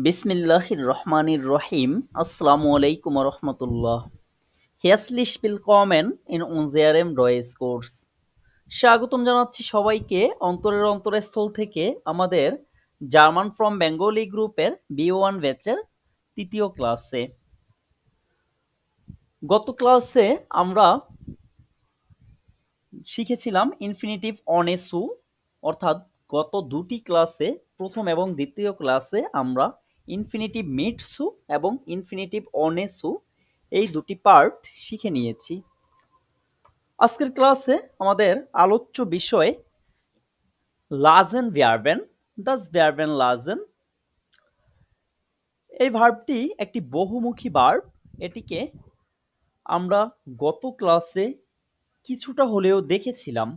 বিসমিল্লাহির রহমানির রহিম। আসসালামু আলাইকুম রহমতুল্লাহ। Herzlich willkommen in unserem Deutschkurs. স্বাগতম জানাচ্ছি সবাইকে অন্তরের অন্তরস্থল থেকে আমাদের জার্মান ফ্রম বেঙ্গলি গ্রুপের B1 ব্যাচের তৃতীয় ক্লাসে। গত ক্লাসে আমরা শিখেছিলাম ইনফিনিটিভ অন এ সু, অর্থাৎ গত দুটি ক্লাসে প্রথম এবং দ্বিতীয় ক্লাসে আমরা ইনফিনিটিভ মিট সু এবং ইনফিনিটিভ অন এ সু এই দুটি পার্ট শিখে নিয়েছি। আজকের ক্লাসে আমাদের আলোচ্য বিষয় লাজেন ভার্বেন, দাস ভার্বেন লাজেন। এই ভার্বটি একটি বহুমুখী ভার্ব। এটিকে আমরা গত ক্লাসে কিছুটা হলেও দেখেছিলাম।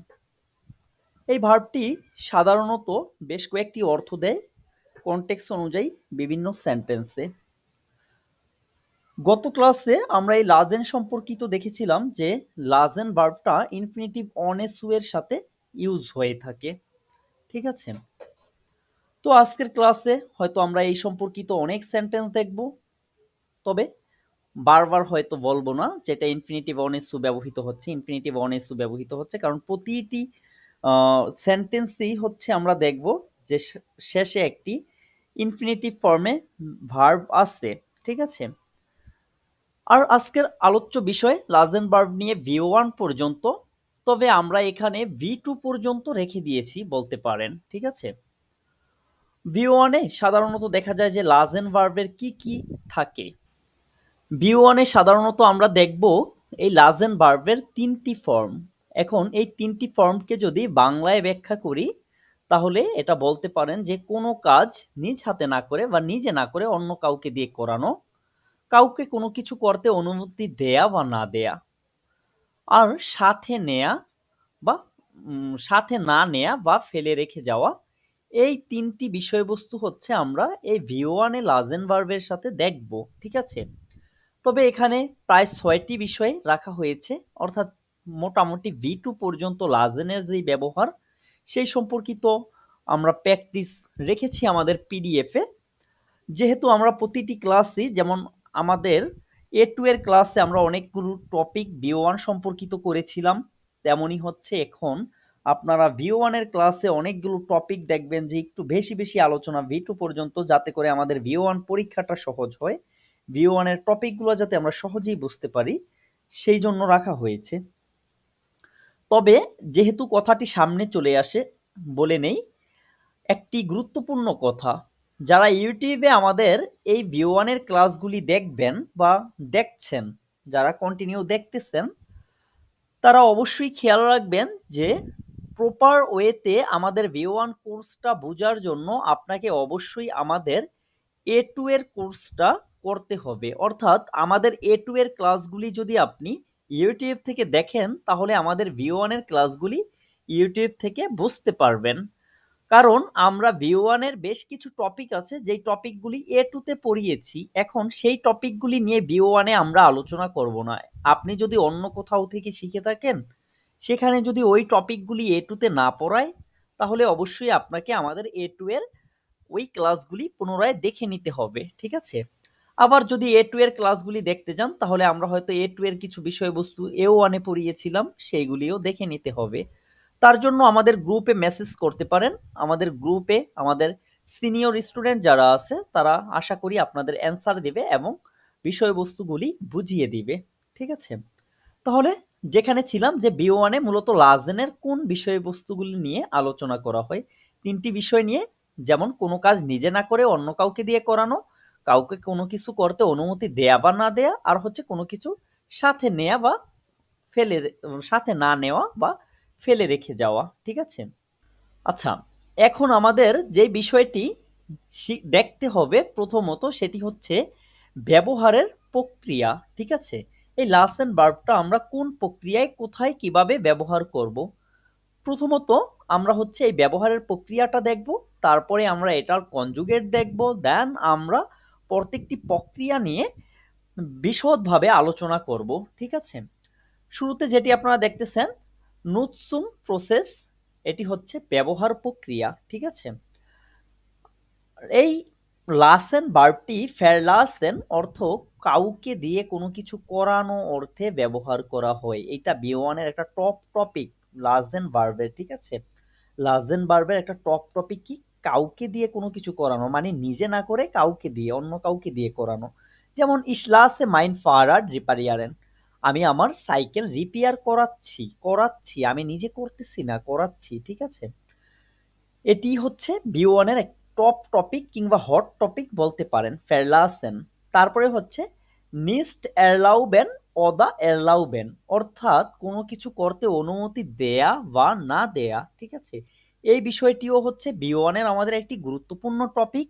এই ভার্বটি সাধারণত বেশ কয়েকটি অর্থ দেয় কনটেক্সট অনুযায়ী বিভিন্ন সেন্টেন্সে। গত ক্লাসে আমরা এই লাজেন সম্পর্কিত দেখেছিলাম যে লাজেন ভার্বটা ইনফিনিটিভ অন এ সু এর সাথে ইউজ হয়ে থাকে। ঠিক আছে, তো আজকের ক্লাসে হয়তো আমরা এই সম্পর্কিত অনেক সেন্টেন্স দেখব, তবে বারবার হয়তো বলবো না যেটা ইনফিনিটিভ অন এ সু ব্যবহৃত হচ্ছে, ইনফিনিটিভ অন এ সু ব্যবহৃত হচ্ছে, কারণ প্রতিটি সেন্টেন্সই হচ্ছে আমরা দেখব যে শেষে একটি ইনফিনিটিভ ফর্মে ভার্ব আছে। ঠিক আছে, আর আজকের আলোচ্য বিষয় লাজেন ভার্ব নিয়ে V1 পর্যন্ত, তবে আমরা এখানে V2 পর্যন্ত রেখে দিয়েছি বলতে পারেন। ঠিক আছে, V1 এ সাধারণত দেখা যায় যে লাজেন ভার্বের কি কি থাকে। V1 এ সাধারণত আমরা দেখব এই লাজেন ভার্বের তিনটি ফর্ম। এখন এই তিনটি ফর্মকে যদি বাংলায় ব্যাখ্যা করি তাহলে এটা বলতে পারেন যে কোনো কাজ নিজ হাতে না করে বা নিজে না করে অন্য কাউকে দিয়ে করানো, কাউকে কোনো কিছু করতে অনুমতি দেয়া বা না দেয়া, আর সাথে নেয়া বা সাথে না নেয়া বা ফেলে রেখে যাওয়া। এই তিনটি বিষয়বস্তু হচ্ছে আমরা এই V1 এ লাজেন ভার্বের সাথে দেখব। ঠিক আছে, তবে এখানে প্রায় 6টি বিষয় রাখা হয়েছে, অর্থাৎ মোটামুটি V2 পর্যন্ত লাজেনের যেই ব্যবহার সেই সম্পর্কিত আমরা প্র্যাকটিস রেখেছি আমাদের পিডিএফে। যেহেতু আমরা প্রতিটি ক্লাসই, যেমন আমাদের A2 এর ক্লাসে আমরা অনেকগুলো টপিক V1 সম্পর্কিত করেছিলাম, তেমনই হচ্ছে এখন আপনারা V1 এর ক্লাসে অনেকগুলো টপিক দেখবেন যে একটু বেশি বেশি আলোচনা V2 পর্যন্ত, যাতে করে আমাদের V1 পরীক্ষাটা সহজ হয়, V1 এর টপিকগুলো যাতে আমরা সহজেই বুঝতে পারি, সেই জন্য রাখা হয়েছে। তবে যেহেতু কথাটি সামনে চলে আসে বলে নেই একটি গুরুত্বপূর্ণ কথা। যারা ইউটিউবে আমাদের এই V1 এর ক্লাসগুলি দেখবেন বা দেখছেন, যারা কন্টিনিউ দেখতেছেন, তারা অবশ্যই খেয়াল রাখবেন যে প্রপার ওয়েতে আমাদের V1 কোর্সটা বোঝার জন্য আপনাকে অবশ্যই আমাদের A2 এর কোর্সটা করতে হবে। অর্থাৎ আমাদের A2 এর ক্লাসগুলি যদি আপনি ইউটিউব থেকে দেখেন তাহলে আমাদের V1 এর ক্লাসগুলি ইউটিউব থেকে বুঝতে পারবেন। কারণ আমরা V1 এর বেশ কিছু টপিক আছে যেই টপিকগুলি A2 তে পড়িয়েছি, এখন সেই টপিকগুলি নিয়ে V1 এ আমরা আলোচনা করব না। আপনি যদি অন্য কোথাও থেকে শিখে থাকেন, সেখানে যদি ওই টপিকগুলি A2 তে না পড়ায়, তাহলে অবশ্যই আপনাকে আমাদের A2 এর ওই ক্লাসগুলি পুনরায় দেখে নিতে হবে। ঠিক আছে, আবার যদি A2 এর ক্লাসগুলি দেখতে যান তাহলে আমরা হয়তো A2 এর কিছু বিষয়বস্তু A1 এ পড়িয়েছিলাম, সেইগুলিও দেখে নিতে হবে। তার জন্য আমাদের গ্রুপে মেসেজ করতে পারেন। আমাদের গ্রুপে আমাদের সিনিয়র স্টুডেন্ট যারা আছে তারা আশা করি আপনাদের অ্যান্সার দেবে এবং বিষয়বস্তুগুলি বুঝিয়ে দিবে। ঠিক আছে, তাহলে যেখানে ছিলাম যে B1 এ মূলত লাজেনের কোন বিষয়বস্তুগুলি নিয়ে আলোচনা করা হয়, তিনটি বিষয় নিয়ে, যেমন কোনো কাজ নিজে না করে অন্য কাউকে দিয়ে করানো, কাউকে কোনো কিছু করতে অনুমতি দেয়া বা না দেয়া, আর হচ্ছে কোনো কিছু সাথে নেয়া বা ফেলে সাথে না নেওয়া বা ফেলে রেখে যাওয়া। ঠিক আছে, আচ্ছা, এখন আমাদের যে বিষয়টি দেখতে হবে প্রথমত সেটি হচ্ছে ব্যবহারের প্রক্রিয়া। ঠিক আছে, এই লাজেন ভার্বটা আমরা কোন প্রক্রিয়ায় কোথায় কিভাবে ব্যবহার করব। প্রথমত আমরা হচ্ছে এই ব্যবহারের প্রক্রিয়াটা দেখব, তারপরে আমরা এটার কনজুগেট দেখব, দেন আমরা প্রত্যেকটি প্রক্রিয়া নিয়ে বিশদভাবে আলোচনা করব। ঠিক আছে, শুরুতে যেটি আপনারা দেখতেছেন নুৎসুম প্রসেস, এটি হচ্ছে ব্যবহার প্রক্রিয়া। ঠিক আছে, এই লাসেন ভার্বটি ফেরলাসেন অর্থ কাউকে দিয়ে কোনো কিছু করানো অর্থে ব্যবহার করা হয়। এটা B1 এর একটা টপ টপিক লাসেন ভার্বের, ঠিক আছে? লাসেন ভার্বের একটা টপ টপিক কি? কাউকে দিয়ে কোনো কিছু করানো, মানে নিজে না করে কাউকে দিয়ে, অন্য কাউকে দিয়ে করানো। যেমন ich lasse mein Fahrrad reparieren, আমি আমার সাইকেল রিপেয়ার করাচ্ছি, আমি নিজে করতেছি না, করাচ্ছি, ঠিক আছে? এটি হচ্ছে B1 এর এক টপ টপিক কিংবা হট টপিক বলতে পারেন, ফেরলাসেন। তারপরে হচ্ছে নিস্ট এরলাউবেন অদা এরলাউবেন, অর্থাৎ কোনো কিছু করতে অনুমতি দেয়া বা না দেয়া, ঠিক আছে? এই বিষয়টিও হচ্ছে B1 এর আমাদের একটি গুরুত্বপূর্ণ টপিক।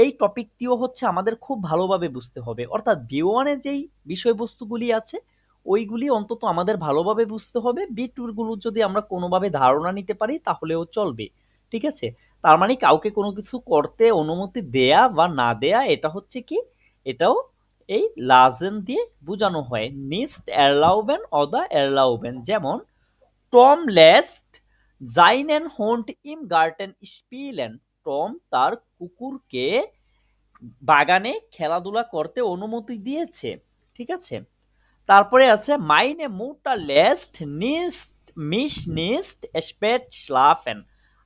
এই টপিকটিও হচ্ছে আমাদের খুব ভালোভাবে বুঝতে হবে, অর্থাৎ B1 এর যেই বিষয়বস্তুগুলি আছে ওইগুলি অন্তত আমাদের ভালোভাবে বুঝতে হবে। B2 গুলো যদি আমরা কোনোভাবে ধারণা নিতে পারি তাহলেও চলবে, ঠিক আছে? তার মানে কাউকে কোনো কিছু করতে অনুমতি দেয়া বা না দেয়া, এটা হচ্ছে কি, এটাও এই লাজেন দিয়ে বোঝানো হয়, নিস্ট এরলাউবেন অদা এরলাউবেন। যেমন টম লেস্ট জাইনেন হোন্ট ইম গার্টেন স্পিলেন, টম তার কুকুরকে বাগানে খেলাধুলা করতে অনুমতি দিয়েছে, ঠিক আছে? তারপরে আছে মাইনে মুটার লেস্ট নিস্ট মিস নিস্ট স্পেট স্লাফেন,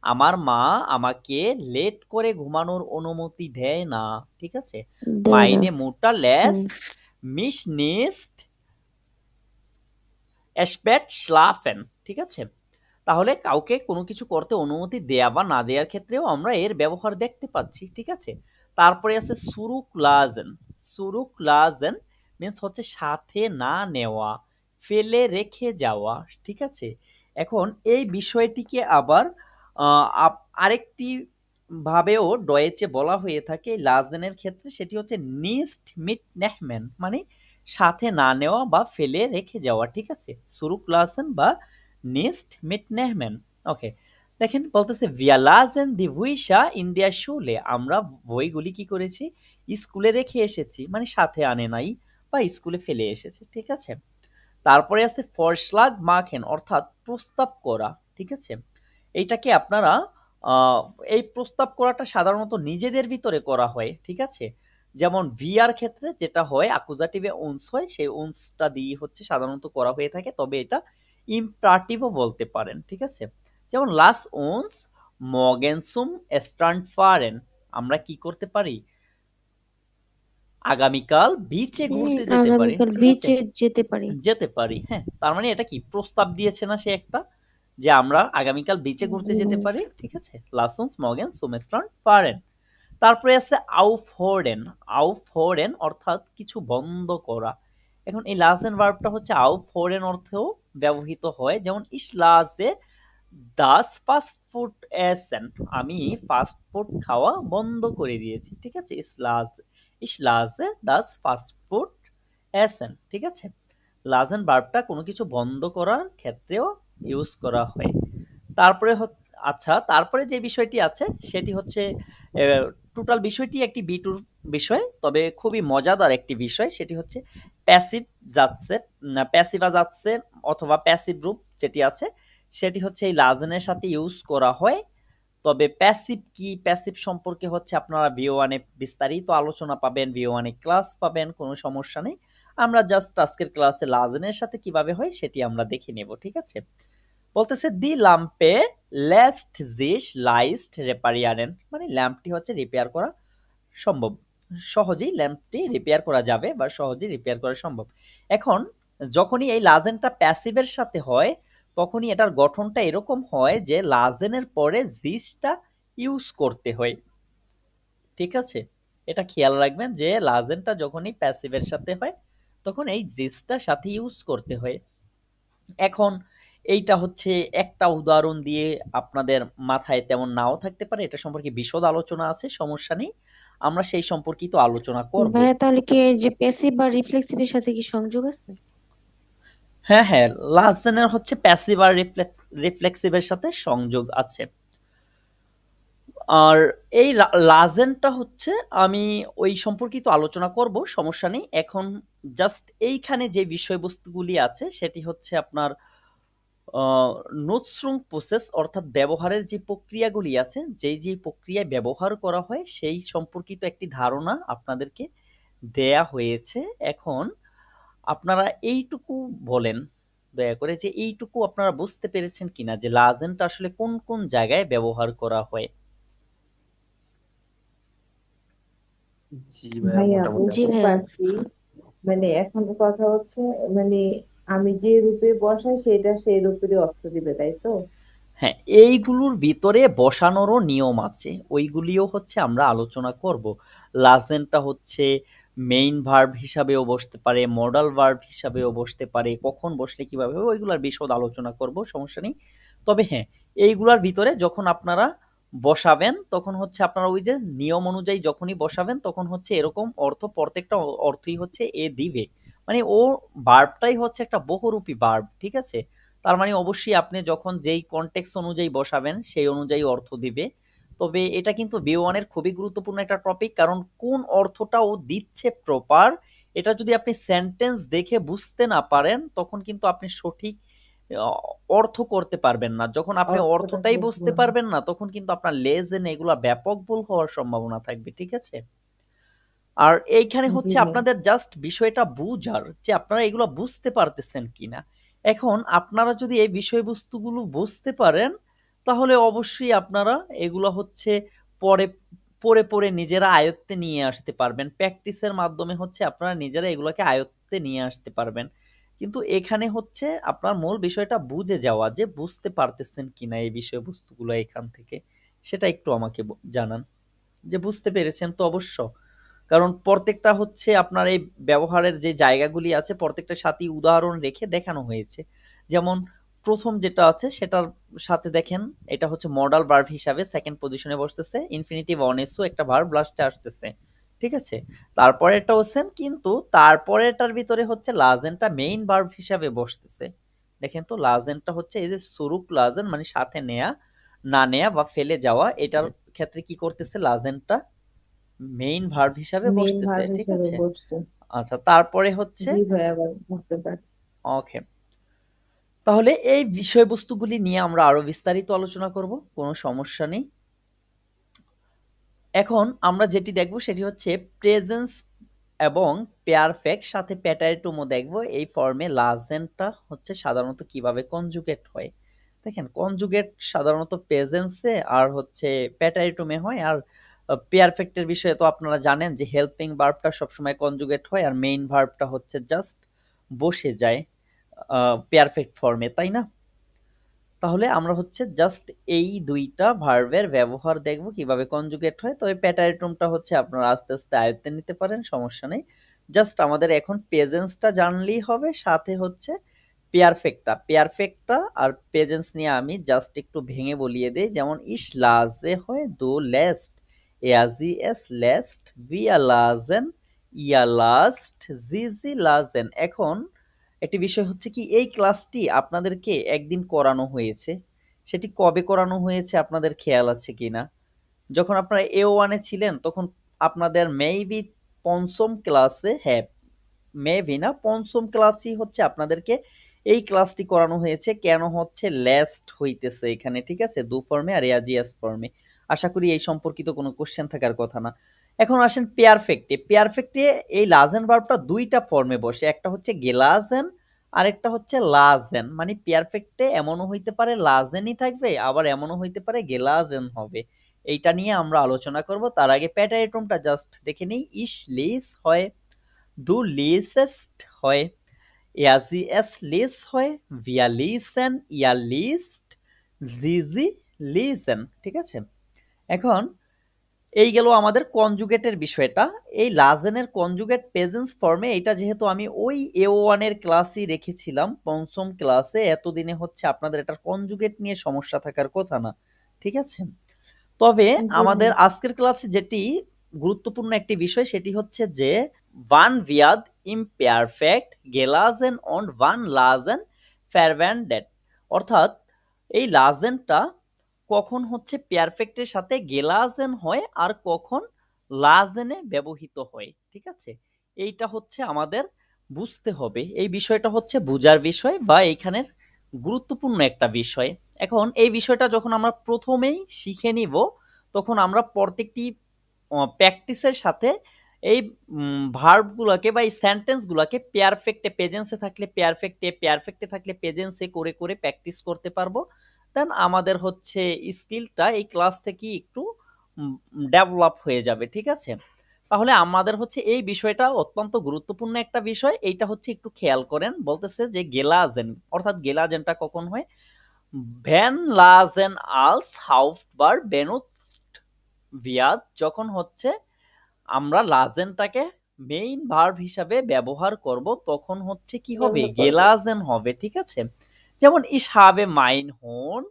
আমার মা আমাকে লেট করে ঘুমানোর অনুমতি দেয় না, ঠিক আছে? দেয় না। মাইনে মুটার হুম। লেস্ট মিস নিস্ট স্পেট স্লাফেন, ঠিক আছে? তাহলে কাউকে কোনো কিছু করতে অনুমতি দেয়া বা না দেওয়ার ক্ষেত্রেও আমরা এর ব্যবহার দেখতে পাচ্ছি, ঠিক আছে? তারপরে আছে সুরুক লাজেন মিন্স হচ্ছে সাথে না নেওয়া, ফেলে রেখে যাওয়া, ঠিক আছে? এখন এই বিষয়টিকে আবার আরেকটি ভাবেও ডয়েচে বলা হয়ে থাকে লাজেনের ক্ষেত্রে, সেটি হচ্ছে নিস্ট মিট নেহমেন, মানে সাথে না নেওয়া বা ফেলে রেখে যাওয়া, ঠিক আছে? সুরুক লাজেন বা নিস্ট মিট নেহমেন। ওকে, দেখেন বলতেছে wir lasen die Bücher in der Schule, আমরা বইগুলি কি করেছি? স্কুলে রেখে এসেছি, মানে সাথে আনে নাই বা স্কুলে ফেলে এসেছে, ঠিক আছে? তারপরে আছে ফরশ্লাগ মাখেন, অর্থাৎ প্রস্তাব করা, ঠিক আছে? এইটাকে আপনারা আহ, এই প্রস্তাব করাটা সাধারণত নিজেদের ভিতরে করা হয়, ঠিক আছে? যেমন ভিআর ক্ষেত্রে যেটা হয় আকুজাটিভে উন্স হয়, সেই উন্সটা দিয়ে হচ্ছে সাধারণত করা হয়ে থাকে, তবে এটা ইম্পারেটিভও বলতে পারেন, ঠিক আছে? যেমন লাস উন্স মগেনসুম স্ট্রান্ড ফারেন, আমরা কি করতে পারি? আগামীকাল বিচে ঘুরতে যেতে পারি, আগামীকাল ঠিক আছে? বিচে যেতে পারি। যেতে পারি, হ্যাঁ। তার মানে এটা কি প্রস্তাব দিয়েছে না সে একটা, যে আমরা আগামীকাল বিচে ঘুরতে যেতে পারি, ঠিক আছে? লাসুন্স মগেন সুমেস্ট্রন পারেন। তারপরে আছে আউফহোরেন অর্থাৎ কিছু বন্ধ করা। এখন এই লাজেন ভার্বটা হচ্ছে আউফহোরেন অর্থেও ব্যবহৃত হয়, যেমন ইসলাজে দাস ফাস্ট ফুড এসেন, আমি ফাস্ট ফুড খাওয়া বন্ধ করে দিয়েছি, ঠিক আছে? ইসলাজে দাস ফাস্ট ফুড এসেন, ঠিক আছে? লাজেন ভার্বটা কোনো কিছু বন্ধ করার ক্ষেত্রেও ইউজ করা হয়। তারপরে আচ্ছা, তারপরে যে বিষয়টি আছে সেটি হচ্ছে টোটাল বিষয়টি একটি B2 বিষয়, তবে খুবই মজাদার একটি বিষয়, সেটি হচ্ছে প্যাসিভ যাচ্ছে, প্যাসিভা যাচ্ছে অথবা প্যাসিভ রূপ যেটি আছে সেটি হচ্ছে এই লাজেনের সাথে ইউজ করা হয়। তবে প্যাসিভ কি, প্যাসিভ সম্পর্কে হচ্ছে আপনারা B1 এ বিস্তারিত আলোচনা পাবেন, B1 এ ক্লাস পাবেন, কোনো সমস্যা নেই। আমরা জাস্ট আজকের ক্লাসে লাজেনের সাথে কিভাবে হয় সেটি আমরা দেখে নেব, ঠিক আছে? বলতেছে দি ল্যাম্পে লেস্ট জিস লাইস্ট রেপারিয়ারেন, মানে ল্যাম্পটি হচ্ছে রিপেয়ার করা সম্ভব, সহজেই ল্যাম্পটি রিপেয়ার করা যাবে বা সহজেই রিপেয়ার করা সম্ভব। এখন যখনই এই লাজেনটা প্যাসিভের সাথে হয় তখনই এটার গঠনটা এরকম হয় যে লাজেনের পরে জিসটা ইউজ করতে হয়, ঠিক আছে? এটা খেয়াল রাখবেন যে লাজেনটা যখনই প্যাসিভের সাথে হয় তখন এই জিসটা সাথে ইউজ করতে হয়। এখন এইটা হচ্ছে একটা উদাহরণ দিয়ে আপনাদের মাথায় তেমন নাও থাকতে পারে, এটা সম্পর্কে বিশদ আলোচনা আছে, সমস্যা নেই, আমরা সেই সম্পর্কিত আলোচনা করব। ভাইয়া তাহলে কি এই যে প্যাসিভ বা রিফ্লেক্সিভের সাথে কি সংযোগ আছে? হ্যাঁ হ্যাঁ, লাজেনের হচ্ছে প্যাসিভ আর রিফ্লেক্সিভের সাথে সংযোগ আছে। আর এই লাজেনটা হচ্ছে আমি ওই সম্পর্কিত আলোচনা করব, সমস্যা নেই। এখন জাস্ট এইখানে যে বিষয়বস্তুগুলি আছে সেটি হচ্ছে আপনার নুৎসুং প্রসেস অর্থাৎ ব্যবহারের যে প্রক্রিয়াগুলি আছে, যে প্রক্রিয়ায় ব্যবহার করা হয় সেই সম্পর্কিত একটি ধারণা আপনাদেরকে দেয়া হয়েছে। এখন আপনারা এইটুকু বলেন দয়া করে যে এইটুকু আপনারা বুঝতে পেরেছেন কিনা যে লাজেনটা আসলে কোন কোন জায়গায় ব্যবহার করা হয়। জি ভাইয়া, ভাইয়া মোটামুটি জি বুঝতে ভাইয়া। পারছি। মানে এখন কথা হচ্ছে, মানে আমি যে রূপে বসাই সেটা সেই রূপেরই অর্থ দিবে, তাই তো? হ্যাঁ, এইগুলোর ভিতরে বসানোরও নিয়ম আছে, ওইগুলিও হচ্ছে আমরা আলোচনা করব। লাজেনটা হচ্ছে মেইন ভার্ব হিসাবেও বসতে পারে, মডাল ভার্ব হিসাবেও বসতে পারে, কখন বসলে কিভাবে হবে ওইগুলার বিশদ আলোচনা করব, সমস্যা নেই। তবে হ্যাঁ, এইগুলার ভিতরে যখন আপনারা বসাবেন তখন হচ্ছে আপনারা ওই যে নিয়ম অনুযায়ী যখনই বসাবেন তখন হচ্ছে এরকম অর্থ, প্রত্যেকটা অর্থই হচ্ছে এ দিবে, মানে ও ভার্বটাই হচ্ছে একটা বহুরূপী ভার্ব, ঠিক আছে। তার মানে অবশ্যই আপনি যখন যেই কনটেক্সট অনুযায়ী বসাবেন সেই অনুযায়ী অর্থ দিবে। তবে এটা কিন্তু B1 এর খুবই গুরুত্বপূর্ণ একটা টপিক, কারণ কোন অর্থটা ও দিচ্ছে প্রপার এটা যদি আপনি সেন্টেন্স দেখে বুঝতে না পারেন তখন কিন্তু আপনি সঠিক আহ, অর্থ করতে পারবেন না। যখন আপনি অর্থটা অর্থটাই বুঝতে বুঝবো না। পারবেন না তখন কিন্তু আপনার লেজেন এগুলা ব্যাপক ভুল হওয়ার সম্ভাবনা থাকবে, ঠিক আছে। আর এইখানে জি হচ্ছে ভাইয়া। আপনাদের জাস্ট বিষয়টা বুঝার যে আপনারা এগুলো বুঝতে পারতেছেন কিনা। এখন আপনারা যদি এই বিষয়বস্তুগুলো বুঝতে পারেন তাহলে অবশ্যই আপনারা এগুলো হচ্ছে পরে পড়ে পড়ে নিজেরা আয়ত্তে নিয়ে আসতে পারবেন, প্র্যাকটিসের মাধ্যমে হচ্ছে আপনারা নিজেরা এগুলোকে আয়ত্তে নিয়ে আসতে পারবেন। কিন্তু এখানে হচ্ছে আপনার মূল বিষয়টা বুঝে যাওয়া যে বুঝতে পারতেছেন কিনা এই বিষয়বস্তুগুলো এখান থেকে, সেটা একটু আমাকে জানান যে বুঝতে পেরেছেন তো। অবশ্য কারণ প্রত্যেকটা হচ্ছে আপনার এই ব্যবহারের যে জায়গাগুলি আছে প্রত্যেকটার সাথেই উদাহরণ রেখে দেখানো হয়েছে। যেমন প্রথম যেটা আছে সেটার সাথে দেখেন, এটা হচ্ছে মডাল ভার্ব হিসাবে সেকেন্ড পজিশনে বসতেছে, ইনফিনিটিভ অনেসও একটা ভার্ব লাস্টে আসতেছে, ঠিক আছে। তারপরে এটাও সেম, কিন্তু তারপরে এটার ভিতরে হচ্ছে লাজেনটা মেইন ভার্ব হিসাবে বসতেছে। দেখেন তো লাজেনটা হচ্ছে এই যে সুরুক লাজেন মানে সাথে নেয়া, না নেয়া বা ফেলে যাওয়া, এটার ক্ষেত্রে কি করতেছে লাজেনটা মেইন ভার্ব হিসাবে মেইন বসতেছে, ভার্ব ঠিক হিসেবে আছে। বসছে। আচ্ছা, তারপরে হচ্ছে জি ভাইয়া, আবার বুঝতে পারছি। ওকে, তাহলে এই বিষয়বস্তুগুলি নিয়ে আমরা আরো বিস্তারিত আলোচনা করব, কোনো সমস্যা নেই। এখন আমরা যেটি দেখব সেটি হচ্ছে প্রেজেন্স এবং পেয়ারফেক্ট সাথে প্যাটারিটুমও দেখব। এই ফর্মে লাজেনটা হচ্ছে সাধারণত কিভাবে কনজুগেট হয়। দেখেন কনজুগেট সাধারণত প্রেজেন্সে আর হচ্ছে প্যাটারিটুমে হয়, আর পেয়ারফেক্টের বিষয়ে তো আপনারা জানেন যে হেল্পিং ভার্বটা সবসময় কনজুগেট হয় আর মেইন ভার্বটা হচ্ছে জাস্ট বসে যায় পেয়ারফেক্ট ফর্মে, তাই না। তাহলে আমরা হচ্ছে জাস্ট এই দুইটা ভার্বের ব্যবহার দেখব কিভাবে কনজুগেট হয়। তবে প্যাটারিটুমটা হচ্ছে আপনারা আস্তে আস্তে আয়ত্তে নিতে পারেন, সমস্যা নেই। জাস্ট আমাদের এখন প্রেজেন্সটা জানলেই হবে, সাথে হচ্ছে পেয়ারফেক্টটা আর প্রেজেন্স নিয়ে আমি জাস্ট একটু ভেঙে বলিয়ে দেই। যেমন ইস লাজে হয় দো লেস্ট, এজি এস লেস্ট, ভিয়া লাজেন, ইয়া লাস্ট, জি লাজেন। এখন একটি বিষয় হচ্ছে কি এই ক্লাসটি আপনাদেরকে একদিন করানো হয়েছে, সেটি কবে করানো হয়েছে আপনাদের খেয়াল আছে কিনা। যখন আপনারা A1 ছিলেন তখন আপনাদের মেবি পঞ্চম ক্লাসে, হ্যাঁ মেবি না পঞ্চম ক্লাসই হচ্ছে আপনাদেরকে এই ক্লাসটি করানো হয়েছে। কেন হচ্ছে লেস্ট হইতেছে এখানে, ঠিক আছে, দু ফর্মে আর এজিএস ফর্মে। আশা করি এই সম্পর্কিত কোনো কোশ্চেন থাকার কথা না। এখন আসেন পেয়ারফেক্টে। পেয়ারফেক্টে এই লাজেন ভার্বটা দুইটা ফর্মে বসে, একটা হচ্ছে গেলাজেন আর একটা হচ্ছে লাজেন। মানে পেয়ারফেক্টে এমনও হইতে পারে লাজেনই থাকবে, আবার এমনও হইতে পারে গেলাজেন হবে। এইটা নিয়ে আমরা আলোচনা করব। তার আগে প্যাটারিটমটা জাস্ট দেখে নিই। ইস লিস হয়, দু লিসেস্ট হয়, এস লিস হয়, ভিয়া লিসেন, ইয়া লিস্ট, জি লিসেন, ঠিক আছে। এখন এই গেল আমাদের কনজুগেটের বিষয়টা। এই লাজেনের কনজুগেট প্রেজেন্স ফর্মে, এটা যেহেতু আমি ওই A1 এর ক্লাসই রেখেছিলাম পঞ্চম ক্লাসে, এতদিনে হচ্ছে আপনাদের এটার কনজুগেট নিয়ে সমস্যা থাকার কথা না, ঠিক আছে। তবে জি আমাদের ভাইয়া। আজকের ক্লাসে যেটি গুরুত্বপূর্ণ একটি বিষয় সেটি হচ্ছে যে ওয়ান ভিয়াদ ইমপেয়ারফেক্ট গেলাজেন অন ওয়ান লাজেন ফ্যারভ্যান্ডেট, অর্থাৎ এই লাজেনটা কখন হচ্ছে পেয়ারফেক্টের সাথে গেলাজেন হয় আর কখন লাজেনে ব্যবহৃত হয়, ঠিক আছে। এইটা হচ্ছে আমাদের বুঝতে হবে, এই বিষয়টা হচ্ছে বুঝার বিষয় বা এইখানের গুরুত্বপূর্ণ একটা বিষয়। এখন এই বিষয়টা যখন আমরা প্রথমেই শিখে নিব, তখন আমরা প্রত্যেকটি প্র্যাকটিসের সাথে এই ভার্বগুলোকে বা এই সেন্টেন্সগুলোকে পেয়ারফেক্টে, প্রেজেন্সে থাকলে পেয়ারফেক্টে, পেয়ারফেক্টে থাকলে প্রেজেন্সে করে করে প্র্যাকটিস করতে পারবো। দেন আমাদের হচ্ছে স্কিলটা এই ক্লাস থেকেই একটু ডেভেলপ হয়ে যাবে, ঠিক আছে? তাহলে আমাদের হচ্ছে এই বিষয়টা অত্যন্ত গুরুত্বপূর্ণ একটা বিষয়। এইটা হচ্ছে একটু খেয়াল করেন, বলতেছে যে গেলাজেন, অর্থাৎ গেলাজেনটা কখন হয়? ভ্যান লাজেন আলস হাউফবার বেনুটস্ট ভিয়াদ, যখন হচ্ছে আমরা লাজেনটাকে মেইন ভার্ব হিসাবে ব্যবহার করব, তখন হচ্ছে কি হবে? ব্যবহার করব। গেলাজেন হবে, ঠিক আছে? যেমন ইস হাবে মাইন হোন,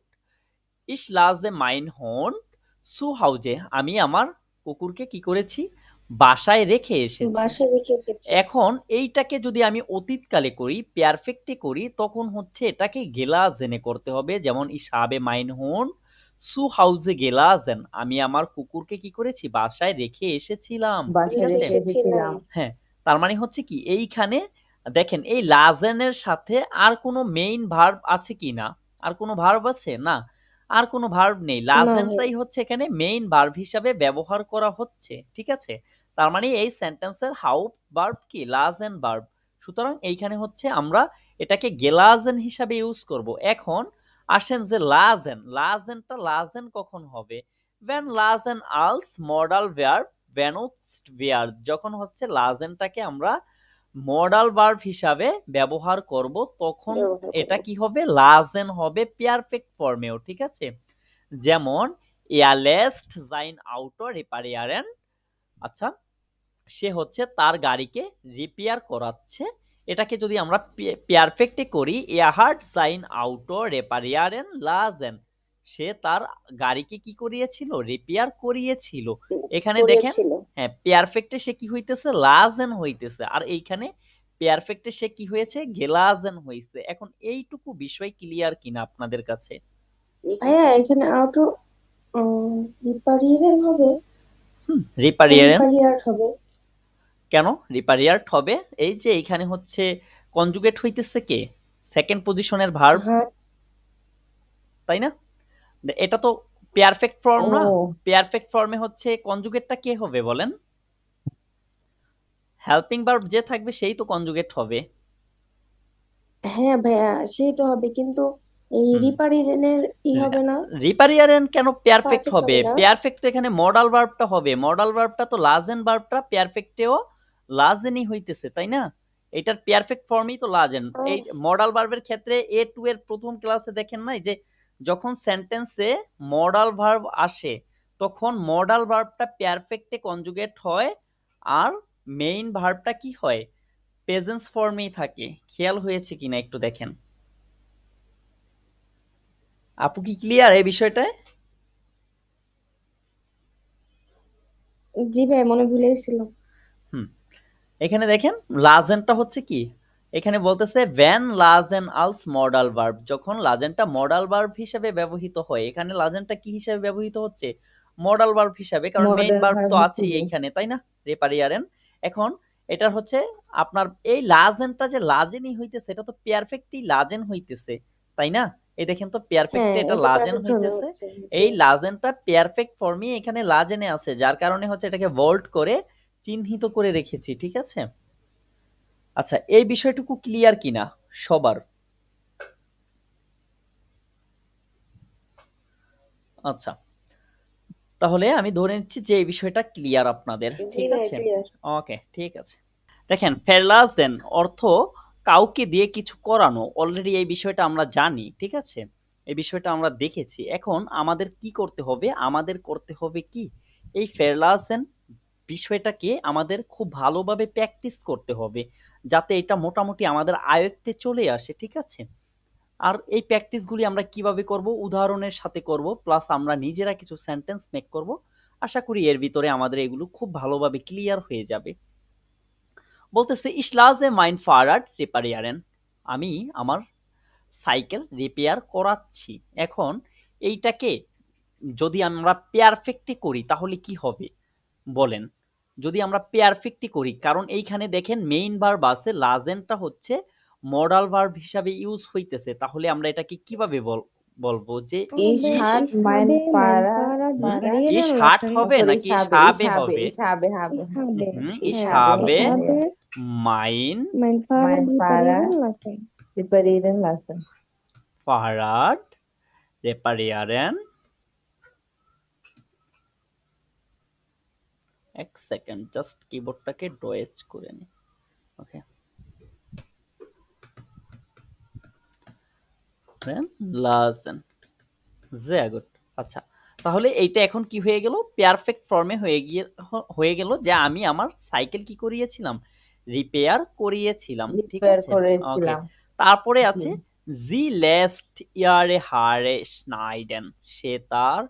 ইস লাজে মাইন হোন সু হাউজে, আমি আমার কুকুরকে কি করেছি? বাসায় রেখে এসেছি। বাসায় রেখে এসেছি। এখন এইটাকে যদি আমি অতীতকালে করি, পেয়ারফেক্টে করি, তখন হচ্ছে এটাকে গেলাজেনে করতে হবে। যেমন ইস হাবে মাইন হোন সু হাউজে গেলাজেন, আমি আমার কুকুরকে কি করেছি? বাসায় রেখে এসেছিলাম, ঠিক বাসায় আছে? রেখে এসেছিলাম। হ্যাঁ, তার মানে হচ্ছে কি, এইখানে দেখেন এই লাজেনের সাথে আর কোনো মেইন ভার্ব আছে কি না? আর কোনো ভার্ব আছে? না, আর কোনো ভার্ব নেই। না ভাই। লাজেনটাই হচ্ছে এখানে মেইন ভার্ব হিসাবে ব্যবহার করা হচ্ছে, ঠিক আছে? তার মানে এই সেন্টেন্সের হাউফ ভার্ব কি? লাজেন ভার্ব। সুতরাং এইখানে হচ্ছে আমরা এটাকে গেলাজেন হিসাবে ইউজ করব। এখন আসেন যে লাজেন, লাজেনটা লাজেন কখন হবে? when লাজেন আলস মডাল ভার্ব benutzt wird, যখন হচ্ছে লাজেনটাকে আমরা মডাল ভার্ব হিসাবে ব্যবহার করব, তখন ব্যবহার এটা করব। কি হবে? লাজেন হবে পেয়ারফেক্ট ফর্মেও, ঠিক আছে? যেমন er lässt sein Auto reparieren, আচ্ছা, সে হচ্ছে তার গাড়িকে রিপেয়ার করাচ্ছে। এটাকে যদি আমরা পেয়ারফেক্টে করি, er hat sein Auto reparieren lassen, সে তার গাড়িকে কি করিয়েছিল? রিপেয়ার করিয়েছিল। এখানে দেখেন, করেছিল। হ্যাঁ, পেয়ারফেক্টে সে কি হইতেছে? লাজেন হইতেছে। আর এইখানে পেয়ারফেক্টে সে কি হয়েছে? গেলাজেন হইছে। এখন এইটুকু বিষয় ক্লিয়ার কিনা আপনাদের কাছে? ভাইয়া এখানে আউটো রিপারিয়ারেন হবে, রিপারিয়ারেন রিপারিয়ার হবে। কেন রিপারিয়ার্ড হবে? এই যে এইখানে হচ্ছে কনজুগেট হইতেছে কে? সেকেন্ড পজিশনের ভার্ব, হ্যাঁ, তাই না? এটা তো পেয়ারফেক্ট ফর্ম ও না? পেয়ারফেক্ট ফর্মে হচ্ছে কনজুগেটটা কে হবে বলেন? হেল্পিং ভার্ব যে থাকবে সেই তো কনজুগেট হবে। হ্যাঁ ভাইয়া সেই তো হবে, কিন্তু এই রিপারিয়ারেনের হবে না, রিপারিয়ারেন কেন পেয়ারফেক্ট পারফেক্ট হবে? হবে না। পেয়ারফেক্ট তো এখানে মডাল ভার্বটা হবে। মডাল ভার্বটা তো লাজেন ভার্বটা পেয়ারফেক্টেও লাজেনই হইতেছে, তাই না? এটার পেয়ারফেক্ট ফর্মই তো লাজেন। এই মডাল ভার্বের ক্ষেত্রে A2 এর প্রথম ক্লাসে দেখেন নাই যে যখন সেন্টেন্সে মডাল ভার্ব আসে, তখন মডাল ভার্বটা পেয়ারফেক্টে কনজুগেট হয়, আর মেইন ভার্বটা কি হয়? প্রেজেন্স ফর্মেই থাকে। খেয়াল হয়েছে কিনা একটু দেখেন। আপু কি ক্লিয়ার এই বিষয়টায়? জি ভাই, মনে ভুলে গেছিলাম। হুম, এখানে দেখেন লাজেনটা হচ্ছে কি, এখানে বলতেছে ভ্যান লাজেন আলস মডাল ভার্ব, যখন লাজেনটা মডাল ভার্ব হিসেবে ব্যবহৃত হয়। এখানে লাজেনটা কি হিসেবে ব্যবহৃত হচ্ছে? মডাল ভার্ব হিসাবে, কারণ মেইন মডাল ভার্ব ভার্ব তো আছেই হিসেবে। এইখানে, তাই না? রেপারিয়ারেন। এখন এটার হচ্ছে আপনার এই লাজেনটা যে লাজেনই হইতেছে, এটা তো পেয়ারফেক্টই লাজেন হইতেছে, তাই না? এই দেখেন তো পেয়ারফেক্টে হ্যাঁ, এটা এটা লাজেন পারফেক্ট ফর্মে হইতেছে। হচ্ছে। এই লাজেনটা পেয়ারফেক্ট ফর্মই এখানে লাজেনে আছে, যার কারণে হচ্ছে এটাকে বোল্ড করে চিহ্নিত করে রেখেছি, ঠিক আছে? আচ্ছা, এই বিষয়টুকু ক্লিয়ার কিনা সবার? আচ্ছা, তাহলে আমি ধরে নিচ্ছি যে এই বিষয়টা ক্লিয়ার আপনাদের, জি ঠিক ভাই, আছে? ক্লিয়ার। ওকে, ঠিক আছে। দেখেন, ফেরলাজেন অর্থ কাউকে দিয়ে কিছু করানো। অলরেডি এই বিষয়টা আমরা জানি, ঠিক আছে? এই বিষয়টা আমরা দেখেছি। এখন আমাদের কি করতে হবে? আমাদের করতে হবে কি, এই ফেরলাজেন বিষয়টাকে আমাদের খুব ভালোভাবে প্র্যাকটিস করতে হবে, যাতে এটা মোটামুটি আমাদের আয়ত্তে চলে আসে, ঠিক আছে? আর এই প্র্যাকটিসগুলি আমরা কিভাবে করব? উদাহরণের সাথে করব, প্লাস আমরা নিজেরা কিছু সেন্টেন্স মেক করব। আশা করি এর ভিতরে আমাদের এগুলো খুব ভালোভাবে ক্লিয়ার হয়ে যাবে। বলতেছে ich lasse mein Fahrrad reparieren, আমি আমার সাইকেল রিপেয়ার করাচ্ছি। এখন এইটাকে যদি আমরা পেয়ারফেক্টে করি তাহলে কি হবে বলেন? যদি আমরা পেয়ারফেক্টে করি, কারণ এইখানে দেখেন মেইন ভার্ব আছে, লাজেনটা হচ্ছে মডাল ভার্ব হিসাবে ইউজ হইতেছে, তাহলে আমরা এটাকে কিভাবে বলবো যে Ich ইস hat mein Fahrrad ইস হাট হবে sorry, নাকি সাবে হবে? Ich habe. ইস হ্যাঁ, হাবে ich habe mine mein Fahrrad mein Fahrrad reparieren lassen. reparieren lassen. ফারাড রেপারিয়ারেন। এক সেকেন্ড, জাস্ট কিবোর্ডটাকে ডয়েজ করে নি। ওকে, লাসেন sehr gut। আচ্ছা, তাহলে এইটা এখন কি হয়ে গেল? পারফেক্ট ফর্মে হয়ে গেল যে আমি আমার সাইকেল কি করিয়েছিলাম? রিপেয়ার করিয়েছিলাম, ঠিক Repair আছে? ওকে, করেছিলাম। তারপরে জি। আছে জি লেস্ট ইয়ারে হারে স্নাইডেন, সে তার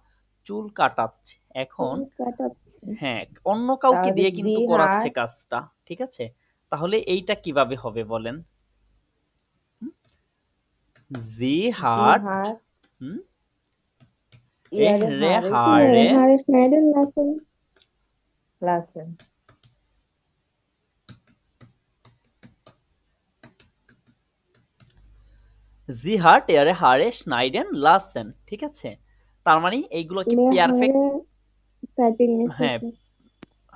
চুল কাটাচ্ছে। এখন কাটাচ্ছে। হ্যাঁ, অন্য কাউকে তাহলে দিয়ে কিন্তু sie করাচ্ছে hat কাজটা, ঠিক আছে? তাহলে এইটা কিভাবে হবে বলেন? জি sie হাট hat হুম ihre রে Haare হারে Haare schneiden lassen. lassen. জি হাট এয়ারে হারে স্নাইডেন লাসেন, ঠিক আছে? তার মানে এইগুলোকে পারফেক্ট, Haare typing হ্যাঁ এসেছে।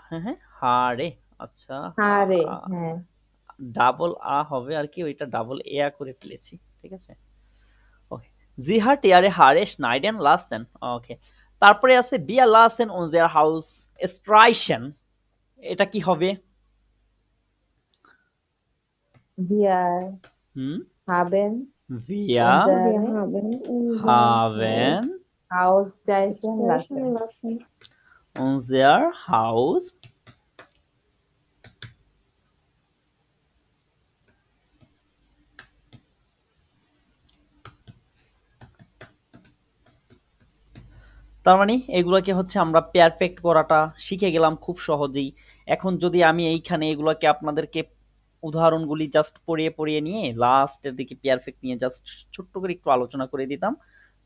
হ্যাঁ হারে, আচ্ছা Haare, হ্যাঁ। ডাবল আ হবে আর কি, ওইটা ডাবল এ করে ফেলেছি, ঠিক আছে? ওকে, জি হাট এয়ারে হারে স্নাইডেন লাসেন। ওকে, তারপরে আছে বিয়া Lachen on their house striation, এটা কি হবে? Wir হুম haben wir Wir unsere haben Haus streichen streichen lassen. lassen. unser Haus তার মানে এগুলোকে হচ্ছে আমরা পারফেক্ট করাটা শিখে গেলাম খুব সহজেই। এখন যদি আমি এইখানে এগুলোকে আপনাদেরকে উদাহরণগুলি জাস্ট পড়িয়ে নিয়ে লাস্টের দিকে পারফেক্ট নিয়ে জাস্ট ছোট্ট করে একটু আলোচনা করে দিতাম,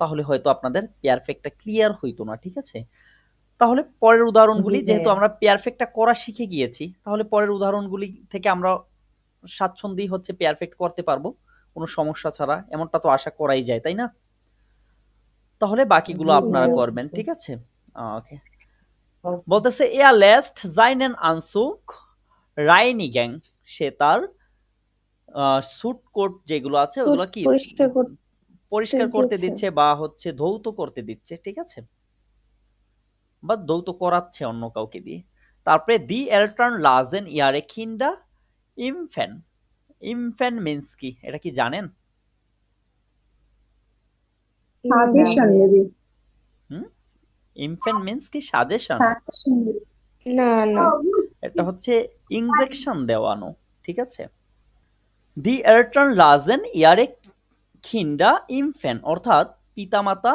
তাহলে হয়তো আপনাদের পারফেক্টটা ক্লিয়ার হইতো না, ঠিক আছে? তাহলে পরের উদাহরণগুলি, জি যেহেতু ভাইয়া। আমরা পারফেক্টটা করা শিখে গিয়েছি, তাহলে পরের উদাহরণগুলি থেকে আমরা স্বাচ্ছন্দ্যেই হচ্ছে পারফেক্ট করতে পারবো কোনো সমস্যা ছাড়া, এমনটা তো আশা করাই যায়, তাই না? তাহলে বাকিগুলো জি আপনারা ভাইয়া। করবেন, ঠিক আছে? ওকে, Okay. বলতেছে er lässt seinen Anzug reinigen, সে তার স্যুট কোট যেগুলো আছে Suit ওগুলো কি পরিষ্কার করতে দিচ্ছে। দিচ্ছে বা হচ্ছে ধৌত করতে দিচ্ছে, ঠিক আছে? বা ধৌত করাচ্ছে অন্য কাউকে দিয়ে। তারপরে দি এলটন লাজেন ইয়ারে কিন্ডা ইমফেন, ইমফেন মিন্স কি, এটা কি জানেন? Suggestion maybe. ইমফেন মিন্স কি? সাজেশন? না। এটা হচ্ছে ইনজেকশন দেওয়ানো, ঠিক আছে? দি এলটন লাজেন ইয়ারে কিন্ডা ইমফেন, অর্থাৎ পিতামাতা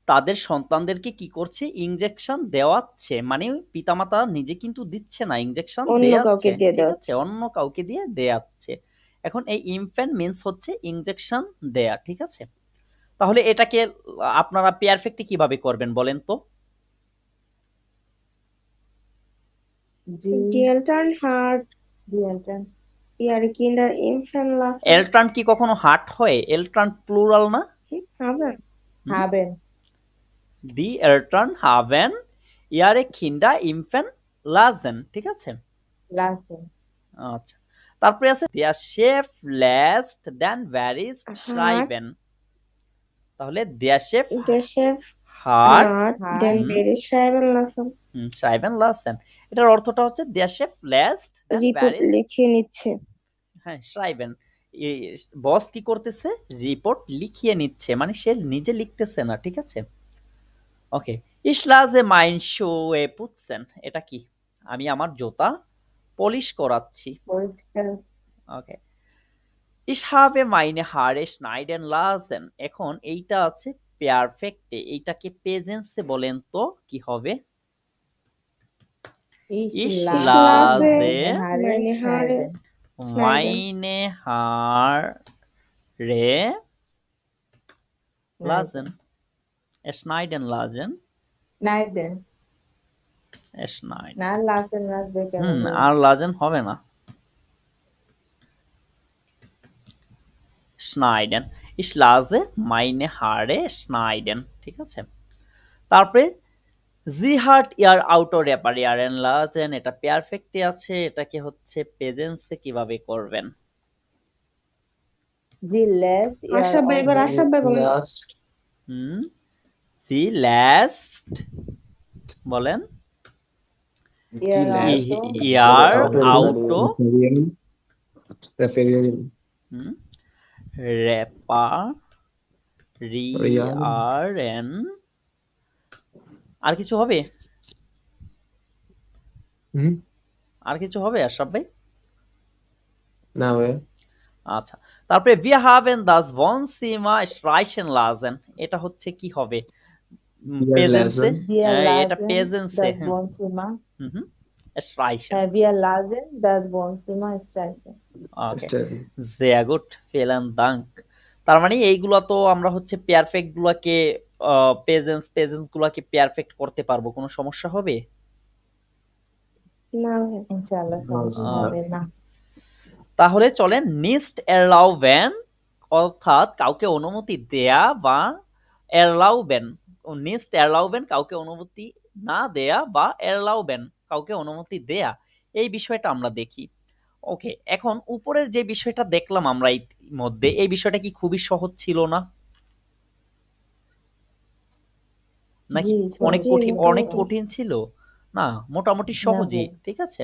তাদের সন্তানদেরকে কি করছে? ইনজেকশন দেওয়াচ্ছে, মানে পিতামাতা নিজে কিন্তু দিচ্ছে না, ইনজেকশন অন্য কাউকে দেয়াচ্ছে, দিয়ে ঠিক আছে? অন্য কাউকে দিয়ে দেয়াচ্ছে। এখন এই ইনফ্যান্ট মিন্স হচ্ছে ইনজেকশন দেয়া, ঠিক আছে? তাহলে এটাকে আপনারা পারফেক্টলি কিভাবে করবেন বলেন তো? Die Eltern hat ihre Kinder impfen lassen. এলট্রান কি কখনো হার্ট হয়? এলট্রান প্লুরাল না? Haben. দি এলট্রান হাভেন ইয়ারে কিন্ডা ইনফেন লাজেন, ঠিক আছে? Lassen. আচ্ছা, তারপরে আছে দেয়ার শেফ লেস্ট দেন ভ্যারিজ schreiben, তাহলে দেয়ার শেফ Der Chef হার্ট hat den Bericht schreiben lassen. schreiben lassen, এটার অর্থটা হচ্ছে দেয়ার শেফ লেস্ট দেন রিপোর্ট ভ্যারিজ, লিখিয়ে নিচ্ছে। হ্যাঁ schreiben, বস কি করতেছে? রিপোর্ট লিখিয়ে নিচ্ছে, মানে সে নিজে লিখতেছে না, ঠিক আছে? ওকে, ich lasse mein Schuhe putzen, এটা কি? আমি আমার জুতা পলিশ করাচ্ছি। পরিষ্কার। ওকে, ich habe meine Haare schneiden lassen, এখন এইটা আছে পারফেক্টে, এইটাকে প্রেজেন্সে বলেন তো কি হবে? Ich lasse lasse meine Haare meine Haare lassen, schneiden lassen, schneiden. schneiden, না lassen লাগবে কেন? আর লাজেন হবে না, schneiden. Ich lasse meine Haare schneiden. ঠিক আছে? তারপরে Sie hat ihr Auto reparieren lassen. এটা পারফেক্টে আছে, এটাকে হচ্ছে প্রেজেন্সে কিভাবে করবেন? জি লেস্ট ইয়ার আশরাফ ভাই, এবার আশরাফ ভাই বলেন। Last. Sie lässt বলেন ইয়ার last. ihr Auto Auto Referieren. reparieren. আর কিছু হবে? আর কিছু হবে আশরাফ ভাই? না ভাই। আচ্ছা, তারপরে wir haben das Wohnzimmer streichen lassen. এটা হচ্ছে কি হবে? প্রেজেন্সে, এটা প্রেজেন্সে Wohnzimmer. streichen. Wir lassen das Wohnzimmer streichen. ওকে, sehr gut, vielen Dank. তার মানে এইগুলা তো আমরা হচ্ছে পারফেক্ট গুলাকে প্রেজেন্স গুলাকে পারফেক্ট করতে পারবো, কোনো সমস্যা হবে? না ভাই। ইনশাআল্লাহ সমস্যা হবে না। তাহলে চলেন নিস্ট এরলাউবেন, অর্থাৎ কাউকে অনুমতি দেয়া বা এরলাউবেন, নিস্ট এরলাউবেন কাউকে অনুমতি না দেয়া বা এরলাউবেন কাউকে অনুমতি দেয়া, এই বিষয়টা আমরা দেখি। ওকে, এখন উপরের যে বিষয়টা দেখলাম আমরা মধ্যে, এই বিষয়টা কি খুবই সহজ ছিল না, নাকি অনেক কঠিন ছিল? না, মোটামুটি সহজই। ঠিক আছে,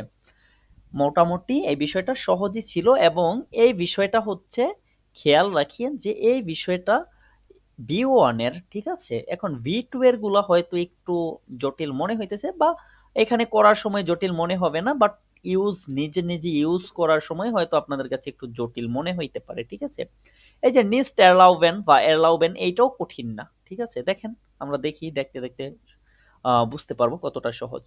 মোটামুটি এই বিষয়টা সহজই ছিল। এবং এই বিষয়টা হচ্ছে খেয়াল রাখিয়েন যে এই বিষয়টা V1 এর, ঠিক আছে। এখন V2 এর গুলা হয়তো একটু জটিল মনে হইতেছে, বা এখানে করার সময় জটিল মনে হবে না, বাট নিজে ইউজ করার সময় হয়তো আপনাদের কাছে একটু জটিল মনে হইতে পারে। ঠিক আছে, এই যে নিস্ট এরলাউবেন বা এরলাউবেন, এইটাও কঠিন না। ঠিক আছে, দেখেন আমরা দেখতে বুঝতে পারবো কতটা সহজ।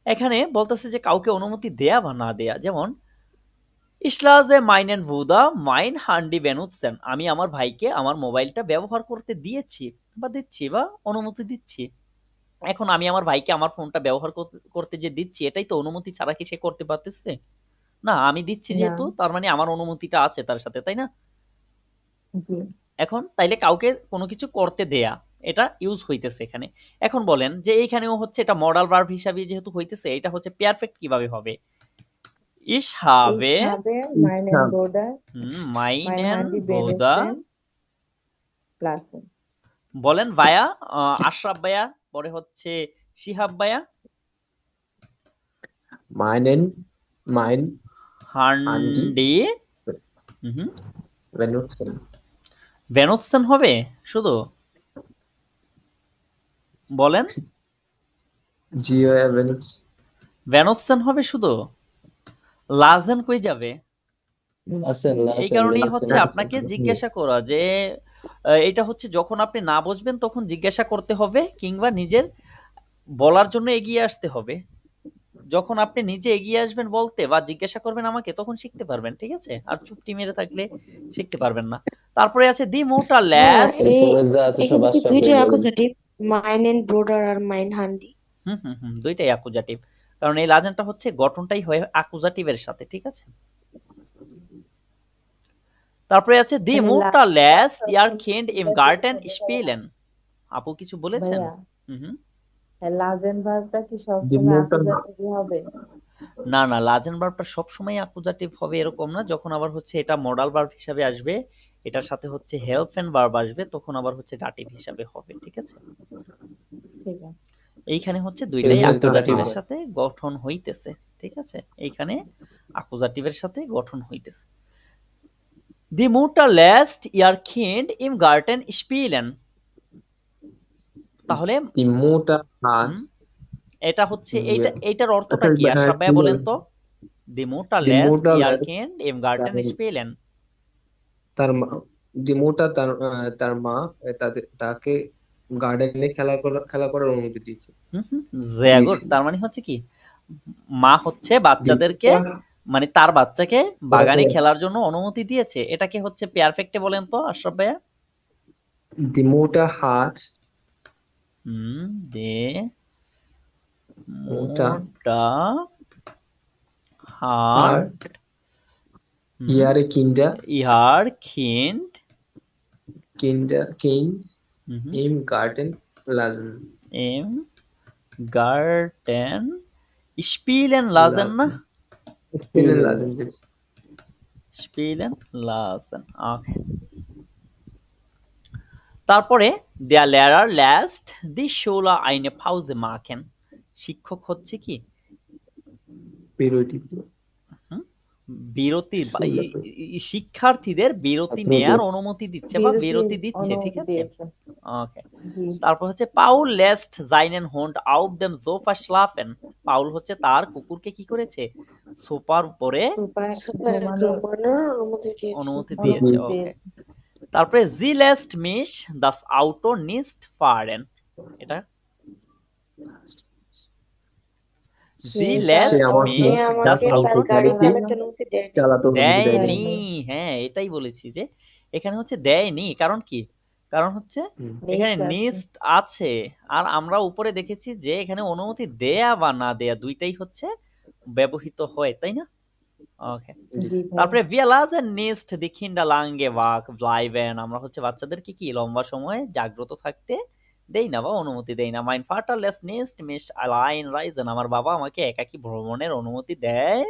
এখানে বলতেছে যে কাউকে অনুমতি দেয়া বা না দেয়া, যেমন Ich lasse meinen Bruder mein Handy benutzen. আমি আমার ভাইকে আমার মোবাইলটা ব্যবহার করতে দিয়েছি বা দিচ্ছি বা অনুমতি দিচ্ছি। এখন আমি আমার ভাইকে আমার ফোনটা ব্যবহার করতে যে দিচ্ছি, এটাই তো অনুমতি ছাড়া কি সে করতে পারতেছে? না, আমি দিচ্ছি যেহেতু, তার মানে আমার অনুমতিটা আছে তার সাথে, তাই না? এখন তাইলে কাউকে কোনো কিছু করতে দেয়া, এটা ইউজ হইতেছে এখানে। এখন বলেন যে এইখানেও হচ্ছে এটা মডাল ভার্ব হিসাবে যেহেতু হইতেছে, এটা হচ্ছে পারফেক্ট কিভাবে হবে? Ich habe meinen Bruder lassen. বলেন ভাইয়া, আশরাফ ভাইয়া, পরে হচ্ছে শিহাব ভাইয়া। Mein Handy benutzen. benutzen হবে শুধু? বলেন জি benutzen হবে শুধু, লাজেন কই যাবে? এই কারণেই হচ্ছে আপনাকে জিজ্ঞাসা করা যে এটা হচ্ছে যখন আপনি না বুঝবেন তখন জিজ্ঞাসা করতে হবে, কিংবা নিজের বলার জন্য এগিয়ে আসতে হবে। যখন আপনি নিজে এগিয়ে আসবেন বলতে বা জিজ্ঞাসা করবেন আমাকে, তখন শিখতে পারবেন। ঠিক আছে, আর চুপটি মেরে থাকলে শিখতে পারবেন না। তারপরে আছে দি মোটা ল্যাস, দুইটাই accusative, মাইনেন brooder are mine handi. দুইটাই অ্যাকুজেটিভ, কারণ এই লাজেনটা হচ্ছে গঠনটাই হয় অ্যাকুজেটিভের সাথে। ঠিক আছে, তারপরে আছে দি মোটা ল্যাস ইয়ার কিন্ড ইম গার্টেন স্পিলেন। আপু কিছু বলেছেন? লাজেন ভার্বটা কি সবসময় অ্যাকুজেটিভ হবে? না, লাজেন ভার্বটা সবসময় অ্যাকুজেটিভ হবে এরকম না। যখন আবার হচ্ছে এটা মডাল ভার্ব হিসাবে আসবে, এটার সাথে হচ্ছে হেল্পেন ভার্ব আসবে, তখন আবার হচ্ছে ডাটিভ হিসাবে হবে। ঠিক আছে, এইখানে হচ্ছে দুইটাই অ্যাকুজেটিভের সাথে গঠন হইতেছে। ঠিক আছে, এইখানে অ্যাকুজেটিভের সাথে গঠন হইতেছে। দি মুটার ল্যাস্ট ইয়ার কিন্ড ইম গার্টেন স্পিলেন। তাহলে এটা হচ্ছে এইটার অর্থটা কি আশরাফ ভাই বলেন তো? দি মুটার ল্যাস্ট ইয়ার কিন্ড ইম গার্টেন স্পিলেন, তার মা তাকে গার্ডেনে খেলা করার অনুমতি দিয়েছে। তার মানে হচ্ছে কি, মা হচ্ছে বাচ্চাদেরকে, মানে তার বাচ্চাকে বাগানে খেলার জন্য অনুমতি দিয়েছে। এটাকে হচ্ছে পারফেক্টে বলেন তো আশরাফ ভাইয়া? Die Mutter hat ihre Kind Kind Mhm. im Garten lassen. Im Garten spielen lassen না? Spielen lassen জি। Spielen lassen. Okay. তারপরে der Lehrer lässt die Schüler eine Pause machen. শিক্ষক হচ্ছে কি বিরতি বিরতি বা Schüler শিক্ষার্থীদের বিরতি নেয়ার অনুমতি দিচ্ছে বা বিরতি দিচ্ছে, ঠিক অনুমতি আছে? দিয়েছে ওকে। জি তারপর হচ্ছে Paul lässt seinen Hund auf dem Sofa schlafen. Paul হচ্ছে তার কুকুরকে কি করেছে সোফার উপরে সুপার ঘুমানোর ঘুমানোর অনুমতি দিয়েছে। দিয়েছে। অনুমতি ওকে। তারপরে sie lässt mich das Auto nicht fahren. এটা sie lässt আমাকে mich das আমাকে Auto তার গাড়ি চালাতে অনুমতি দেয়নি। চালাতে অনুমতি দেয়নি। দেয়নি। হ্যাঁ এটাই বলেছি যে এখানে হচ্ছে দেয়নি, কারণ কি, কারণ হচ্ছে এখানে Next আছে। নিস্ট আছে আর আমরা উপরে দেখেছি যে এখানে অনুমতি দেয়া বা না দেয়া দুইটাই হচ্ছে ব্যবহৃত হয়, তাই না? ওকে। জি ভাই তারপরে wir lassen nicht die Kinder lange wach bleiben. আমরা হচ্ছে বাচ্চাদেরকে কি লম্বা সময় জাগ্রত থাকতে দেই না বা অনুমতি দেই না। mein Vater lässt nicht mich allein reisen. আমার বাবা আমাকে একাকী ভ্রমণের অনুমতি দেয়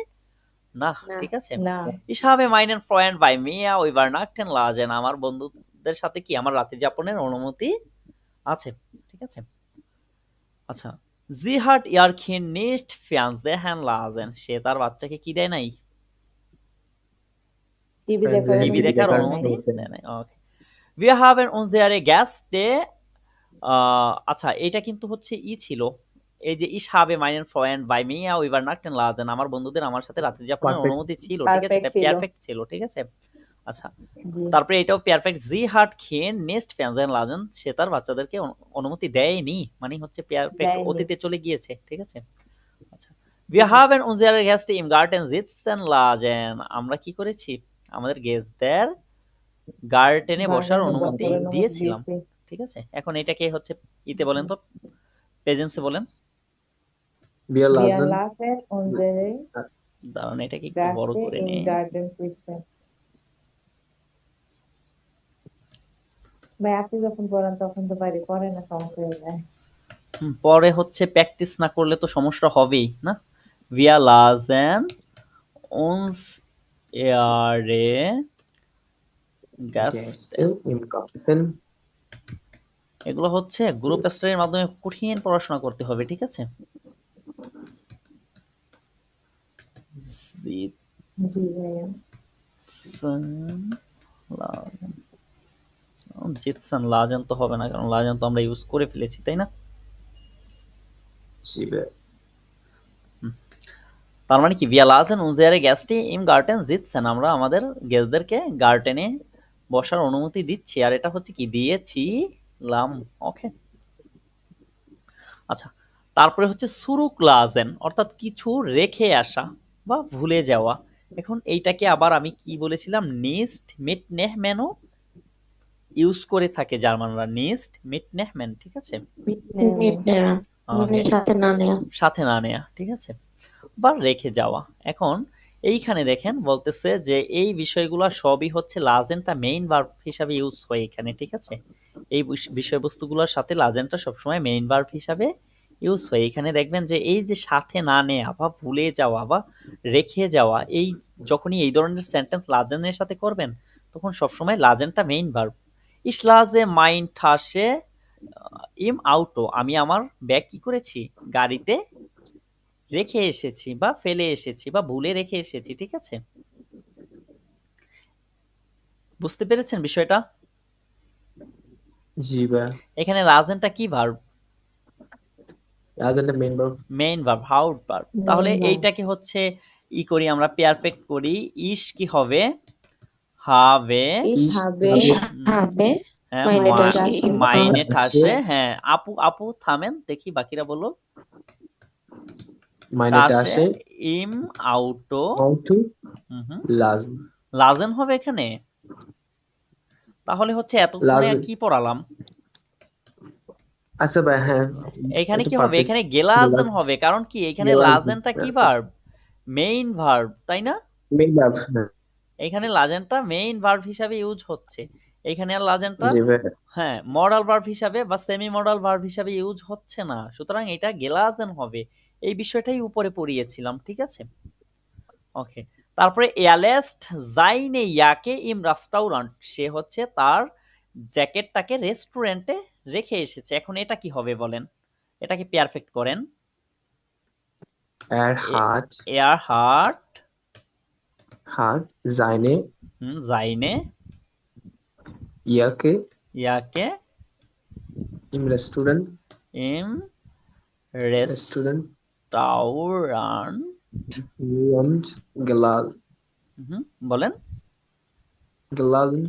না, না। ঠিক আছে? না Ich habe meinen Freund bei mir übernachten lassen. আমার বন্ধুদের সাথে কি আমার রাত্রি যাপনের অনুমতি আছে, ঠিক আছে? আচ্ছা, sie hat ihr Kind nicht fernsehen lassen. সে তার বাচ্চাকে কি দেয় নাই? টিভি Fernsehen, দেখার টিভি TV দেখার দেখার অনুমতি অনুমতি দেয় নাই। ওকে। Wir haben unsere Gäste আচ্ছা এটা কিন্তু হচ্ছে ছিল এই যে ich habe meinen Freund bei mir übernachten lassen. আমার বন্ধুদের আমার সাথে রাত্রি যাপনের Perfect. অনুমতি ছিল, ঠিক আছে? Perfect এটা ছিল। পারফেক্ট ছিল, ঠিক আছে? আচ্ছা, জি তারপরে এটাও perfect sie hat Kind nicht fernsehen lassen. সে তার বাচ্চাদেরকে অনুমতি দেয়নি, মানে হচ্ছে পারফেক্ট দেয়নি। অতীতে চলে গিয়েছে, ঠিক আছে? আচ্ছা, wir haben unsere Gäste im Garten sitzen lassen. আমরা কি করেছি, আমাদের গেস্টদের গার্ডেনে বসার গার্ডেনে অনুমতি বসার অনুমতি দিয়েছিলাম, দিয়েছি। ঠিক আছে? এখন এটাকে হচ্ছে ইতে বলেন তো, প্রেজেন্সে বলেন। Wir Wir lassen lassen unsere দাঁড়ান এটাকে একটু বড় Gäste করে im নেই। Garten sitzen. ভাই আপনি যখন পড়ান তখন তো বাড়ি পড়ে না, সমস্যা হয়ে যায়। পরে হচ্ছে প্র্যাকটিস না করলে তো সমস্যা হবেই না। Wir lassen uns ihre Gäste, Gäste im Garten এগুলো হচ্ছে গ্রুপ স্টাডির মাধ্যমে কঠিন পড়াশোনা করতে হবে, ঠিক আছে? জি ভাইয়া জিতসন লাজেন তো হবে না, কারণ লাজেন তো আমরা ইউজ করে ফেলেছি, তাই না? জি ভাই। তার মানে কি wir lassen unsere Gäste im Garten sitzen. আমরা আমাদের গেস্টদেরকে গার্ডেনে বসার অনুমতি দিচ্ছি, আর এটা হচ্ছে কি দিয়েছিলাম। ওকে। আচ্ছা, তারপরে হচ্ছে সুরুক লাজেন, অর্থাৎ কিছু রেখে আসা বা ভুলে যাওয়া। এখন এইটাকে আবার আমি কি বলেছিলাম, নিস্ট মিটনেহমেনও ইউজ করে থাকে জার্মানরা, নিস্ট মিটনেহমেন, ঠিক আছে? মিটনেহমেন মানে Okay. সাথে না নেয়া। সাথে না নেয়া, ঠিক আছে? বা রেখে যাওয়া। এখন এইখানে দেখেন বলতেছে যে এই বিষয়গুলো সবই হচ্ছে লাজেনটা মেইন ভার্ব হিসাবে ইউজ হয় এখানে, ঠিক আছে? এই বিষয়বস্তুগুলোর সাথে লাজেনটা সবসময় মেইন ভার্ব হিসাবে ইউজ হয়। এখানে দেখবেন যে এই যে সাথে না নেয়া বা ভুলে যাওয়া বা রেখে যাওয়া, এই যখনই এই ধরনের সেন্টেন্স লাজেনের সাথে করবেন তখন সবসময় লাজেনটা main verb. Ich lasse mein Tasche im Auto. আমি আমার ব্যাগ কি করেছি, গাড়িতে রেখে এসেছি বা ফেলে এসেছি বা ভুলে রেখে এসেছি, ঠিক আছে? বুঝতে পেরেছেন বিষয়টা? জি ভাই। এখানে লাজেনটা কি ভার্ব? লাজেনটা মেইন ভার্ব। মেইন ভার্ব, হাউড ভার্ব। তাহলে Main verb। এইটাকে হচ্ছে ই করি আমরা, পারফেক্ট করি। ইশ কি হবে, হবে। Ich habe হবে হ্যাঁ, meine Tasche im মাইনে Auto। ঠাসে। হ্যাঁ, আপু আপু থামেন, দেখি বাকিরা বলো। Meine টাসে Tasche ইম আউটো। Auto হুম, lassen লাজেন হবে এখানে। তাহলে হচ্ছে এতক্ষণে লাজেন। কি পড়ালাম, আচ্ছা ভাই হ্যাঁ এখানে এটা কি হবে, perfect। এখানে গেলাজেন হবে, কারণ কি এখানে গেলাজেন, লাজেনটা কি ভার্ব, মেইন ভার্ব, তাই না? Main verb. এখানে লাজেনটা মেইন ভার্ব হিসাবে ইউজ হচ্ছে। এখানে আর লাজেনটা জি ভাইয়া হ্যাঁ মডাল ভার্ব হিসাবে বা সেমি মডাল ভার্ব হিসাবে ইউজ হচ্ছে না, সুতরাং এটা গেলাজেন হবে। এই বিষয়টাই উপরে পড়িয়েছিলাম, ঠিক আছে। ওকে, তারপরে এয়ালেস্ট জাইনে ইয়াকে ইম রেস্টুরেন্ট, সে হচ্ছে তার জ্যাকেটটাকে রেস্টুরেন্টে রেখে এসেছে। এখন এটা কি হবে বলেন, এটাকে পারফেক্ট করেন। er hat air heart seine জাইনে Jacke ইয়াকে im Restaurant ইম Restaurant রেস্টুরেন্ট বলেন gelassen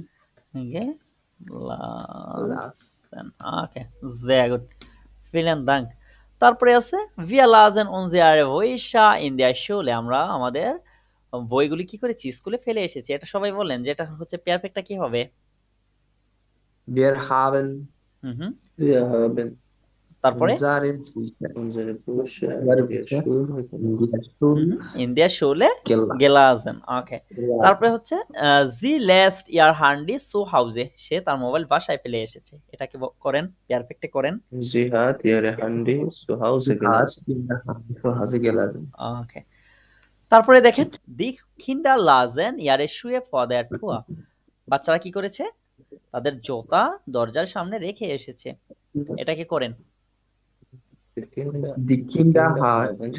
gelassen. Okay, sehr gut. Vielen Dank. তারপরে আছে wir lasen unsere Bücher in der Schule, আমরা আমাদের বইগুলি কি করেছি, স্কুলে ফেলে এসেছি। এটা সবাই বলেন যে এটা হচ্ছে পারফেক্টটা কি হবে। wir haben হুম Wir haben তারপরে unsere Bücher in der Schule gelassen. Okay, তারপরে হচ্ছে sie lässt ihr Handy zu Hause, সে তার মোবাইল বাসায় ফেলে এসেছে। এটাকে করেন, পারফেক্টে করেন। Sie hat ihre Handy zu Hause gelassen. ওকে, তারপরে দেখেন die Kinder lasen ihre Schuhe vor der Tür, বাচ্চারা কি করেছে, তাদের জুতা দরজার সামনে রেখে এসেছে। এটাকে করেন die Kinder haben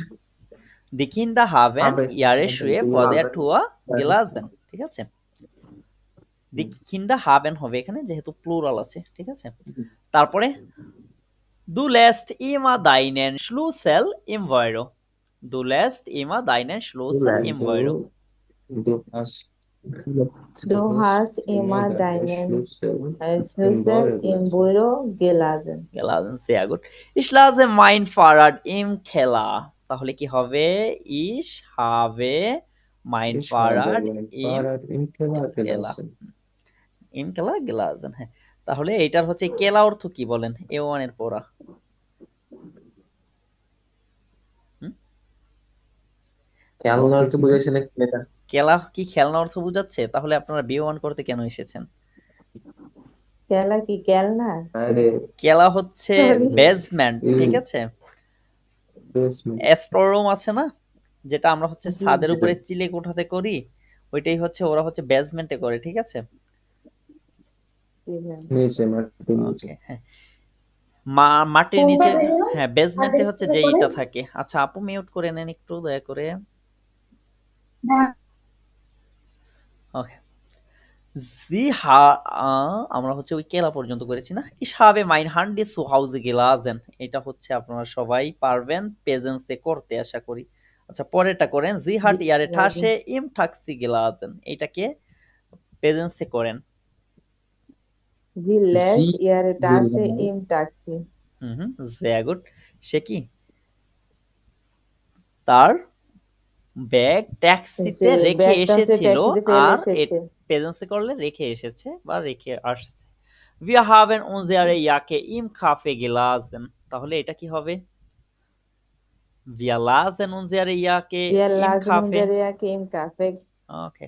die Kinder haben ihre Schuhe vor der Tür gelassen, ঠিক আছে। die Kinder haben হবে এখানে যেহেতু প্লুরাল আছে, ঠিক আছে। তারপরে du lässt immer deinen Schlüssel im Büro, du lässt immer deinen Schlüssel im Büro, Du hast immer deinen Schlüssel im Büro gelassen. gelassen, sehr gut. Ich lasse mein Fahrrad im Keller, তাহলে কি হবে, ich habe mein Fahrrad im Keller Keller, gelassen. im Keller gelassen, হ্যাঁ। তাহলে এটার হচ্ছে কেলা অর্থ কি বলেন, A1 এর পড়া। খেলনা অর্থ বুঝাইছে নাকি এটা? কেলা কি খেলনা অর্থ বুঝাচ্ছে, তাহলে আপনারা B1 করতে কেন এসেছেন? কেলা কি কেলনা? আরে কেলা হচ্ছে Sorry. বেসমেন্ট, ঠিক আছে। basement. স্টোররুম আছে না, যেটা আমরা হচ্ছে ছাদের উপরে চিলে কোঠাতে করি, ওইটাই হচ্ছে ওরা হচ্ছে বেসমেন্টে করে, ঠিক আছে। জি ভাই। নিচে মাটির নিচে। ওকে, হ্যাঁ মাটির নিচে, হ্যাঁ বেসমেন্টে হচ্ছে যে ইটা থাকে। আচ্ছা আপু মিউট করে নেন একটু দয়া করে। ওকে, আমরা হচ্ছে ওই কেলা পর্যন্ত করেছি না। ich habe mein Handy zu Hause gelassen, এটা হচ্ছে আপনারা সবাই পারবেন প্রেজেন্সে করতে আশা করি। আচ্ছা পরেরটা করেন sie hat ihre Tasche im Taxi gelassen, এটাকে প্রেজেন্সে করেন। Sie lässt ihre Tasche im Taxi. sehr gut, সে কি তার ব্যাগ ট্যাক্সিতে সে রেখে ব্যাগটা হচ্ছে এসেছিল, ট্যাক্সিতে ফেলে আর এসেছে। প্রেজেন্সে করলে রেখে এসেছে বা রেখে আসছে। wir haben unsere Jacke im Café gelassen, তাহলে এটা কি হবে, wir lasen unsere Jacke Wir im lassen Café। unsere Jacke im Café. ওকে,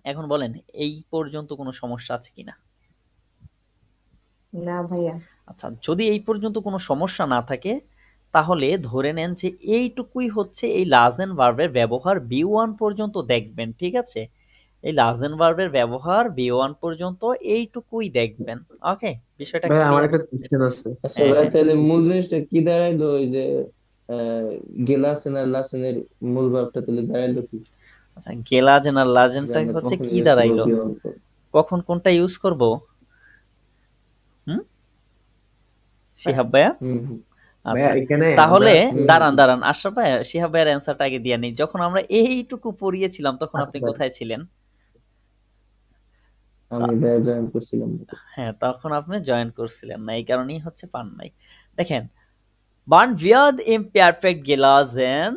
এখন বলেন এই পর্যন্ত কোনো সমস্যা আছে কিনা। না ভাইয়া। আচ্ছা যদি এই পর্যন্ত কোনো সমস্যা না থাকে তাহলে ধরে নেন যে এইটুকুই হচ্ছে এই লাজেন ভার্বের ব্যবহার B1 পর্যন্ত দেখবেন, ঠিক আছে। এই লাজেন ভার্বের ব্যবহার B1 পর্যন্ত এইটুকুই দেখবেন। ওকে, বিষয়টা ভাই আমার clear? একটা কোশ্চেন আছে। আচ্ছা ভাই তাহলে মূল জিনিসটা কি দাঁড়াইলো, ওই যে গেলাসেন আর লাসেনের মূল ভাবটা তাহলে দাঁড়াইলো কি? আচ্ছা গেলাজেন আর লাজেনটা যে আমরা হচ্ছে কখন কি use দাঁড়াইলো, করবো, ব্যবহার করবো। কখন কোনটা ইউজ করব। শিহাব ভাইয়া, হুম হুম। আচ্ছা ভাইয়া এখানে তাহলে আমরা- দাঁড়ান আশরাফ ভাইয়া, শিহাব ভাইয়ের অ্যান্সারটা আগে দিয়ে নিই। যখন আমরা এইটুকু পড়িয়েছিলাম তখন আপনি আচ্ছা। কোথায় ছিলেন? আমি ভাইয়া জয়েন করছিলাম। হ্যাঁ তখন আপনি জয়েন করছিলেন না, এই কারণেই হচ্ছে পান নাই। দেখেন wann wird im Perfekt gelesen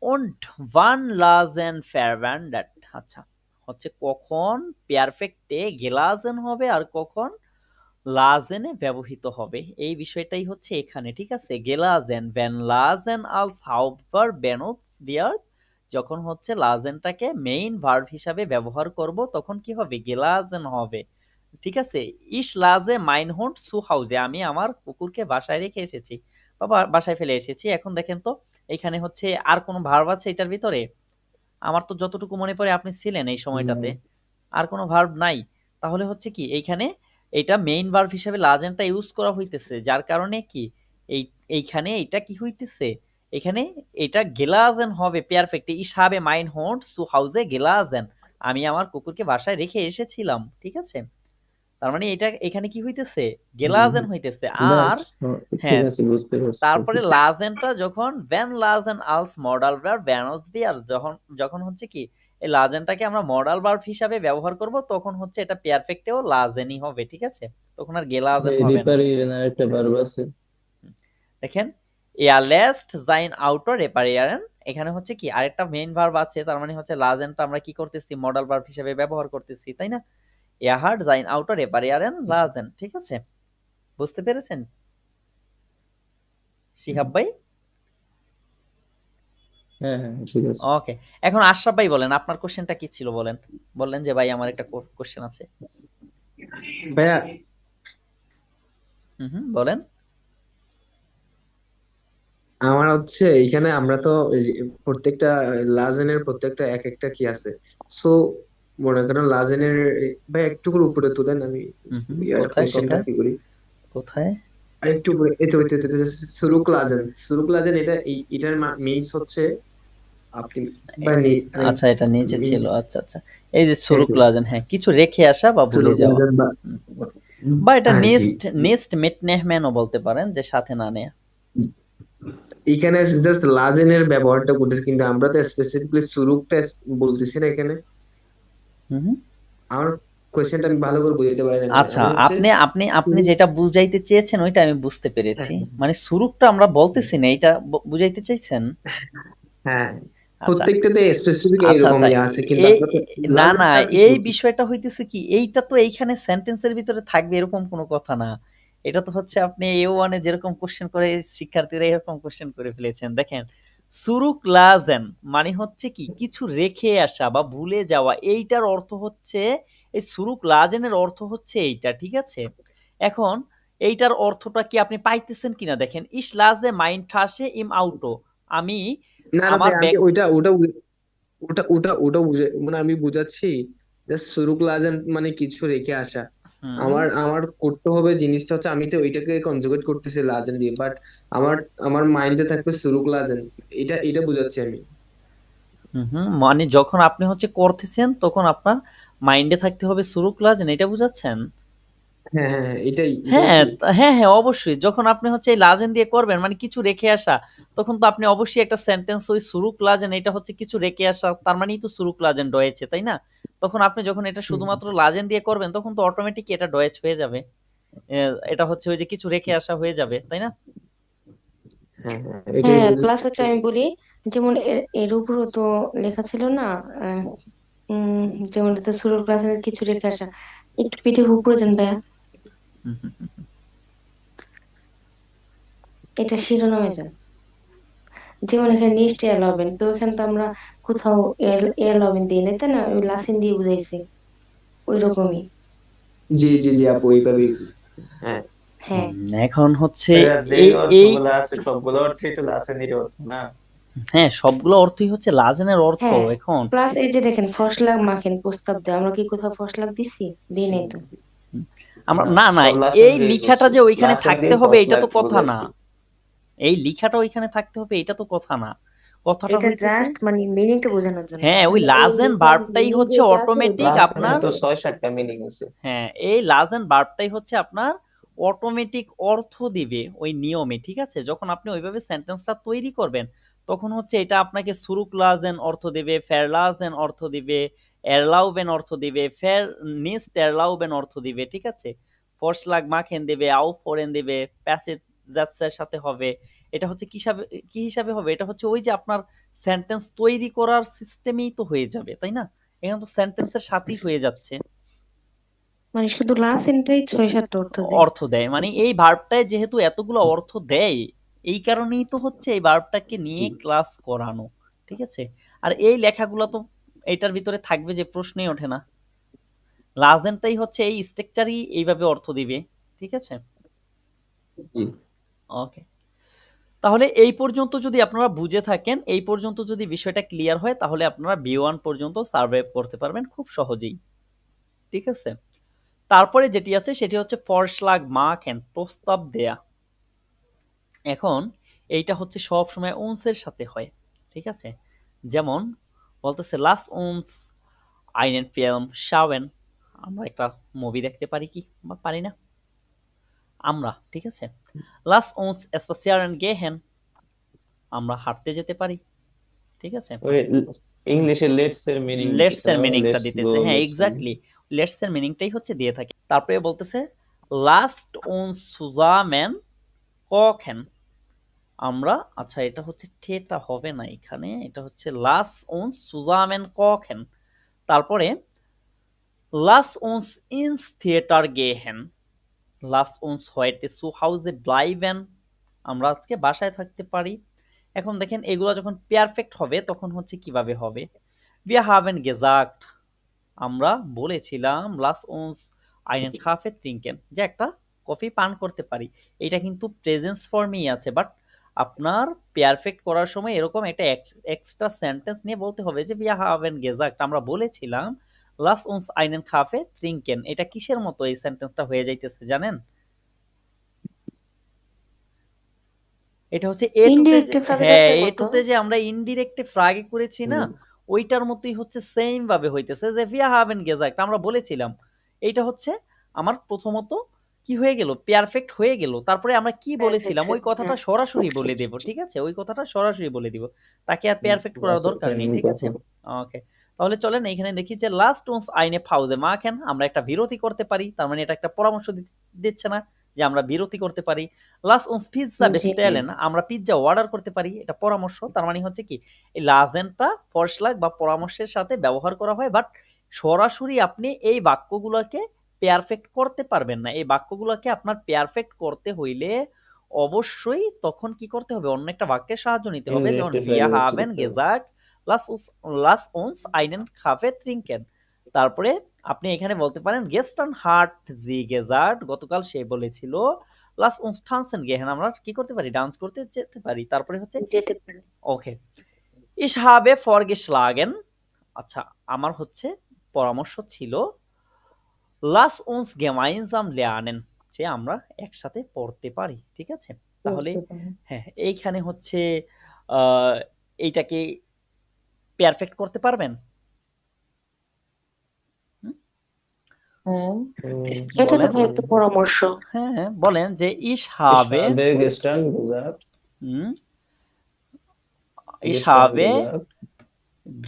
und wann lasen verwendet, আচ্ছা হচ্ছে কখন পারফেক্টে গেলাজেন হবে আর কখন লাজেনে ব্যবহৃত হবে, এই বিষয়টাই হচ্ছে এখানে, ঠিক আছে। গেলাজেন wenn lasen als Hauptverb benutzt wird, যখন হচ্ছে লাজেনটাকে মেইন ভার্ব হিসাবে ব্যবহার করব তখন কি হবে, গেলাজেন হবে। ঠিক আছে, ইস লাজে মাইন হুন্ড সু হাউজে, আমি আমার কুকুরকে বাসায় রেখে এসেছি বা বাসায় ফেলে এসেছি। এখন দেখেন তো এখানে হচ্ছে আর কোনো ভার্ব আছে এটার ভিতরে? আমার তো যতটুকু মনে পড়ে আপনি ছিলেন এই সময়টাতে, আর কোনো ভার্ব নাই। তাহলে হচ্ছে কি এইখানে এটা মেইন ভার্ব হিসেবে লাজেনটা ইউজ করা হইতেছে, যার কারণে কি এইখানে এটা কি হইতেছে, এখানে এটা গেলাজেন হবে পারফেক্ট। ইস habe mein Hund zu Hause gelassen, আমি আমার কুকুরকে বাসায় রেখে এসেছিলাম। ঠিক আছে, তার মানে এটা এখানে কি হইতেছে, গেলাজেন হইতেছে। আর ঠিক হ্যাঁ, আছে, বুঝতে পারছি। তারপরে লাজেনটা যখন ভ্যান লাজেন আলস মডাল ভার্ব বেনজভিয়ার, যখন হচ্ছে কি এই লাজেনটাকে আমরা মডাল ভার্ব হিসাবে ব্যবহার করব, তখন হচ্ছে এটা পারফেক্টেও লাজেনই হবে। ঠিক আছে, তখন আর গেলাজেন হবে না। রিপারিয়েশন আর একটা ভার্ব আছে। দেখেন er lässt sein Auto reparieren, এখানে হচ্ছে কি আরেকটা মেইন ভার্ব আছে, তার মানে হচ্ছে লাজেনটা আমরা কি করতেছি, মডাল ভার্ব হিসেবে ব্যবহার করতেছি, তাই না? er hat sein Auto reparieren lassen। ঠিক আছে, বুঝতে পেরেছেন শিহাব ভাই? হ্যাঁ হ্যাঁ, ঠিক আছে। ওকে, এখন আশরাফ ভাই বলেন আপনার কোশ্চেনটা কি ছিল, বলেন। বললেন যে ভাই আমার একটা কোশ্চেন আছে। ভাইয়া বলেন। আমার হচ্ছে এখানে আমরা তো এই যে প্রত্যেকটা লাজেনের প্রত্যেকটা এক একটা কি আছে, সো মনে করেন লাজেনের ভাই একটু করে উপরে তোলেন, আমি কোথায় কোশ্চেনটা কি করি কোথায়? আর একটু উপরে, এই তো সুরুক লাজেন, সুরুক লাজেন এটা এটার মিনস হচ্ছে আপনি বা আচ্ছা, এটা নিচে ছিল। আচ্ছা আচ্ছা, এই যে সুরুক লাজেন, হ্যাঁ, কিছু রেখে আসা বা ভুলে সুরুক যাওয়া, লাজেন বা এটা জি। নেস্ট মিটনেহম্যানও বলতে পারেন, যে সাথে না নেয়া। এখানে জাস্ট লাজেনের ব্যবহারটা করতেছি, কিন্তু আমরা তো স্পেসিফিকলি সুরুকটা বলতেছি না এখানে। আমার কোয়েশ্চেনটা আমি ভালো করে বুঝতে পারি না। আচ্ছা, আপনি যেটা বুঝাইতে চেয়েছেন ওইটা আমি বুঝতে পেরেছি। মানে সুরুকটা আমরা বলতেছি না, এটা বুঝাইতে চাইছেন? হ্যাঁ, আচ্ছা প্রত্যেকটাতে স্পেসিফিক আচ্ছা আচ্ছা, এরকমই আছে, কিন্তু আমরা তো না না, লাজেনটা এই বলতেছি। বিষয়টা হইতেছে কি, এইটা তো এইখানে সেন্টেন্সের ভিতরে থাকবে এরকম কোনো কথা না। এটা তো হচ্ছে আপনি A1-এ যেরকম কোশ্চেন করে শিক্ষার্থীরা এরকম কোশ্চেন করে ফেলেছেন। দেখেন সুরুক লাজেন মানে হচ্ছে কি কিছু রেখে আসা বা ভুলে যাওয়া, এইটার অর্থ হচ্ছে, এই সুরুক লাজেনের অর্থ হচ্ছে এইটা। ঠিক আছে, এখন এইটার অর্থটা কি আপনি পাইতেছেন কিনা দেখেন। ইস লাজে মাইন ঠাসে ইম আউটো, আমি না না আমার ভাই, আমি ব্যাগ, ওইটা ওটা ওটা ওটা ওটা মানে আমি বুঝাচ্ছি যে সুরুক লাজেন মানে কিছু রেখে আসা। আমার আমার করতে হবে জিনিসটা হচ্ছে, আমি তো ওইটাকে কনজুগেট করতেছি লাজেন দিয়ে, বাট আমার আমার মাইন্ডে থাকবে সুরুক লাজেন, এটা এটা বুঝাচ্ছি আমি। মানে যখন আপনি হচ্ছে করতেছেন তখন আপনার মাইন্ডে থাকতে হবে সুরুক লাজেন, এটা বুঝাচ্ছেন? হ্যাঁ হ্যাঁ হ্যাঁ, এটাই এটাই হ্যাঁ কি? হ্যাঁ হ্যাঁ, অবশ্যই। যখন আপনি হচ্ছে এই লাজেন দিয়ে করবেন মানে কিছু রেখে আসা, তখন তো আপনি অবশ্যই একটা সেন্টেন্স ওই সুরুক লাজেন, এটা হচ্ছে কিছু রেখে আসা, তার মানেই তো সুরুক লাজেন রয়েছে, তাই না? তখন আপনি যখন এটা শুধুমাত্র লাজেন দিয়ে করবেন তখন তো অটোমেটিক এটা ডয়েচ হয়ে যাবে। এটা হচ্ছে ওই যে কিছু রেখে আসা হয়ে যাবে, তাই না? হ্যাঁ হ্যাঁ, এটাই হ্যাঁ, বুঝেছি। প্লাস হচ্ছে আমি বলি, যেমন এর উপরও তো লেখা ছিল না, আহ, যেমন এটা শুরুর ক্লাসে কিছু রেখে আসা, একটু পিঠে উপরে যান ভাইয়া, হুম, হুম, হুম। এটা শিরোনামে যান। যেমন এখানে নিচে এর লবেন, তো এখানে তো আমরা কোথাও এর লবেন দিই না, তাই না? ওই লাসিন দিয়ে বুঝাইছি, ওই রকমই। জি জি জি আপু, এইভাবেই বুঝতেছি। হ্যাঁ হ্যাঁ এখন হচ্ছে যে এই এই অর্থগুলো আছে সবগুলো অর্থই তো লাসেনের অর্থ না? হ্যাঁ, সবগুলো অর্থই হচ্ছে লাজেনের অর্থ। হ্যাঁ, এখন প্লাস এই যে দেখেন ফসলাগ মাখেন প্রস্তাব দেয়, আমরা কি কোথাও ফসলাগ দিছি? দিই নাই তো। আমরা না না, সব লাসেন এই দিয়ে লিখাটা করছি, যে ওইখানে লাসেন থাকতে দিয়ে হবে এটা তো ফসলাগ কথা না। বুঝাইছি। এই লিখাটা ওইখানে থাকতে হবে এটা তো কথা না। কথাটা এটা হইতেছে, জাস্ট মানে মিনিংটা বোঝানোর জন্য। হ্যাঁ, ওই মানে এই লাজেন লেখার ভার্বটাই মিনিং হচ্ছে যেটা আছে ওটা অটোমেটিক লাসেনের আপনার, তো 6-7টা মিনিং আছে। হ্যাঁ, এই লাজেন ভার্বটাই হচ্ছে আপনার অটোমেটিক অর্থ দিবে ওই নিয়মে। ঠিক আছে, যখন আপনি ওইভাবে সেন্টেন্সটা তৈরি করবেন তখন হচ্ছে এটা আপনাকে সুরুক লাজেন অর্থ দিবে, ফের লাজেন অর্থ দিবে, এরলাউবেন অর্থ দিবে, ফের নিস্ট এরলাউবেন অর্থ দিবে। ঠিক আছে, ফরস্লাগ মাখেন দিবে, আউ ফোরেন দিবে, প্যাসিভ জাটসের সাথে হবে। এটা হচ্ছে কি হিসাবে হবে, এটা হচ্ছে ওই যে আপনার সেন্টেন্স তৈরি করার সিস্টেমেই তো হয়ে যাবে, তাই না? এখানে তো সেন্টেন্সের সাথেই হয়ে যাচ্ছে, মানে শুধু লাসিনটাই 6-7টা অর্থ দেয়। অর্থ দেয়। মানে এই ভার্বটায় যেহেতু এতগুলো অর্থ দেয়, এই কারণেই তো হচ্ছে এই ভার্বটাকে নিয়ে জি ক্লাস করানো। ঠিক আছে, আর এই লেখাগুলো তো এটার ভিতরে থাকবে যে প্রশ্নই ওঠে না। লাজেনটাই হচ্ছে এই স্ট্রাকচারই এইভাবে অর্থ দিবে, ঠিক আছে? জি। ওকে, তাহলে এই পর্যন্ত যদি আপনারা বুঝে থাকেন, এই পর্যন্ত যদি বিষয়টা ক্লিয়ার হয়, তাহলে আপনারা B1 পর্যন্ত সার্ভাইভ করতে পারবেন খুব সহজেই, ঠিক আছে? তারপরে যেটি আছে সেটি হচ্ছে ফরশ্লাগ মাখেন, প্রস্তাব দেয়া। এখন এইটা হচ্ছে সব সময় উন্সের সাথে হয়, ঠিক আছে? যেমন বলতেছে লাস উন্স আইনেন ফিল্ম শাওয়েন, আমরা একটা মুভি দেখতে পারি কি বা পারি না আমরা, ঠিক আছে? লাস উন্স স্পাসিয়ারেন গেহেন, আমরা হাঁটতে যেতে পারি, ঠিক আছে? ওই ইংলিশে লেটস এর মিনিং লেটস এর মিনিংটা লেটস গো, দিতেছে, হ্যাঁ লেটস এক্স্যাক্টলি, লেটস এর মিনিংটাই হচ্ছে দিয়ে থাকে। তারপরে বলতেছে লাস্ট উন্স সুজামেন কখেন, আমরা, আচ্ছা এটা হচ্ছে ঠেটা হবে না এখানে, এটা হচ্ছে লাস উন্স সুজামেন কখেন। তারপরে লাস উন্স ইন্স থিয়েটার গেহেন, লাস উন্স হোয়েটে সু হাউসে ব্লাইভেন, আমরা আজকে বাসায় থাকতে পারি। এখন দেখেন এগুলো যখন পারফেক্ট হবে তখন হচ্ছে কিভাবে হবে, wir haben gesagt, আমরা বলেছিলাম লাস উন্স einen Kaffee trinken, যে একটা কফি পান করতে পারি। এটা কিন্তু প্রেজেন্স ফর্মেই আছে, বাট আপনার পারফেক্ট করার সময় এরকম একটা এক্সট্রা সেন্টেন্স নিয়ে বলতে হবে যে wir haben gesagt, আমরা বলেছিলাম লাস উন্স einen Kaffee trinken। এটা কিসের মতো এই সেন্টেন্সটা হয়ে যাইতেছে জানেন? এটা হচ্ছে এ টুতে, ইনডিরেক্ট ফ্রাগের হ্যাঁ এ মতো। টুতে যে আমরা ইনডিরেক্ট ফ্রাগে করেছি না, ওইটার মতোই হচ্ছে সেম ভাবে হইতেছে যে wir haben gesagt, আমরা বলেছিলাম। এইটা হচ্ছে আমার প্রথমত কি হয়ে গেল, পারফেক্ট হয়ে গেল। তারপরে আমরা কি বলেছিলাম ওই কথাটা সরাসরি বলে দেব, ঠিক আছে? ওই কথাটা সরাসরি বলে দিব, তাকে আর পারফেক্ট করার দরকার নেই, ঠিক আছে? ওকে, তাহলে চলেন এইখানে দেখি যে লাস্ট উন্স আইনে ফাউজে মাখেন, আমরা একটা বিরতি করতে পারি, তার মানে এটা একটা পরামর্শ দিচ্ছে না যে আমরা বিরতি করতে পারি। লাস উন্স পিৎজা বেস্টেলেন, আমরা পিৎজা অর্ডার করতে পারি, এটা পরামর্শ। তার মানে হচ্ছে কি এই লাজেনটা ফরশ্লাগ বা পরামর্শের সাথে ব্যবহার করা হয়, বাট সরাসরি আপনি এই বাক্যগুলোকে পারফেক্ট করতে পারবেন না। এই বাক্যগুলোকে আপনার পারফেক্ট করতে হইলে অবশ্যই তখন কি করতে হবে, অন্য একটা বাক্যের সাহায্য নিতে হবে, যেমন wir haben gesagt লাস উন্স einen Kaffee trinken। তারপরে আপনি এখানে বলতে পারেন গেস্টার্ন হার্ট জি গেজার্ট, গতকাল সে বলেছিল লাস উন্স tanzen gehen, আমরা কি করতে পারি, ডান্স করতে যেতে পারি। তারপরে হচ্ছে ওকে, ich habe vorgeschlagen, আচ্ছা আমার হচ্ছে পরামর্শ ছিল লাস উন্স gemeinsam lernen, যে আমরা একসাথে পড়তে পারি, ঠিক আছে? তাহলে হ্যাঁ এইখানে হচ্ছে এইটাকে পারফেক্ট করতে পারবেন? এটা তো ভাই একটা পরামর্শ। হ্যাঁ বলেন যে ich habe gestern gesagt, ich habe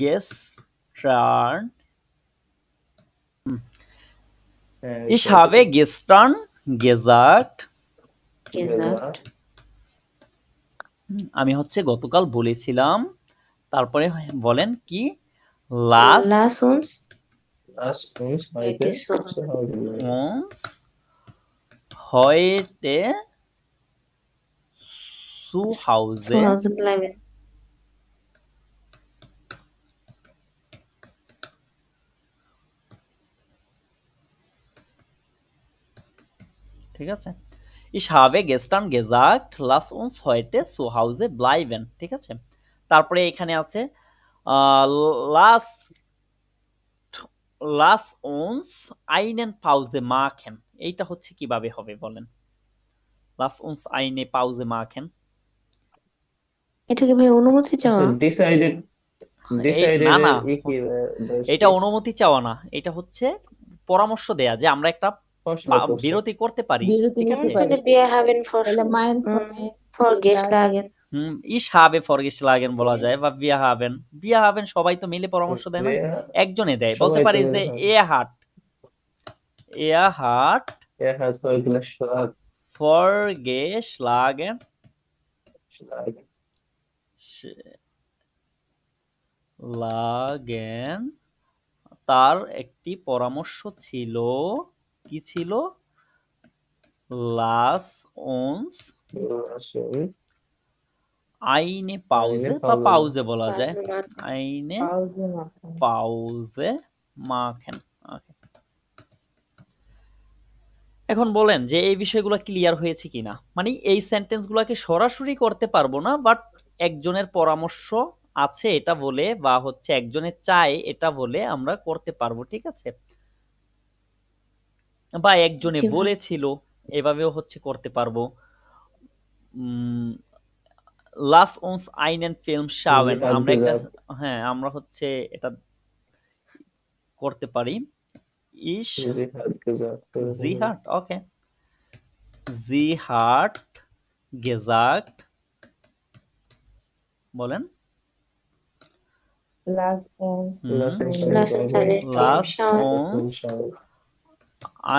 gestern ich habe gestern gesagt, আমি হচ্ছে গতকাল বলেছিলাম। তারপরে বলেন কি লাস wounds heute zu Hause bleiben। ঠিক আছে, ich habe gestern gesagt lass uns heute zu Hause bleiben, ঠিক আছে? তারপরে এখানে আছে লাস লাস uns einen Pause machen, এইটা হচ্ছে কিভাবে হবে বলেন? লাস uns eine Pause machen, এটা কি ভাই অনুমতি চাওয়া? ডিসাইডেড না না, এটা অনুমতি চাওয়া না, এটা হচ্ছে পরামর্শ দেয়া যে আমরা একটা বিরতি করতে পারি, ঠিক আছে? wir haben vorgeschlagen, ich habe vorgeschlagen বলা যায়, বা wir haben সবাই তো মিলে পরামর্শ দেয় না, একজনে দেয়। বলতে পারি যে er hat vorgeschlagen তার একটি পরামর্শ ছিল, কি ছিল? লাস উন্স আইনে পাউজে বা পাউজে বলা যায়, আইনে পাউজে মাখেন। ওকে, এখন বলেন যে এই বিষয়গুলো ক্লিয়ার হয়েছে কিনা, মানে এই সেন্টেন্সগুলোকে সরাসরি করতে পারবো না, বাট একজনের পরামর্শ আছে এটা বলে বা হচ্ছে একজনের চাই এটা বলে আমরা করতে পারবো, ঠিক আছে, বা একজনে জি ভাই। বলেছিল এভাবেও হচ্ছে করতে পারবো। লাস উনস আইনেন ফিল্ম শাওয়েন, জিহাদ আমরা একটা, গেজাক হ্যাঁ আমরা হচ্ছে এটা করতে পারি। ইস জিহাদ গেজাক জি হার্ট, ওকে, জি হার্ট গেজাক্ট, বলেন। Lass uns Lass uns Lass uns einen Film লাস schauen. উনস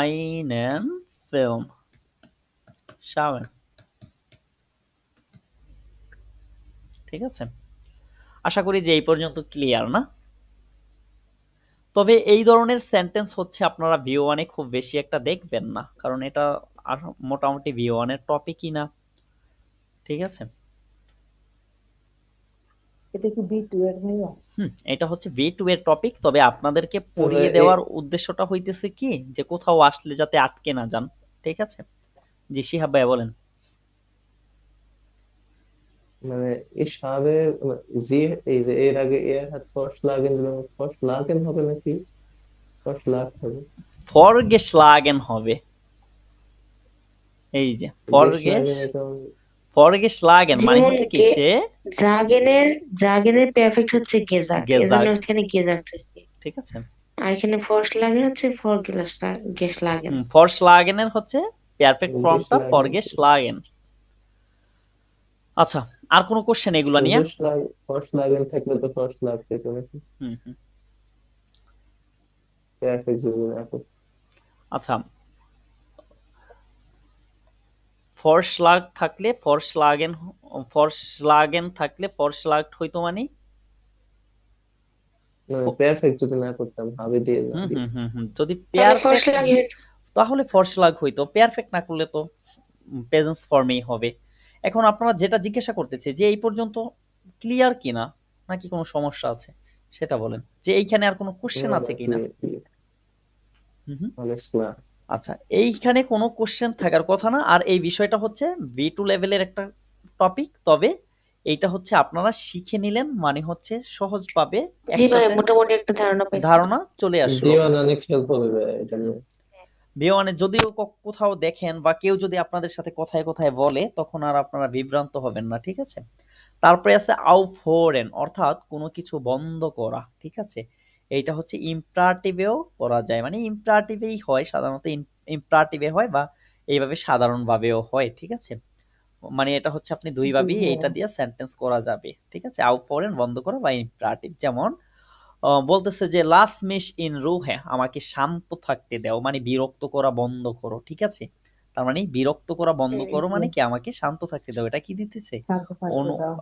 আইনেন ফিল্ম শাওয়েন, ঠিক আছে, আশা করি যে এই পর্যন্ত ক্লিয়ার না। তবে এই ধরনের সেন্টেন্স হচ্ছে আপনারা ভিও1 এ খুব বেশি একটা দেখবেন না, কারণ এটা আর মোটামুটি ভিও1 এর টপিকই না, ঠিক আছে। এটা কি B2 এর ভাইয়া? এটা হচ্ছে V2 এর টপিক, তবে আপনাদেরকে তবে পড়িয়ে দেওয়ার উদ্দেশ্যটা হইতেছে কি যে কোথাও আসলে যাতে আটকে না যান, ঠিক আছে। জি শিহাব ভাই বলেন। মানে ich habe sie এই যে এর আগে এর হাত ফরশলাগেন দিলাম, ফরশলাগেন হবে নাকি ফরশলাগ হবে? ফরগেশলাগেন হবে, এই যে গেশলাগেন এটা ফরগেশলাগেন মানে যেমন হচ্ছে কি সে জাগেনের পারফেক্ট হচ্ছে গেজাক, এজন্য গেজাক্ট, এখানে গেজাক্ট হয়েছে। ঠিক আছে। আর এখানে ফরশলাগেন হচ্ছে গেশলাগেন। ফরশলাগেনের হচ্ছে পারফেক্ট ফর্মটা গেশলাগেন ফরগেশলাগেন। আচ্ছা, আর কোনো কোশ্চেন এগুলা নিয়ে? শুধু ফরশলাগেন থাকলে তো ফরশলাগ থেকে নাকি হুম হুম। পারফেক্ট যদি না তো আচ্ছা, ফরশলাগ থাকলে ফরশলাগেন থাকলে ফরশলাগড হইতো মানে পারফেক্ট যদি না করতাম হবে দিয়ে না দিয়ে যদি তাহলে পারফেক্ট ফরশলাগই হইতো। তাহলে ফরশলাগ হইতো, পারফেক্ট না করলে তো প্রেজেন্স ফর্মেই হবে। এখন আপনারা যেটা জিজ্ঞাসা করতেছে যে এই পর্যন্ত ক্লিয়ার কিনা নাকি কোনো সমস্যা আছে সেটা বলেন, যে এইখানে আর কোনো কোশ্চেন না আছে না কিনা। Clear hmm. অনেক ক্লিয়ার আচ্ছা, এইখানে কোনো কোশ্চেন থাকার কথা না, আর এই বিষয়টা হচ্ছে V2 লেভেলের একটা টপিক, তবে এইটা হচ্ছে আপনারা শিখে নিলেন মানে হচ্ছে সহজভাবে জি ভাই, একসাথে মোটামুটি একটা ধারণা পাইছি। ধারণা চলে আসলো। জীবন অনেক হেল্প হবে ভাই এটা নিয়ে। ভিওয়ানে যদিও কোথাও দেখেন বা কেউ যদি আপনাদের সাথে কথায় কথায় বলে তখন আর আপনারা বিভ্রান্ত হবেন না, ঠিক আছে। তারপরে আছে আউফোরেন, অর্থাৎ কোনো কিছু বন্ধ করা, ঠিক আছে। এইটা হচ্ছে ইম্পারেটিভেও করা যায়, মানে ইম্পারেটিভেই হয় সাধারণত, ইম্পারেটিভে হয় বা এইভাবে সাধারণভাবেও হয়, ঠিক আছে। মানে এটা হচ্ছে আপনি দুইভাবেই এইটা দিয়ে সেন্টেন্স করা যাবে, ঠিক আছে। আউফোরেন বন্ধ করা বা ইম্পারেটিভ, যেমন বলতেছে যে লাস মিশ ইন রুহে, আমাকে শান্ত থাকতে দাও, মানে বিরক্ত করা বন্ধ করো, ঠিক আছে। তার মানে বিরক্ত করা বন্ধ করো মানে কি আমাকে শান্ত থাকতে দাও, এটা কি দিতেছে, শান্ত থাকতে দাও।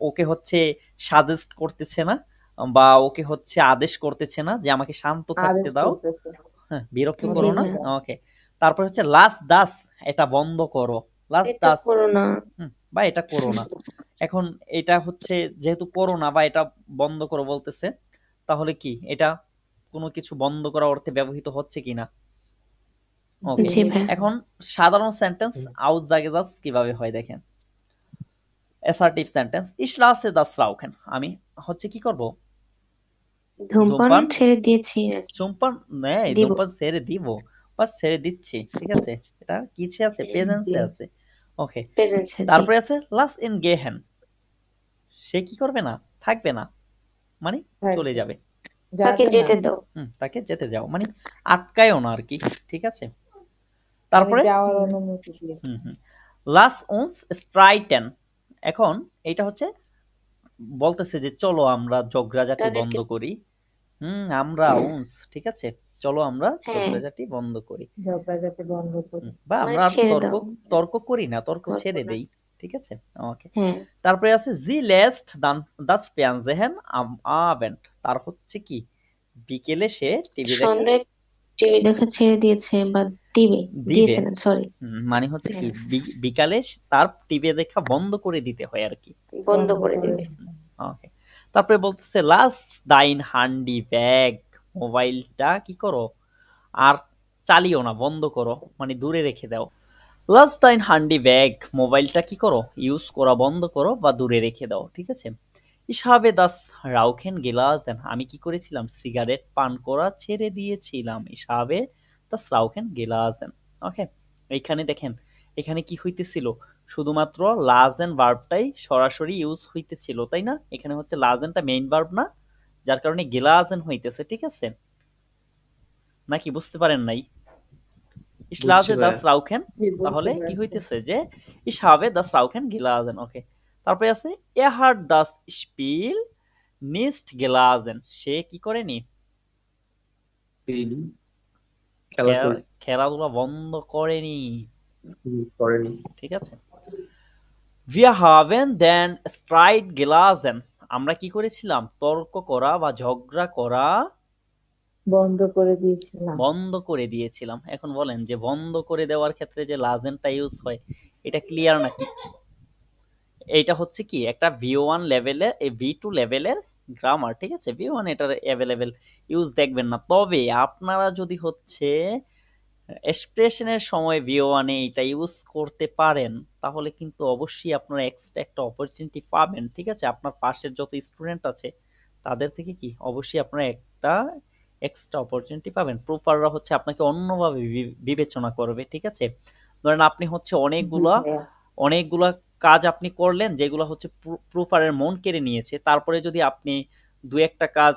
ওকে হচ্ছে সাজেস্ট করতেছে না বা ওকে হচ্ছে আদেশ করতেছে না যে আমাকে শান্ত থাকতে আদেশ দাও, করতেছে। হ্যাঁ বিরক্ত জি করো না, ভাই। ওকে। তারপর হচ্ছে লাস দাস, এটা বন্ধ করো, লাস এটা দাস করো না। বা এটা করো না। এখন এটা হচ্ছে যেহেতু করো না বা এটা বন্ধ করো বলতেছে, তাহলে কি এটা কোনো কিছু বন্ধ করা অর্থে ব্যবহৃত হচ্ছে কিনা, ওকে। জি ভাই। এখন সাধারণ সেন্টেন্স আউটসাগেজাস কিভাবে হয় দেখেন। অ্যাসার্টিভ সেন্টেন্স, ইশ লাসে দাস রাউখেন, আমি হচ্ছে কি করব, ধূমপান ধূমপান ছেড়ে দিয়েছি চুম্পান নেই, দিব। ধূমপান ছেড়ে দিব বা ছেড়ে দিচ্ছি, ঠিক আছে। এটা কিসে আছে, প্রেজেন্সে আছে, ওকে। প্রেজেন্সে, জি। তারপরে আছে লাস ইন গেহেন, সে কি করবে না, থাকবে না, মানে চলে যাবে, তাকে যাবে না, যেতে দাও। তাকে যেতে যাও মানে আটকায়ও না আর কি, ঠিক আছে। মানে তারপরে যাওয়ার অনুমতি দিয়ে। লাস উনস স্ট্রাইটেন, এখন এইটা হচ্ছে বলতেছে যে চলো আমরা ঝগড়াঝাটি বন্ধ তাদেরকে, করি, আমরা উনস, ঠিক আছে, চলো আমরা হ্যাঁ, ঝগড়াঝাটি বন্ধ করি, ঝগড়া যাতে বন্ধ করি। বা মানে আমরা আর ছেড়ে তর্ক দাও। তর্ক করি না, তর্ক করবো ছেড়ে না। দেই, ঠিক আছে, ওকে। হ্যাঁ, তারপরে আছে জি লেস্ট দাস ফেয়ানজেহেন আম আবেন্ট, তার হচ্ছে কি বিকেলে সে টিভি দেখা সন্ধ্যায় টিভি দেখা ছেড়ে দিয়েছে বা দিবে, দিবে, দিয়েছে না, সরি, মানে হচ্ছে কি বিকালে তার টিভি দেখা বন্ধ করে দিতে হয় আর কি, বন্ধ করে দিবে। ওকে। তারপরে বলতেছে লাস দাইন হান্ডি ব্যাগ, মোবাইলটা কি করো আর চালিও না, বন্ধ করো, মানে দূরে রেখে দাও। লাস দাইন হান্ডি ব্যাগ, মোবাইলটা কি করো, ইউজ করা বন্ধ করো বা দূরে রেখে দাও, ঠিক আছে। Ich habe das Rauchen gelassen, আমি কি করেছিলাম, সিগারেট পান করা ছেড়ে দিয়েছিলাম। Ich habe das Rauchen gelassen, ওকে। এইখানে দেখেন, এখানে কি হইতেছিল, শুধুমাত্র লাজেন ভার্বটাই সরাসরি ইউজ হইতেছিল, তাই না? এখানে হচ্ছে লাজেনটা মেইন ভার্ব না, যার কারণে গেলাজেন হইতেছে, ঠিক আছে? নাকি বুঝতে পারেন নাই? Ich বুঝছি lase das ভাইয়া। Rauchen, জি, বুঝতে তাহলে কি পারছি। হইতেছে যে ich habe das Rauchen gelassen, ওকে। তারপরে আছে er hat das Spiel nicht gelassen, সে কি করেনি, খেলা করে খেলাধুলা বন্ধ করেনি, করেনি। ঠিক আছে। Wir haben den Streit gelassen, আমরা কি করেছিলাম, তর্ক করা বা ঝগড়া করা বন্ধ করে দিয়েছিলাম। বন্ধ করে দিয়েছিলাম। এখন বলেন যে বন্ধ করে দেওয়ার ক্ষেত্রে যে লাজেনটা ইউজ হয়, এটা ক্লিয়ার নাকি? এইটা হচ্ছে কি একটা V1 লেভেলের, V2 লেভেলের গ্রামার, ঠিক আছে। V1 এটার অ্যাভেলেবেল ইউজ দেখবেন না, তবে আপনারা যদি হচ্ছে এক্সপ্রেশনের সময় V1 এ এটা ইউজ করতে পারেন, তাহলে কিন্তু অবশ্যই আপনারা এক্সট্রা একটা অপরচুনিটি পাবেন, ঠিক আছে। আপনার পাশের যত স্টুডেন্ট আছে তাদের থেকে কি অবশ্যই আপনারা একটা এক্সট্রা অপরচুনিটি পাবেন। প্রুফাররা হচ্ছে আপনাকে অন্যভাবে বিবেচনা করবে, ঠিক আছে। ধরেন আপনি হচ্ছে জি ভাইয়া। অনেকগুলা কাজ আপনি করলেন যেগুলো হচ্ছে প্রুফারের মন কেড়ে নিয়েছে, তারপরে যদি আপনি দু একটা কাজ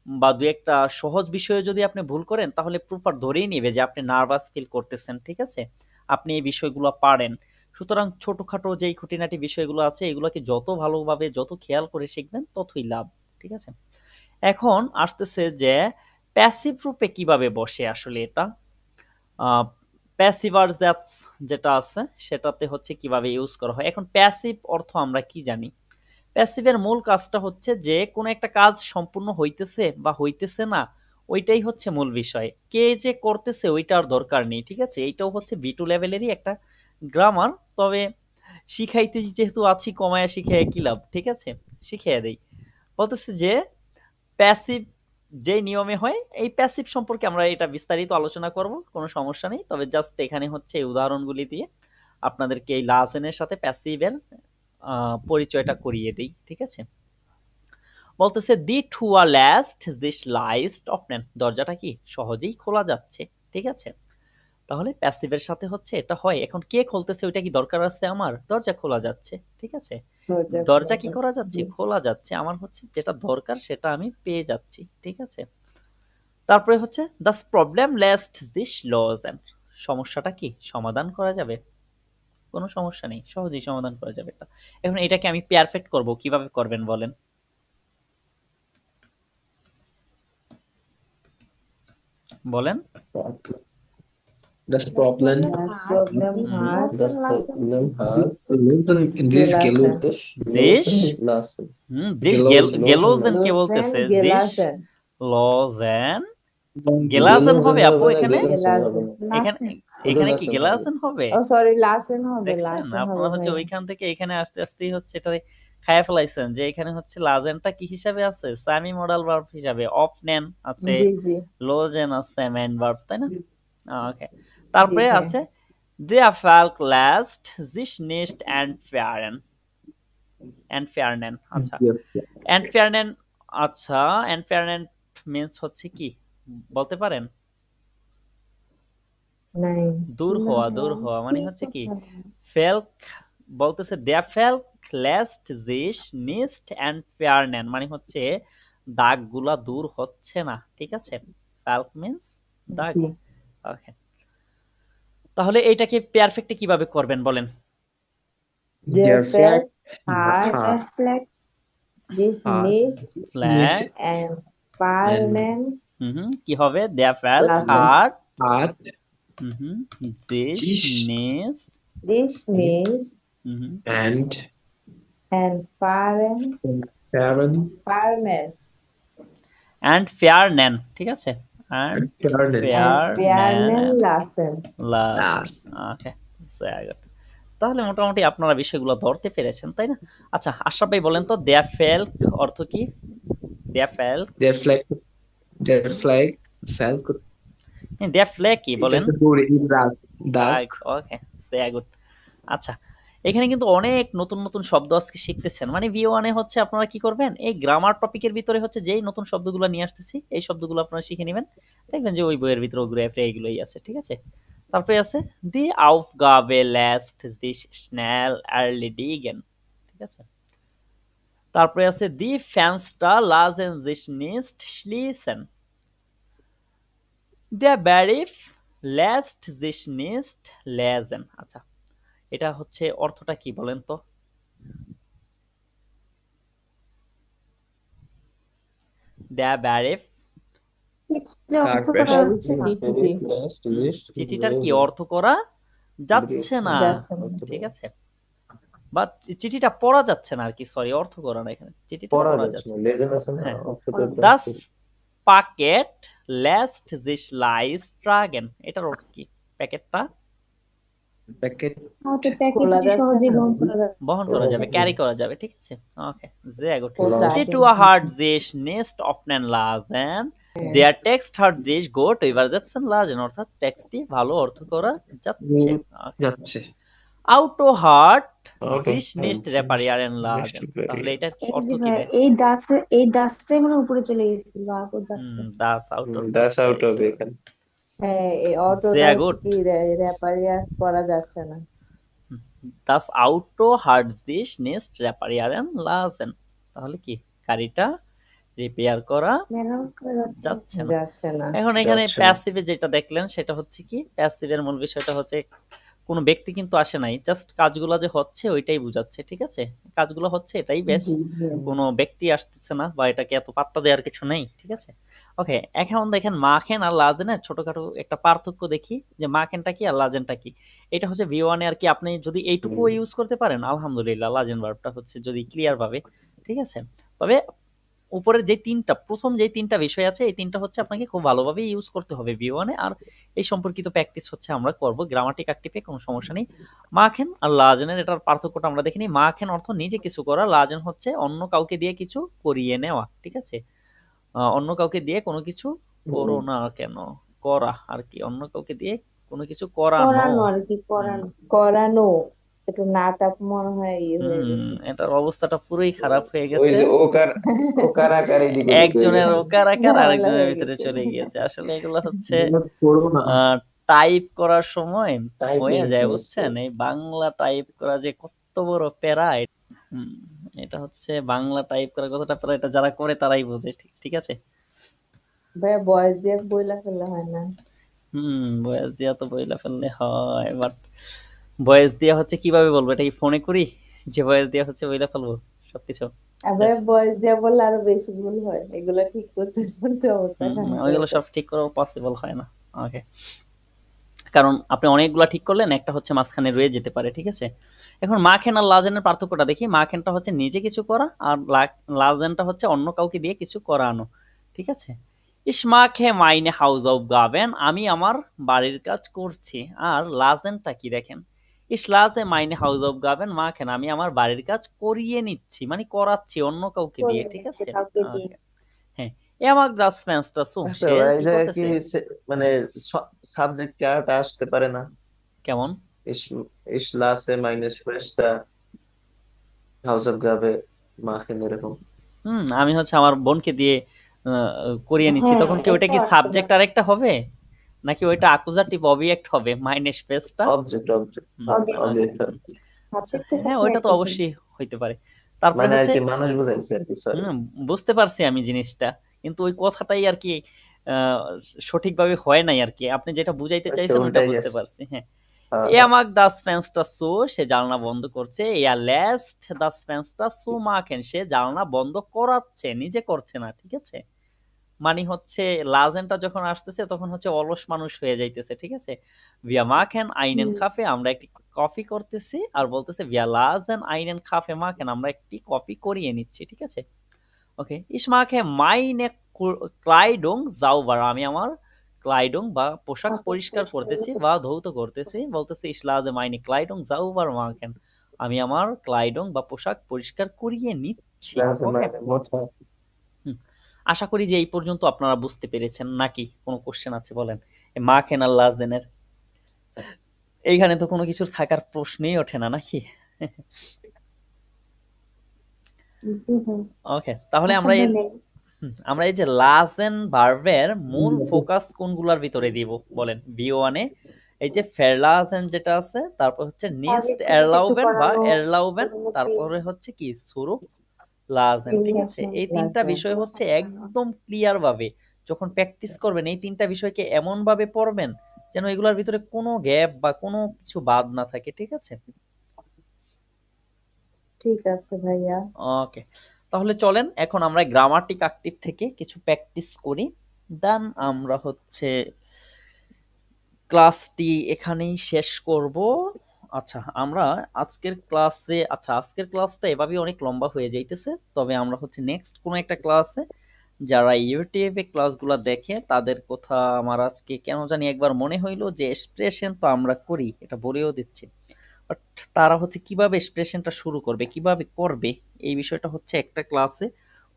বা দু একটা সহজ বিষয়ে যদি আপনি ভুল করেন, তাহলে প্রুফার ধরেই নেবে যে আপনি নার্ভাস ফিল করতেছেন, ঠিক আছে, আপনি এই বিষয়গুলো পারেন। সুতরাং ছোটখাটো যেই খুঁটিনাটি বিষয়গুলো আছে, এগুলোকে যত ভালোভাবে যত খেয়াল করে শিখবেন ততই লাভ, ঠিক আছে। এখন আসতেছে যে প্যাসিভ রূপে কিভাবে বসে আসলে এটা, প্যাসিভ আর যেটা আছে সেটাতে হচ্ছে কিভাবে ইউজ করা হয়। এখন প্যাসিভ অর্থ আমরা কি জানি, প্যাসিভের মূল কাজটা হচ্ছে যে কোনো একটা কাজ সম্পূর্ণ হইতেছে বা হইতেছে না, ওইটাই হচ্ছে মূল বিষয়, কে যে করতেছে ওইটার দরকার নেই, ঠিক আছে। এইটাও হচ্ছে B2 লেভেলেরই একটা গ্রামার, তবে শিখাইতে যেহেতু আছি, কমায়া শিখাই কি লাভ, ঠিক আছে, শিখাইয়া দেই। বলতেছে যে প্যাসিভ যে নিয়মে হয়, এই প্যাসিভ সম্পর্কে আমরা এটা বিস্তারিত আলোচনা করব, কোনো সমস্যা নেই, তবে জাস্ট এখানে হচ্ছে এই উদাহরণগুলি দিয়ে আপনাদেরকে এই লাজেনের সাথে প্যাসিভের পরিচয়টা করিয়ে দেই, ঠিক আছে। বলতেছে দি টু আর লাস্ট দিস লাইস্ট অফনেন, দরজাটা কি সহজেই খোলা যাচ্ছে, ঠিক আছে। তাহলে প্যাসিভের সাথে হচ্ছে এটা হয়। এখন কে খুলতেছে, ওইটা কি দরকার আছে আমার, দরজা খোলা যাচ্ছে, ঠিক আছে। দরজা কি করা যাচ্ছে, খোলা যাচ্ছে, আমার হচ্ছে যেটা দরকার সেটা আমি পেয়ে যাচ্ছি, ঠিক আছে। তারপরে হচ্ছে the problem last this laws, সমস্যাটা কি সমাধান করা যাবে, কোনো সমস্যা নেই, সহজেই সমাধান করা যাবে এটা। এখন এটাকে আমি পারফেক্ট করব, কিভাবে করবেন বলেন, বলেন। Das Problem problem heart Das Problem hat this gelo জিস lassen. জিস গেলোজেন কে বলতেছে, জিস গেলাসেন। লজেন গেলাজেন হবে আপু, এখানে গেলাসেন। এখানে এখানে কি গেলাজেন হবে, ও সরি, লাসেন হবে, দেখছেন লাসেন আপনারা হবে হচ্ছে ভাইয়া। ওইখান থেকে এখানে আসতে আসতেই হচ্ছে এটা খায়া ফেলাইছেন, যে এখানে হচ্ছে লাজেনটা কি হিসাবে আছে, সামি মডাল ভার্ব হিসাবে, অফনেন আছে, জি জি লোজেন আছে মেইন ভার্ব, তাই না? ওকে। তারপরে জি ভাইয়া। আছে der Falk lässt sich nicht entfernen, আচ্ছা entfernen, আচ্ছা entfernen মিন্স হচ্ছে কি বলতে পারেন, নাই। দূর হওয়া মানে হচ্ছে কি, ফেলক বলতেছে der Falk lässt sich nicht entfernen মানে হচ্ছে দাগগুলা দূর হচ্ছে না, ঠিক আছে। ফেলক মিন্স দাগ, জি। ওকে। তাহলে এইটাকে পারফেক্টে কিভাবে করবেন বলেন, Der Feld Hart. hat sich Hart. nicht flag entfernen কি হবে, der Falk lassen. hat hat sich nicht Dich nicht and entfernen entfernen, ঠিক আছে, entfernen lassen. ওকে, তাহলে মোটামুটি আপনারা বিষয়গুলো ধরতে পেরেছেন, তাই না? আচ্ছা আশরাফ ভাই বলেন তো der Falk অর্থ কি, der Falk der Flag Falk Der Fleck কি এটা বলেন? হচ্ছে দড়ি, দাগ দাগ। রাইট, ওকে, sehr gut. আচ্ছা, এখানে কিন্তু অনেক নতুন নতুন শব্দ আজকে শিখতেছেন। মানে V1 এ হচ্ছে আপনারা কি করবেন, এই গ্রামার টপিকের ভিতরে হচ্ছে যেই নতুন শব্দগুলো নিয়ে আসতেছি এই শব্দগুলো আপনারা শিখে নেবেন। দেখবেন যে ওই বইয়ের ভিতরে ওগুলো এইগুলোই আছে, ঠিক আছে? তারপরে আছে দি Aufgabe lässt sich schnell erledigen, ঠিক আছে? তারপরে আছে দি Fenster lassen sich nicht schließen, der Brief lässt sich nicht lesen। আচ্ছা, এটা হচ্ছে অর্থটা কি বলেন তো? Der Brief, চিঠির অর্থ তারপরে করা যাচ্ছে না। চিঠি চিঠিটার কি অর্থ করা যাচ্ছে না, যাচ্ছে না। ঠিক আছে? বা চিঠিটা পড়া যাচ্ছে না আর কি, সরি, অর্থ করা না, এখানে চিঠিটা পড়া পড়া যাচ্ছে যাচ্ছে না, না। লেজেন আছে না, হ্যাঁ, অক্ষরটা das Paket lässt sich leicht tragen, এটার অর্থ কি? প্যাকেটটা প্যাকেট হয়তো প্যাকেট খোলা যাচ্ছে সহজেই না। বহন করা যাচ্ছে। বহন করা যাবে, ক্যারি করা যাবে, ঠিক আছে? ওকে, sehr gut. ও Die tragen. Tour hat sich nicht öffnen lassen, der Text hat sich gut übersetzen lassen, অর্থাৎ টেক্সটটি ভালো অর্থ করা যাচ্ছে। Okay. যাচ্ছে। Auto hat Auto sich nicht hat reparieren sich lassen, nicht তাহলে reparieren. এটার অর্থ কি দেয়? এই দাসটাই মানে উপরে চলে গেছিল, আপর দাসটা। Das Auto, দাস আউট হবে এখানে। হ্যাঁ, এই অটোটা Sehr gut. কি রেপারিয়ার করা যাচ্ছে না। Das Auto hat sich nicht reparieren lassen, তাহলে কি গাড়িটা রিপেয়ার করা মেরামত করা যাচ্ছে না। যাচ্ছে না। যাচ্ছে না। এখন এখানে যাচ্ছে না। প্যাসিভে যেটা দেখলেন সেটা হচ্ছে কি, প্যাসিভের মূল বিষয়টা হচ্ছে কোনো ব্যক্তি কিন্তু আসে নাই, জাস্ট কাজগুলো যে হচ্ছে ওইটাই বুঝাচ্ছে, ঠিক আছে? কাজগুলো হচ্ছে এটাই বেশ, জি, জি। কোনো ব্যক্তি আসতেছে না বা এটাকে এত পাত্তা দেওয়ার কিছু নেই, ঠিক আছে? ওকে, এখন দেখেন মাখেন আর লাজেনের ছোটখাটো একটা পার্থক্য দেখি, যে মাখেনটা কি আর লাজেনটা কি। এটা হচ্ছে V1 এ আর কি, আপনি যদি এইটুকু ইউজ করতে পারেন আলহামদুলিল্লাহ, লাজেন ভার্বটা হচ্ছে যদি ক্লিয়ার ভাবে, ঠিক আছে? তবে উপরের যে তিনটা, প্রথম যে তিনটা বিষয় আছে এই তিনটা হচ্ছে আপনাকে খুব ভালোভাবে ইউজ করতে হবে V1 এ, আর এই সম্পর্কিত প্র্যাকটিস হচ্ছে আমরা করব গ্রামাটিক অ্যাক্টিভে, কোনো সমস্যা নেই। মাখেন আর লাজেনের এটার পার্থক্যটা আমরা দেখিনি। মাখেন অর্থ নিজে কিছু করা, লাজেন হচ্ছে অন্য কাউকে দিয়ে কিছু করিয়ে নেওয়া, ঠিক আছে? অন্য কাউকে দিয়ে কোনো কিছু করো না কেন, করা আর কি, অন্য কাউকে দিয়ে কোনো কিছু করানো। করানো আর কি, করানো। করানো, একটু নাটক মনে হয় ইয়ে হয়ে গেছে। এটার অবস্থাটা পুরোই খারাপ হয়ে ওই গেছে, যে ওকার আকার এদিকে ঢুকে একজনের গেছে। ওকার আকার ঝামেলা আরেকজনের হয়ে ভিতরে গেছে। চলে গিয়েছে। আসলে এগুলো হচ্ছে করবো না। টাইপ করার সময় Typing হয়ে যায়, mistake. বুঝছেন? এই বাংলা টাইপ করা যে কত বড় প্যারা, হুম, এটা হচ্ছে বাংলা টাইপ করার কতটা প্যারা, এটা যারা করে তারাই বোঝে, ঠিক ঠিক আছে? ভাইয়া বয়স দিয়ে বইলা ফেললে হয় না। বয়স দিয়া তো বইলা ফেললে হয়, বাট বয়স দিয়া হচ্ছে কিভাবে বলবো, এটা কি ফোনে করি যে বয়স দিয়া হচ্ছে বইলা ফেলবো সবকিছু? আর ভাইয়া বয়স দিয়ে বললে আরো বেশি ভুল হয়, এগুলা ঠিক করতে করতে অবস্থা খারাপ হয়ে ওইগুলো যায়। সব ঠিক করা পসিবল হয় না। ওকে, কারণ আপনি অনেকগুলা ঠিক করলেন, একটা হচ্ছে মাঝখানে রয়ে যেতে পারে, ঠিক আছে? এখন মাখেন আর লাজেনের পার্থক্যটা দেখি। মাখেনটা হচ্ছে নিজে কিছু করা, আর লাজেনটা হচ্ছে অন্য কাউকে দিয়ে কিছু করানো, ঠিক আছে? Ich mache meine Hausaufgaben, আমি আমার বাড়ির কাজ করছি। আর লাজেনটা কি দেখেন, Ich lasse meine Hausaufgaben machen, আমি আমার বাড়ির কাজ করিয়ে নিচ্ছি, মানে করাচ্ছি অন্য কাউকে দিয়ে, ঠিক করিয়ে নিচ্ছে আছে? কাউকে দিয়ে। Okay. হ্যাঁ, er macht das Fenster zu, আচ্ছা সে ভাই, কি যে কি করতেছে? মানে সাবজেক্ট আরটা আসতে পারে না? কেমন? Ich lasse meine Schwester Hausaufgabe machen এরকম। আমি হচ্ছে আমার বোনকে দিয়ে করিয়ে নিচ্ছি, হ্যাঁ, তখন কি ওইটা কি এটা আসতে সাবজেক্ট পারে। আরেকটা হবে, নাকি ওইটা অ্যাকুজাটিভ অবজেক্ট হবে, মাইনে স্পেসটা? Object Object. অবজেক্ট সাবজেক্ট হ্যাঁ, ওইটা তো অবশ্যই হইতে পারে। তারপরে মানে আর হচ্ছে কি মানুষ বুঝাইছে আর কি, সরি। বুঝতে পারছি আমি জিনিসটা, কিন্তু ওই কথাটাই আর কি আহ, সঠিকভাবে হয় নাই আর কি, আপনি যেটা বুঝাইতে চাইছেন ওইটা উল্টাই বুঝতে গেছে। পারছি। হ্যাঁ, হ্যাঁ, এ আমাক দাস ফেন্সটা সো, সে জানলা বন্ধ করছে। এয়া লেস্ট দাস ফেন্সটা সো মাখেন, সে জানলা বন্ধ করাচ্ছে, নিজে করছে না, ঠিক আছে? মানে হচ্ছে লাজেনটা যখন আসতেছে তখন হচ্ছে অলস মানুষ হয়ে যাইতেছে, ঠিক আছে? ভিয়া মাখেন আইনেন কাফে, আমরা একটি কফি করতেছি, আর বলতেছে ভিয়া লাজেন আইনেন কাফে মাখেন, আমরা একটি কফি করিয়ে নিচ্ছি, ঠিক আছে? ওকে, ইস মাখে মাইনে ক্লাইডং যাওবার, আমি আমার ক্লাইডং বা পোশাক পরিষ্কার করতেছি বা ধৌত করতেছি, বলতেছে ইসলাজে মাইনে ক্লাইডং যাওবার মাখেন, আমি আমার ক্লাইডং বা পোশাক পরিষ্কার করিয়ে নিচ্ছি। লাজে ওকে, মানে মোটা। আশা করি যে এই পর্যন্ত আপনারা বুঝতে পেরেছেন, নাকি কোনো কোশ্চেন আছে বলেন? মাখেন আর লাজেনের এইখানে তো কোনো কিছুর থাকার প্রশ্নই ওঠে না নাকি? জি ভাই, ওকে, তাহলে আমরা অসুবিধা এই নেই। আমরা এই যে লাজেন ভার্বের মূল ফোকাস কোনগুলোর ভিতরে দিব বলেন? বি1 এ এই যে ফেরলাজেন যেটা আছে, তারপর হচ্ছে নিস্ট আগে থেকে কিছু এরলাউবেন বা করানো, এরলাউবেন, অনুমতি, তারপরে হচ্ছে কি সুরুক লাজেন। ঠিক আছে, রিলেশন, এই তিনটা লাজেন। বিষয় হচ্ছে একদম ক্লিয়ার ভাবে যখন প্র্যাকটিস করবেন এই তিনটা বিষয়কে এমন ভাবে পড়বেন যেন এগুলোর ভিতরে কোনো গ্যাপ বা কোনো কিছু বাদ না থাকে। ঠিক আছে, ঠিক আছে ভাইয়া। ওকে, তাহলে চলেন এখন আমরা গ্রামাটিক অ্যাক্টিভ থেকে কিছু প্র্যাকটিস করি, দেন আমরা হচ্ছে ক্লাসটি এখানেই শেষ করব। আচ্ছা, আমরা আজকের ক্লাসটা এভাবেই অনেক লম্বা হয়ে যাইতেছে, তবে আমরা হচ্ছে নেক্সট কোনো একটা ক্লাসে যারা ইউটিউবে ক্লাসগুলো দেখে তাদের কথা আমার আজকে কেন জানি একবার মনে হইলো যে এক্সপ্রেশন তো আমরা করি, এটা বলেও দিচ্ছি, বাট তারা হচ্ছে কিভাবে এক্সপ্রেশনটা শুরু করবে, কিভাবে করবে, এই বিষয়টা হচ্ছে একটা ক্লাসে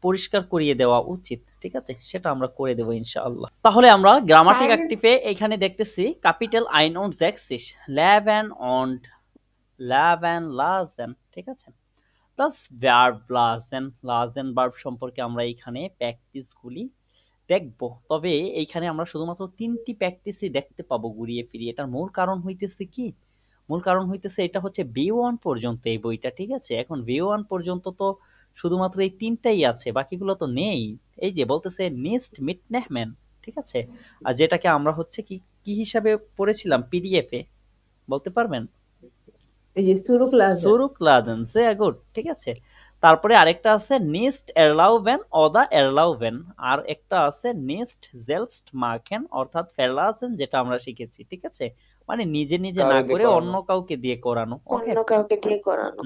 পরিষ্কার করিয়ে দেওয়া উচিত। ঠিক আছে, সেটা আমরা করে দেবো ইনশাআল্লাহ। তাহলে আমরা গ্রামাটিক স্যার, অ্যাক্টিভে এখানে দেখতেছি ক্যাপিটাল আইন und sechzig leben und leben lassen। ঠিক আছে, প্লাস ভার্ব লাজেন ভার্ব সম্পর্কে আমরা এখানে প্র্যাকটিসগুলি দেখব। তবে এইখানে আমরা শুধুমাত্র 3টি প্র্যাকটিসই দেখতে পাবো ঘুরিয়ে ফিরিয়ে। এটার মূল কারণ হইতেছে কি? মূল কারণ হইতেছে এটা হচ্ছে B1 পর্যন্ত এই বইটা। ঠিক আছে, এখন B1 পর্যন্ত তো শুধুমাত্র এই 3টাই আছে, বাকিগুলো তো নেই। এই যে বলতেছে নিস্ট মিট নেহম্যান। ঠিক আছে, আর যেটাকে আমরা হচ্ছে কি কি হিসাবে পড়েছিলাম পিডিএফ এ, বলতে পারবেন? এই যে সুরুক লাজেন। সুরুক লাদেন, sehr gut। ঠিক আছে, তারপরে আরেকটা আছে নিস্ট এরলাউবেন অদা এরলাউবেন, আর একটা আছে নিস্ট জেলফস্ট মার্কেন অর্থাৎ ফেরলাজেন, যেটা আমরা শিখেছি। ঠিক আছে, মানে নিজে নিজে না কারো দিয়ে করে করানো। অন্য কাউকে দিয়ে করানো। ওকে, অন্য কাউকে দিয়ে করানো।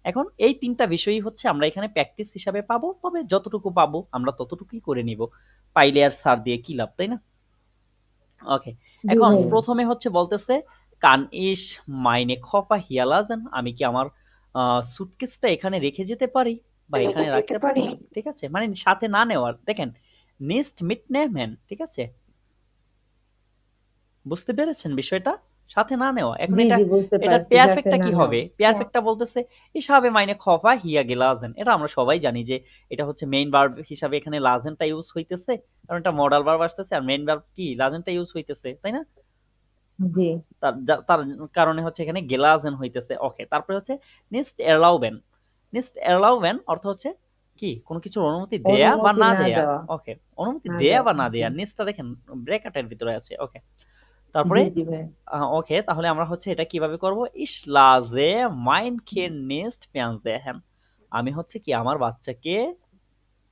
এখন এই 3টা বিষয়ই হচ্ছে আমরা এখানে প্র্যাকটিস হিসাবে পাবো, তবে যতটুকু পাবো আমরা ততটুকুই করে নিব, পাইলে আর সার দিয়ে কি লাভ, তাই না? ওকে, জি এখন ভাইয়া। প্রথমে হচ্ছে বলতেছে কান ইস মাইনে খফা হিয়ালাজেন, আমি কি আমার সুটকেসটা এখানে রেখে যেতে পারি বা রেখে এখানে যেতে রাখতে পারি? ঠিক আছে, মানে সাথে না নেওয়ার। দেখেন নিস্ট মিট নেমেন, ঠিক আছে, বুঝতে পেরেছেন বিষয়টা? সাথে না নেওয়া। এখন জি এটা জি বুঝতে এটার পারছি, সাথে পেয়ারফেক্টটা না কি নেওয়া। হবে? পেয়ারফেক্টটা বলতেছে ইসাবে মাইনে খফা হিয়া গেলাজেন। এটা আমরা সবাই জানি যে এটা হচ্ছে মেইন ভার্ব হিসাবে এখানে লাজেনটা ইউজ হইতেছে, কারণ এটা মডাল ভার্ব আসতেছে আর মেইন ভার্ব কি লাজেনটা ইউজ হইতেছে, তাই না? জি তার কারণে হচ্ছে এখানে গেলাজেন হইতেছে। ওকে, তারপরে হচ্ছে নিস্ট এরলাউবেন। নিস্ট এরলাউবেন অর্থ হচ্ছে কি কোনো কিছুর অনুমতি দেয়া বা অনুমতি না না দেয়া। দেওয়া। ওকে, অনুমতি না দেয়া দেওয়া, বা না জি দেয়া। নিচটা দেখেন ব্র্যাকেটের ভিতরে আছে। ওকে, তারপরে জি ভাই। ওকে, তাহলে আমরা হচ্ছে এটা কিভাবে করব? ইস লাজে মাইন খেন নিস্ট ফ্যানজেহেন, আমি হচ্ছে কি আমার বাচ্চাকে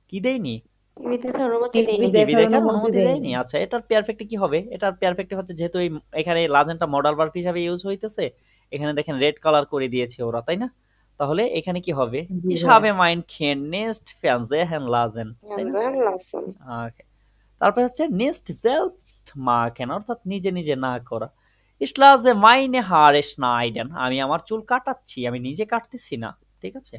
কি দেইনি? টিভি দেখার অনুমতি টিভি দেয়নি। টিভি দেখার দেখার অনুমতি অনুমতি দেয়নি। দেয়নি। আচ্ছা, এটার পেয়ারফেক্ট কি হবে? এটার পেয়ারফেক্ট হচ্ছে যেহেতু এখানে লাজেনটা মডাল ভার্ব হিসাবে ইউজ হইতেছে, এখানে দেখেন রেড কালার করে দিয়েছে ওরা, তাই না? তাহলে এখানে কি হবে? জি Ich ভাই। habe mein Kind nicht Fernsehen lassen, তাই না? লাসন, ওকে, তারপরে হচ্ছে nicht selbst machen অর্থাৎ নিজে নিজে না করা। Ich lasse meine Haare schneiden, আমি আমার চুল কাটাচ্ছি, আমি নিজে কাটতেছি না। ঠিক আছে,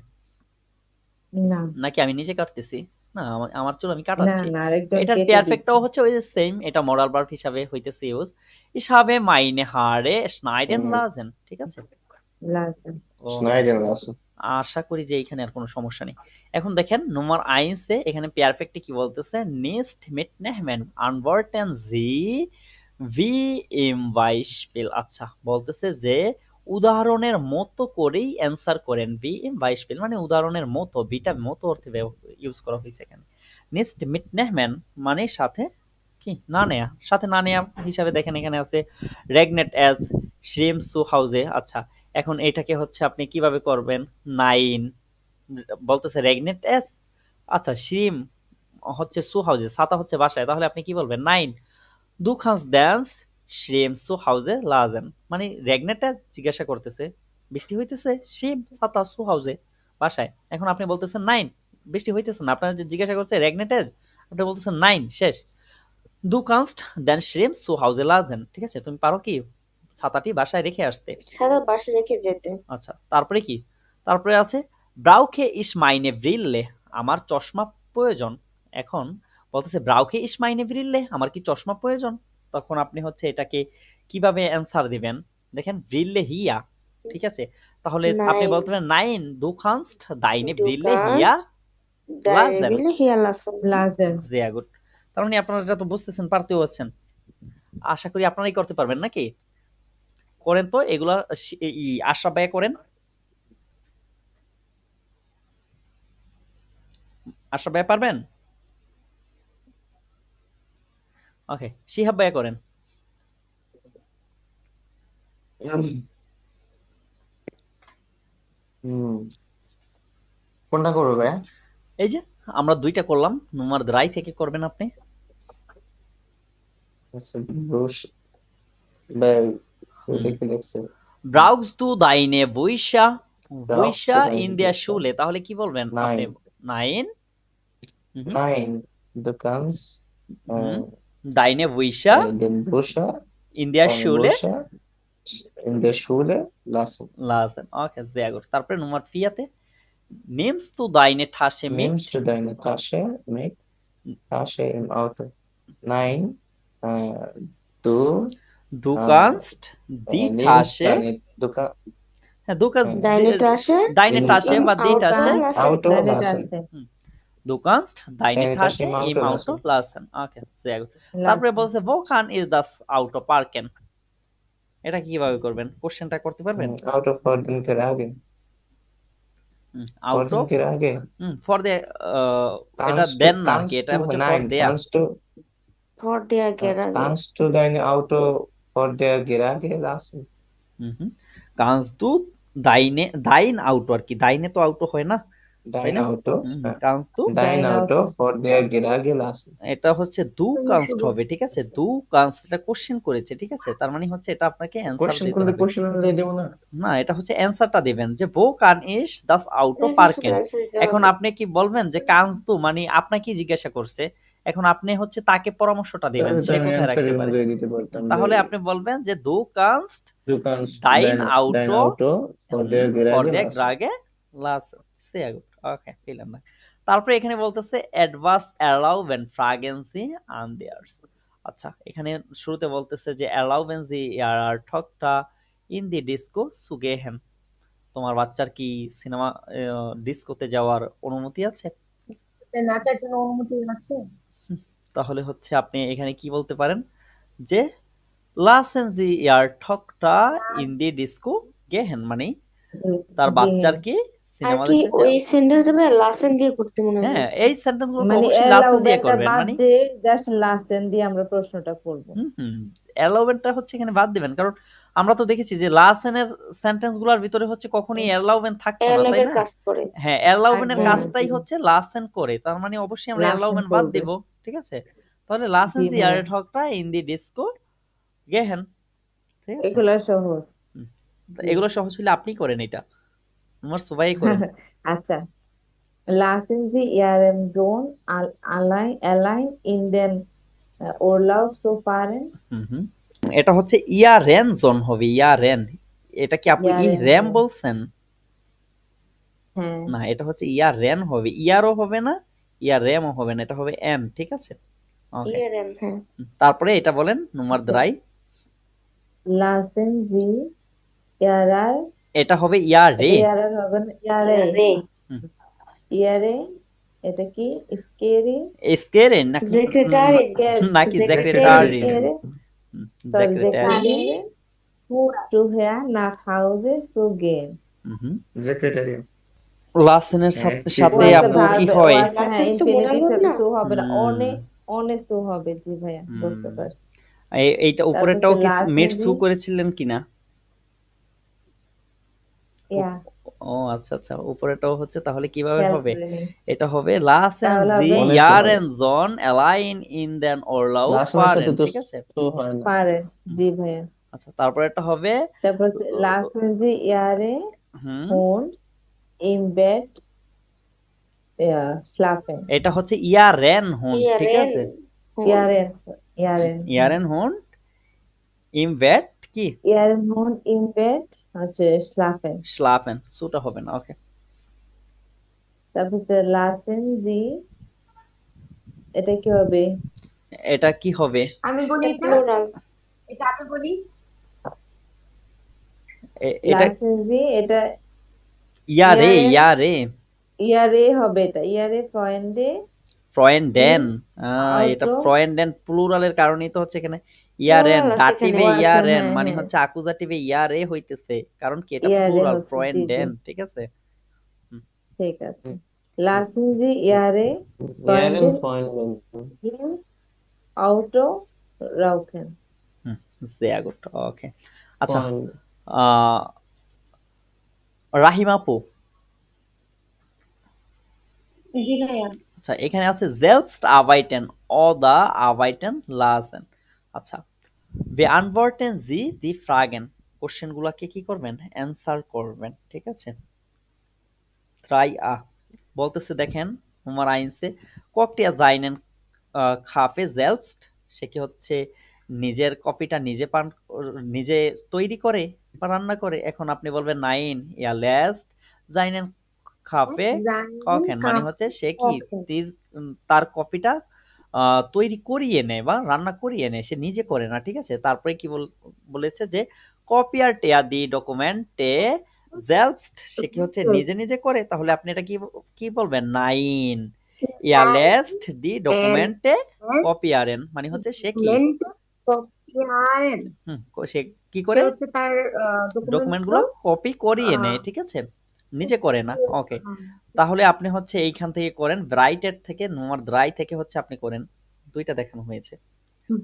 না নাকি আমি নিজে কাটতেছি? না, আমার চুল আমি না কাটাচ্ছি। না, আরেকজন এটার কেটে পেয়ারফেক্টটাও দিচ্ছে। হচ্ছে ওই যে সেম, এটা মডাল ভার্ব হিসাবে হইতেছে use. Ich habe meine Haare schneiden lassen, ঠিক আছে? লাজেন। ও, schneiden lassen। আশা করি যে এখানে আর কোনো সমস্যা নেই। এখন দেখেন নম্বর 1 এখানে পেয়ারফেক্টে কি বলতেছে? Nicht mit nehmen antworten Sie wie im Beispiel। আচ্ছা, বলতেছে যে উদাহরণের মতো করেই অ্যান্সার করেন। wie im Beispiel মানে উদাহরণের মতো, বিটা মতো অর্থে ইউজ করা হয়েছে এখানে। Nicht mit nehmen মানে সাথে কি না নেয়া, সাথে না নেয়া হিসাবে দেখেন এখানে আছে regnet as schlimm zu Hause। আচ্ছা, এখন এটাকে হচ্ছে আপনি কিভাবে করবেন? 9 বলতেছে regnet as, আচ্ছা শিম হচ্ছে সু হাউজে, ছাতা হচ্ছে বাসায়, তাহলে আপনি কি বলবেন? 9 du kannst dance schlimm zu Hause lassen, মানে regnet as জিজ্ঞাসা করতেছে বৃষ্টি হইতেছে, শিম ছাতা সু হাউজে বাসায়। এখন আপনি বলতেছেন 9 বৃষ্টি হইতেছে না, আপনার যে জিজ্ঞাসা করছে regnet as, আপনি বলতেছেন 9 শেষ। du kannst den Schirm zu Hause lassen, ঠিক আছে, তুমি পারো কি ছাতাটি বাসায় রেখে আসতে। সাদা বাসে রেখে যেতে। আচ্ছা, তারপরে কি? তারপরে আছে ব্রাউকে ইস মাইনে ব্রিল্লে, আমার চশমা প্রয়োজন। এখন বলতেছে ব্রাউকে ইস মাইনে ব্রিল্লে, আমার কি চশমা প্রয়োজন? তখন আপনি হচ্ছে এটাকে কিভাবে অ্যান্সার দিবেন দেখেন ব্রিলে হিয়া ঠিক আছে তাহলে আপনি 9 বলতে পারেন নাইন দু কানস্ট দাইনে du ব্রিলে হিয়া kannst deine লাজেন Brille hier lassen. লাজেন। sehr gut তার মানে আপনারা এটা তো বুঝতেছেন পারতেও আছেন আশা করি আপনারাই করতে পারবেন নাকি করেন তো এগুলা আশা ব্যয় করেন আশা ব্যয় পারবেন ওকে শিহাব ব্যয় করেন কোনটা করবে ভাইয়া? এই যে আমরা দুইটা করলাম নুমার দ্রাই থেকে করবেন আপনি আচ্ছা, ব্রুশ ভাই, ওইটা কি লিখছে? ব্রাউগস টু দাইনে বুইশা বুইশা deine ইন দিয়া Bücher. শুলে তাহলে কি বলবেন আপনি Nein, nine nein, du kannst দাইনে বুইশা den Bücher, in দিয়া deine শুলে Bücher in der Schule lassen. Lachen okay sehr gut তারপরে নুমার ফিয়াতে নিমস টু দাইনে ঠাসে মিট Nimmst du deine Tasche im Auto? Nein, du দু কানস্ট দি nimmst ঠাসে হ্যাঁ দু কানস্ট Deine Tasche দাইনে ঠাসে বা দি Auto ঠাসে lassen. Auto লাজেন lassen. আছে। Du kannst deine Deine Tasche Tasche im im Auto Auto lassen. lassen. Okay, sehr gut. তারপরে বলছে wo kann ich das Auto parken? এটা কিভাবে করবেন? কোশ্চেনটা করতে পারবেন? Auto vor den Garagen. Vor Auto den Garagen. for the এটা দেন না কি এটা হচ্ছে for Nein, der Vor der Garage. kannst du dein Auto vor der Garage lassen? kannst du dein Auto আর কি deine তো auto হয় না তাই Dein না Auto, kannst du dein Dein Auto vor der Garage lassen. এটা হচ্ছে du kannst হবে ঠিক আছে du kannst এটা কোশ্চেন করেছে ঠিক আছে তার মানে হচ্ছে এটা আপনাকে অ্যানসার Question দিতে করলে হবে question হলে দেবো না? না এটা হচ্ছে অ্যানসারটা দিবেন যে wo kann ich das Auto parken এখন আপনি কি বলবেন যে kannst du মানে আপনাকে জিজ্ঞাসা করছে এখন আপনি হচ্ছে তাকে পরামর্শটা দিবেন তাহলে তো সে আমি কোথায় answer রাখতে এর পারে মধ্যে দিতে পারতাম তাহলে যে আপনি বলবেন যে du kannst du kannst dein dein Auto Auto vor der for Garage der lassen. Garage lassen sehr gut okay vielen Dank তারপরে এখানে বলতেছে etwas erlauben fragen Sie anders আচ্ছা এখানে শুরুতে বলতেছে যে erlauben Sie Ihrer Tochter in die Disco zu gehen তোমার বাচ্চার কি সিনেমা ডিস্কোতে যাওয়ার অনুমতি আছে নাচার জন্য অনুমতি আছে তাহলে হচ্ছে আপনি এখানে কি বলতে পারেন যে lassen Sie Ihrer Tochter in die Disco gehen মানে তার বাচ্চার কি আর সিনেমা কি দেখতে ওই সেন্টেন্সটা লাসেন দিয়ে করতে মনে হয় হ্যাঁ এই সেন্টেন্স গুলো তো মানে অবশ্যই লাসেন দিয়ে এলাউবেনটা করবেন বাদ মানে দিয়ে জাস্ট লাসেন দিয়ে আমরা প্রশ্নটা করব। অ্যালাউবেনটা হচ্ছে এখানে বাদ দিবেন কারণ আমরা তো দেখেছি যে লাসেনের সেন্টেন্স গুলোর ভিতরে হচ্ছে কখনোই অ্যালাউবেন থাকতো না তাই এলাবের না কাজ করে হ্যাঁ অ্যালাউবেনের একদম। কাজটাই হচ্ছে লাসেন করে তার মানে অবশ্যই আমরা লাসেন অ্যালাউবেন বাদ করবে। দিব ঠিক আছে তাহলে লাসেন জি জি ভাইয়া। আর ঠকটা ইন দি ডিস্কো গেহেন ঠিক আছে এগুলা সহজ। তা এগুলো সহজ হলে আপনি করেন এটা তোমার সবাই করেন আচ্ছা lassen Sie Ihren Sohn allein in den Urlaub so fahren? এটা হচ্ছে ইয়ারেন জোন হবে ইয়ারেন এটা কি আপনি ই ইয়ারেন র্যাম জোন। বলছেন হ্যাঁ না এটা হচ্ছে ইয়ারেন হবে ইয়ারও হবে না ইয়ার র্যামও হবে না এটা হবে এন ঠিক আছে ওকে ইয়ারেন হ্যাঁ তারপরে এটা বলেন নুমার দ্রাই lassen Sie Ihrer এটা হবে ইয়ারে Ihrer হবে না Ihre রে Ihre এটা কি scary স্কেরে সেক্রেটারি নাকি Secretary. Secretary sorry secretary secretary to her nach Hause zu gehen. Secretary. লাসেনের হ্যাঁ, সাথে ও আপু আচ্ছা কি ভার্ব হয় ও আচ্ছা হ্যাঁ Lassen তো ইনফিনিটিভ বলা সাথে না। সু হবে না হুম। অনে সু হবে জি ভাইয়া বুঝতে পারছি এইটা উপরেরটাও কি last মেট থ্রু movie? করেছিলেন কিনা ইয়া ও আচ্ছা আচ্ছা উপরেরটাও হচ্ছে তাহলে কিভাবে খেয়াল হবে করে নিন। এটা হবে লাসেন তাহলে জি হবে- Honest ইয়ারেন জন অ্যালাইন ইন দেন অরলাউ লাসেনের পারেন সাথে তো ঠিক আছে তো হয় না। পারে জি ভাইয়া আচ্ছা তারপরে এটা হবে তারপর লাস্ট জি ইয়ারে হুম হুন ইন বেড schlafen এটা হচ্ছে ইয়ারেন হুন ঠিক ইয়ারেন আছে ইয়ারেন ইয়ারেন হুন ইম বেড কি ইয়ারেন হুন ইন বেড আছে schlafen স্লাফেন সুটা হবে না ওকে তারপর লাসেন জি এটা কি হবে এটা কি হবে? আমি বলি এটা এটা প্লুরাল। এটা আমি বলি এটা লাসেনজি, এটা ইয়ারে ইয়ারেন, ইয়ারে ইয়ারে হবে, এটা ইয়ারে ফ্রয়েন্ডে ফ্রয়েন্ডেন। ইন এটা আউটো ফ্রয়েন্ডেন প্লুরালের কারণেই তো হচ্ছে এখানে ইয়ারেন, প্লুরাল আছে এখানে। দাটিভে ও আচ্ছা, ইয়ারেন হ্যাঁ মানে হ্যাঁ, হচ্ছে আকুজাটিভে ইয়ারে হইতেছে, কারণ কি এটা ইয়ারে প্লুরাল হচ্ছে, জি জি, ফ্রয়েন্ডেন, ঠিক আছে? হুম, ঠিক আছে। হুম, লাসেনজি ইয়ারে ইয়ারেন ফ্রয়েন্ডেন ফ্রয়েন্ডেন ইন আউটো রাউকেন। হুম, sehr gut, ওকে। আচ্ছা, ফ্রয়েন্ড আহ, রাহিম আপু, জি ভাইয়া। আচ্ছা এখানে আছে selbst arbeiten oder arbeiten lassen। আচ্ছা, beantworten Sie die Fragen, question গুলাকে কি করবেন, অ্যান্সার করবেন, ঠিক আছে? 3a বলতেছে, দেখেন হুমার আইনসে ককটিয়া জাইনেন খাফে জেলবস্ট, সে কি হচ্ছে নিজের কফিটা নিজে পান নিজে তৈরি করে বা রান্না করে। এখন আপনি বলবেন নাইন ইয়া লেস্ট জাইনেন খাফে কখেন, মানে হচ্ছে সে কি তার কফিটা তৈরি করিয়ে নেয় বা রান্না করিয়ে নেয়, সে নিজে করে না, ঠিক আছে? তারপরে কি বলেছে যে কপিয়ার টেয়া দি ডকুমেন্টে জেলবস্ট, সে কি হচ্ছে নিজে নিজে করে। তাহলে আপনি এটা কি কি বলবেন, নাইন ইয়া লেস্ট দি ডকুমেন্টে কপিয়ারেন, মানে হচ্ছে সে কি সে কি সে করে হচ্ছে তার ডকুমেন্ট গুলো কপি করিয়ে নেয়, ঠিক আছে? নিজে করে না। ওকে, তাহলে আপনি হচ্ছে এইখান থেকে করেন, ব্রাইটের থেকে নোমার দ্রাই থেকে হচ্ছে আপনি করেন, দুইটা দেখানো হয়েছে।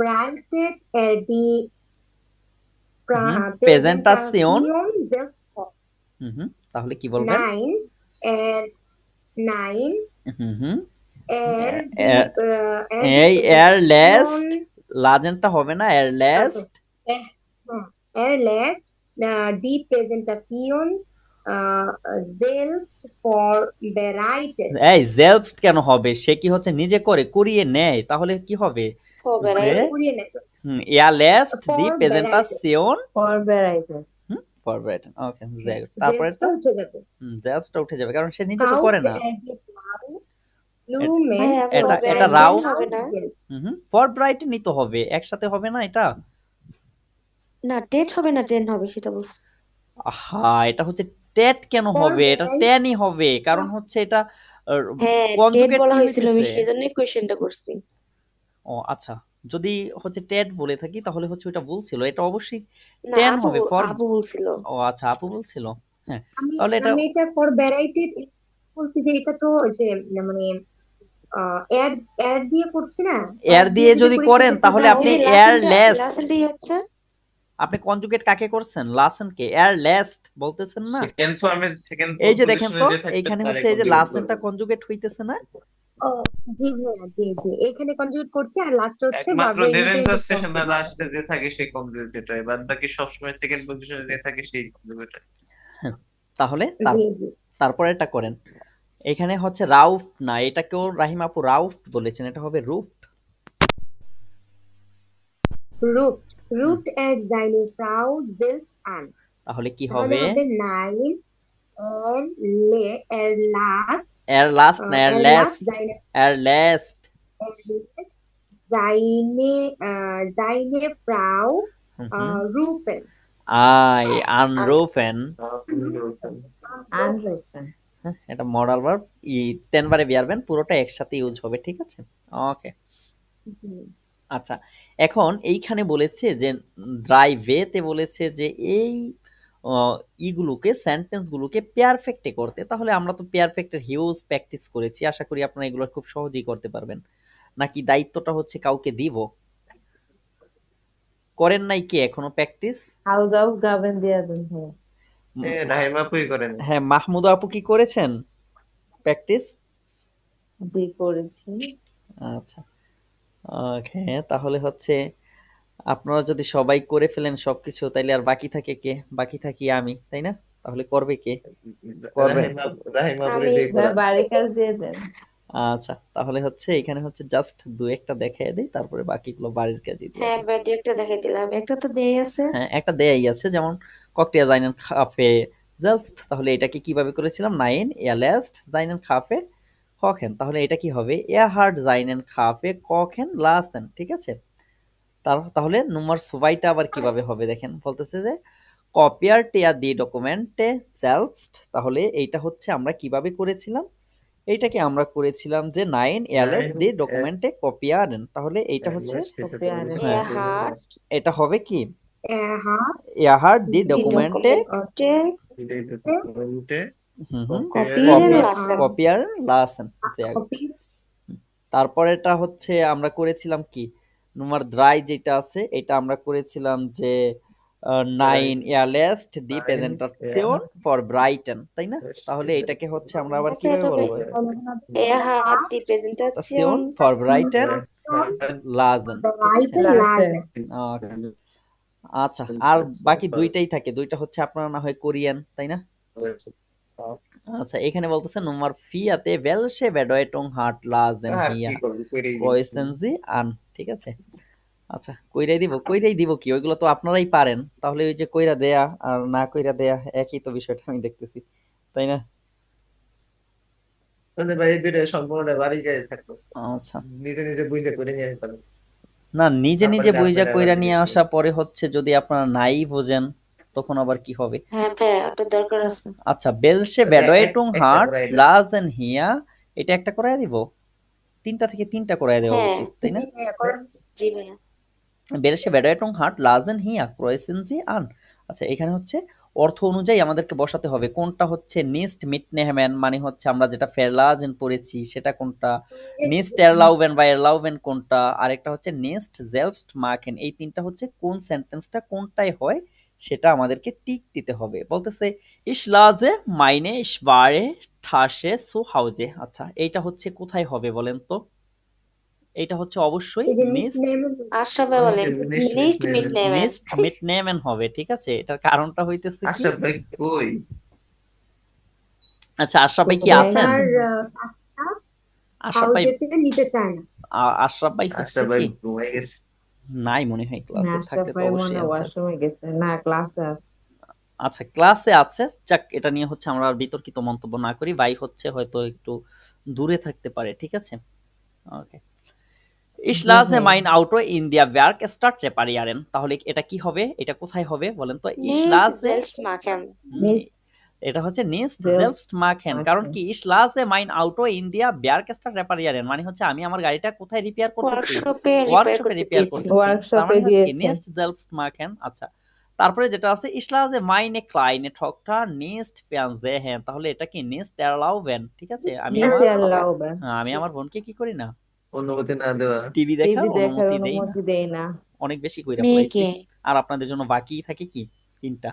ব্রাইটেড দি প্রেজেন্টাসিয়ন, তাহলে কি বলবেন, নাইন এর নাইন এই এর লেস্ট লাজেনটা হবে না, এর লেস্ট দি প্রেজেন্টাসিয়ন জেলস্ট ফর বেরাইটেড। এই জেলস্ট কেন হবে, সে কি হচ্ছে নিজে করে করিয়ে নেয়, তাহলে কি হবে, করিয়ে নেয় ইয়া লেস্ট দি প্রেজেন্টাসিয়ন ফরবেরাইটেড, ফরবেরাইটেড। ওকে, তারপরে জেলস্টটা উঠে যাবে, জেলস্টটা উঠে যাবে, কারণ সে নিজে তো করে না। এটা এটা রাউ হবে না, ফরব্রাইট নিতে হবে, একসাথে হবে না এটা। না টেট হবে না, টেন হবে, সেটা বলছি। হ্যাঁ, এটা হচ্ছে টেট কেন হবে, এটা টেনই হবে, কারণ হচ্ছে এটা হ্যাঁ টেট কনজুগেট বলা কি হয়েছিল, আমি হইতেছে। সেজন্যই কোয়েশ্চেনটা করছি। ও আচ্ছা, যদি হচ্ছে টেট বলে থাকি তাহলে হচ্ছে ওটা ভুল ছিল, এটা অবশ্যই না টেন আপু হবে। আপু বলছিল। ও আচ্ছা, আপু বলছিল। হ্যাঁ, তাহলে এটা আমি এটা ফর ভ্যারাইটিড বলছি যে এটা তো যে মানে এয়ার এয়ার দিয়ে করছি না, এয়ার দিয়ে যদি করেন তাহলে আপনি এয়ার লেস্ট, লাসেনটাই হচ্ছে। আপনি কনজুগেট কাকে করছেন, লাসেনকে, এয়ার লেস্ট বলতেছেন না। সেকেন্ড ফর্মে সেকেন্ড এই যে দেখেন তো এইখানে হচ্ছে এই যে লাসেনটা কনজুগেট হইতেছে না। জি ভাইয়া, জি জি, এখানে কনজুগেট করছি আর লাস্ট হচ্ছে একমাত্র দেবেন্দ্র স্টেশনে লাস্টে যে থাকে সেই কনজুগেট, এটাই বাদ বাকি সবসময় সেকেন্ড পজিশনে যে থাকে সেই কনজুগেট। তাহলে তারপরে এটা করেন, এখানে হচ্ছে রাউফ না, এটাকেও রাহিম আপু রাউফ বলেছেন, এটা হবে রুফট। রুফট রুফট এর জাইনে ফ্রাউ জেলস্ট আন, তাহলে কি হবে, নাইন এর লে এর লাস্ট এর লাস্ট না এর লেস্ট, এর লেস্ট জাইনে জাইনে ফ্রাউ রুফেন, আই আনরুফেন, এটা মডাল ভার্ব, ই 10 বারে বিয়ারবেন, পুরোটা একসাথে ইউজ হবে, ঠিক আছে? ওকে, আচ্ছা এখন এইখানে বলেছে যে ড্রাইভেতে বলেছে যে এই ইগুলোকে সেন্টেন্স গুলোকে পারফেক্টে করতে, তাহলে আমরা তো পারফেক্টের হিউজ প্র্যাকটিস করেছি, আশা করি আপনারা এগুলো খুব সহজেই করতে পারবেন। নাকি দায়িত্বটা হচ্ছে কাউকে দিব, করেন নাই কি এখনো প্র্যাকটিস? হাউস অফ গাবেন দিয়া দেন। রাহিম আপুই করেন। হ্যাঁ, মাহমুদ আপু কি করেছেন প্র্যাকটিস? জি করেছি। আচ্ছা, ওকে, তাহলে হচ্ছে আপনারা যদি সবাই করে ফেলেন সবকিছু, তাইলে আর বাকি থাকে কে? বাকি থাকি আমি, তাই না? তাহলে করবে কে? করবে রাহিম আপুই দিয়ে করান। বাড়ির কাজ দিয়ে দেন। আচ্ছা, তাহলে হচ্ছে এখানে হচ্ছে জাস্ট দু একটা দেখায় দেই, তারপরে বাকিগুলো বাড়ির কাজে দিয়ে হ্যাঁ দিই। দু একটা দেখাই দিলাম, একটা তো দেই আছে। হ্যাঁ, একটা দেয়াই আছে, যেমন ককটিয়া জাইনেন খাফে জাস্ট, তাহলে এটাকে কিভাবে করেছিলাম, নাইন এয়া লেস্ট জাইনেন খাফে কখেন, তাহলে এটা কি হবে? হার্ট জাইনেন খাফে কখেন লাসেন, ঠিক আছে। তাহলে নম্বর সুবাইটা আবার কিভাবে হবে দেখেন, বলতেছে যে কপিয়ার টেয়া দি ডকুমেন্টে সেলফস্ট, তাহলে এইটা হচ্ছে আমরা কিভাবে করেছিলাম, এইটাকে আমরা করেছিলাম যে 9 এলএস দি ডকুমেন্টে কপিয়ারেন, তাহলে এইটা হচ্ছে Kopiaren. হ্যাঁ Er hat এটা হবে কি Er hat হার্ট দি die ডকুমেন্টে Dokumente kopieren lassen. কপিয়ারেন Lachen. kopieren তারপর এটা হচ্ছে আমরা করেছিলাম কি নম্বর দ্রাই যেটা আছে এটা আমরা করেছিলাম যে 9 এয়ারলেস্ট দি প্রেজেন্টেশন ফর ব্রাইটন, তাই না? তাহলে এটাকে হচ্ছে আমরা আবার আচ্ছা, কিভাবে এটা বলবো? Er hat die Präsentation ফর ব্রাইটন লাজেন, bereiten Lassen. lassen. আচ্ছা, আর বাকি দুইটাই থাকে, দুইটা হচ্ছে আপনারা না হয় কোরিয়ান, তাই না? আচ্ছা, এখানে বলতেছে নম্বর ফিয়াতে ওয়েলশে বেডয়েটং হার্ট লাজেন হিয়া কয়েসেনজি আন, ঠিক আছে। আচ্ছা, কইরাই দিব কি, ওইগুলো তো আপনারাই পারেন, তাহলে ওই যে কইরা দেয়া আর না কইরা দেয়া একই তো বিষয়টা আমি দেখতেছি, তাই না? ভাই দুইটা সম্পূর্ণ বাড়ি গিয়ে থাকতো, আচ্ছা, নিজে নিজে বুঝে করে নিয়ে আসতে পারবে। না নিজে নিজে তারপরে বুঝা আপনারা কইরা আবার নিয়ে জিজ্ঞেস আসা পরে হচ্ছে যদি আপনারা নাই বোঝেন তখন আবার কি হবে? হ্যাঁ ভাই, ওটা দরকার আছে। আচ্ছা, বেলসে তাহলে বেডয়েটং একটা হার্ট করাই দাও। লাজেন হিয়া, এটা একটা করাই দিব, তিনটা থেকে তিনটা করাই দেওয়া হ্যাঁ উচিত, তাই না? জি ভাইয়া করেন। জি ভাইয়া। বেলসে বেডয়েটং হার্ট লাজেন হিয়া ক্রয়েসেনজি আন। আচ্ছা, এখানে হচ্ছে অর্থ অনুযায়ী আমাদেরকে বসাতে হবে কোনটা হচ্ছে নিস্ট মিটনেহমেন, মানে হচ্ছে আমরা যেটা ফেরলাজেন পড়েছি সেটা কোনটা, নিস্ট এরলাউবেন বা এরলাউবেন কোনটা, আরেকটা হচ্ছে নিস্ট জেলফস্ট মার্কেন, এই তিনটা হচ্ছে কোন সেন্টেন্সটা কোনটাই হয় সেটা আমাদেরকে টিক দিতে হবে। বলতেছে ইশলাজে মাইনে ইশবারে ঠাসে সু হাউজে। আচ্ছা, এইটা হচ্ছে কোথায় হবে বলেন তো? এইটা হচ্ছে অবশ্যই এই যে নিস্ট নিকনেম আশরাফ ভাই বলেন nicht mitnehmen. নিস্ট মিটনেমেন হবে, ঠিক আছে। এটার কারণটা হইতেছে কি, আশরাফ ভাই কই? আচ্ছা আশরাফ ভাই কি আছেন? তার আশরাফ ভাই হাউজে থেকে নিতে চায় না। আশরাফ ভাই হচ্ছে আশরাফ ভাই কি ঘুমাই গেছে। নাই মনে হয়, ক্লাসে আশরাফ থাকতে তো ভাই অবশ্যই মনে আছে। ওয়াশরুমে গেছে, না ক্লাসে আছে। আচ্ছা, ক্লাসে আছে, যাক এটা নিয়ে হচ্ছে আমরা আর বিতর্কিত মন্তব্য না করি, ভাই হচ্ছে হয়তো একটু দূরে থাকতে পারে, ঠিক আছে। ওকে, Ich জি lasse ভাই। mein Auto in der Werkstatt reparieren, তাহলে এটা কি হবে, এটা কোথায় হবে বলেন তো? Ich Nicht lasse selbst machen. Nicht এটা হচ্ছে নিস্ট selbst সেলফস্ট মার্কেন, কারণ machen. কি ich lasse mein Auto in der Werkstatt reparieren, মানে হচ্ছে আমি আমার গাড়িটা কোথায় রিপেয়ার করতেছি? ওয়ার্কশপে রিপেয়ার ওয়ার্কশপে করতে রিপেয়ার দিয়েছি। করতেছি, তার ওয়ার্কশপে মানে হচ্ছে কি দিয়েছে। নিস্ট সেলফস্ট মার্কেন। আচ্ছা, তারপরে যেটা আছে ich lasse meine kleine Tochter nicht Fernsehen, তাহলে এটা কি নিস্ট erlauben, ঠিক আছে। আমি Nicht আমার erlauben. আমি আমার বোনকে কি করি না, অনুমতি না দেওয়া। টিভি দেখার টিভি দেখার অনুমতি দেই না, অনুমতি দেয় না। অনেক বেশি কইরা ফেলাইছি। মেয়েকে আর আপনাদের জন্য বাকি থাকে কি তিনটা।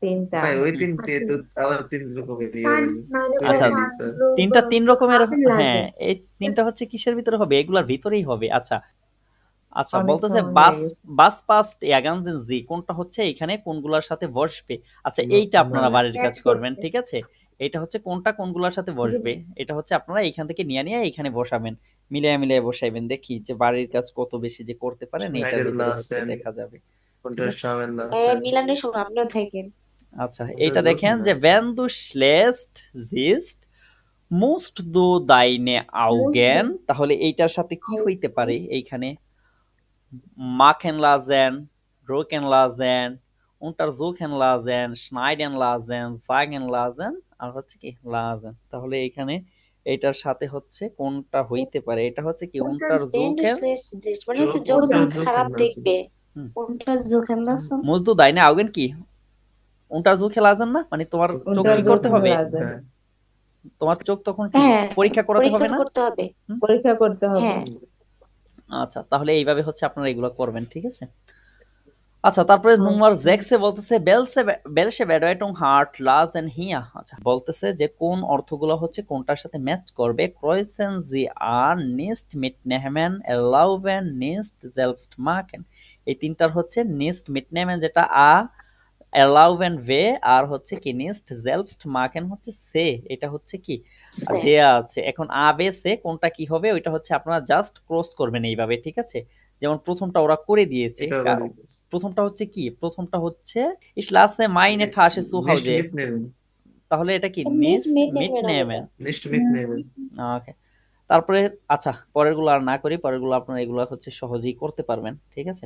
তিনটা। ভাই ওই তিনটে তো আবার তিন রকমের ইয়ে Kann হলো। ich meine আচ্ছা, Großeltern তিনটা তিন রকমের, ablassen? হ্যাঁ এই তিনটা হচ্ছে কিসের ভিতরে হবে, এগুলার ভিতরেই হবে। আচ্ছা আচ্ছা, অনেক বলতেছে সময় বাস হয়ে গেছে। বাস পাস্ট এগানজেন জি, কোনটা হচ্ছে এখানে কোনগুলার সাথে বসবে। আচ্ছা, এইটা আপনারা বাড়ির কাজ Catch করবেন, করছে। ঠিক আছে। এটা হচ্ছে কোনটা কোনগুলার সাথে বসবে, এটা হচ্ছে আপনারা এইখান থেকে নিয়ে নিয়ে এখানে বসাবেন, মিলিয়ে মিলিয়ে বসাইবেন, দেখি যে বাড়ির কাজ কত বেশি যে করতে পারেন এটার স্নাইডার ভিতরে হচ্ছে লাসেন, দেখা যাবে। কোনটা ঠিক আছে। শামেল মিলানের সময় আপনিও থাকেন। আচ্ছা, এইটা দেখেন যে wenn du schläfst siehst musst du deine Augen, তাহলে এইটার সাথে কি হইতে পারে এইখানে? machen lassen, drucken lassen, untersuchen lassen, schneiden lassen, sagen lassen, আর হচ্ছে কি lassen। তাহলে এইখানে এইটার সাথে হচ্ছে কোনটা হইতে পারে? এটা হচ্ছে কি Wenn untersuchen, du schlecht siehst, মানে হচ্ছে যখন খারাপ দেখবে untersuchen lassen. musst du deine Augen কি untersuchen lassen না, মানে তোমার চোখ কি করতে Untersuchen হবে? lassen. তোমার চোখ তখন কি হ্যাঁ, পরীক্ষা করাতে হবে না? করতে হবে। পরীক্ষা করতে হবে। হ্যাঁ, আচ্ছা, তাহলে এইভাবে হচ্ছে আপনারা এগুলো করবেন, ঠিক আছে। আচ্ছা, তারপরে নম্বর 6 বলতেছে বেলসে বেডয়েটং হার্ট লাজ এন্ড হিয়া। আচ্ছা, বলতেছে যে কোন অর্থগুলো হচ্ছে কোনটার সাথে ম্যাচ করবে। ক্রয়েসেন জি আর নিস্ট মিটনেহমেন এলাউবেন নিস্ট জেলবস্ট মার্কেন, এই তিনটার হচ্ছে নিস্ট মিটনেহমেন যেটা আ, এলাউবেন ভে, আর হচ্ছে কি নিস্ট জেলবস্ট মার্কেন হচ্ছে সে, এটা হচ্ছে কি দেয়া আছে। এখন আ বে সে কোনটা কি হবে ওইটা হচ্ছে আপনারা জাস্ট ক্রস করবেন এইভাবে, ঠিক আছে। যেমন প্রথমটা ওরা করে দিয়েছে, প্রথমটা হচ্ছে কি, প্রথমটা হচ্ছে ইসলাসে মাইনে ঠাসে সু হাউজে, তাহলে এটা কি নিস্ট নিস্ট মিট মিট নেমেন নেমেন। নেক্সট উইক নেবেন। ওকে, তারপরে আচ্ছা পরেরগুলো আর না করি, পরেরগুলো আপনারা এগুলো হচ্ছে সহজেই করতে পারবেন, ঠিক আছে।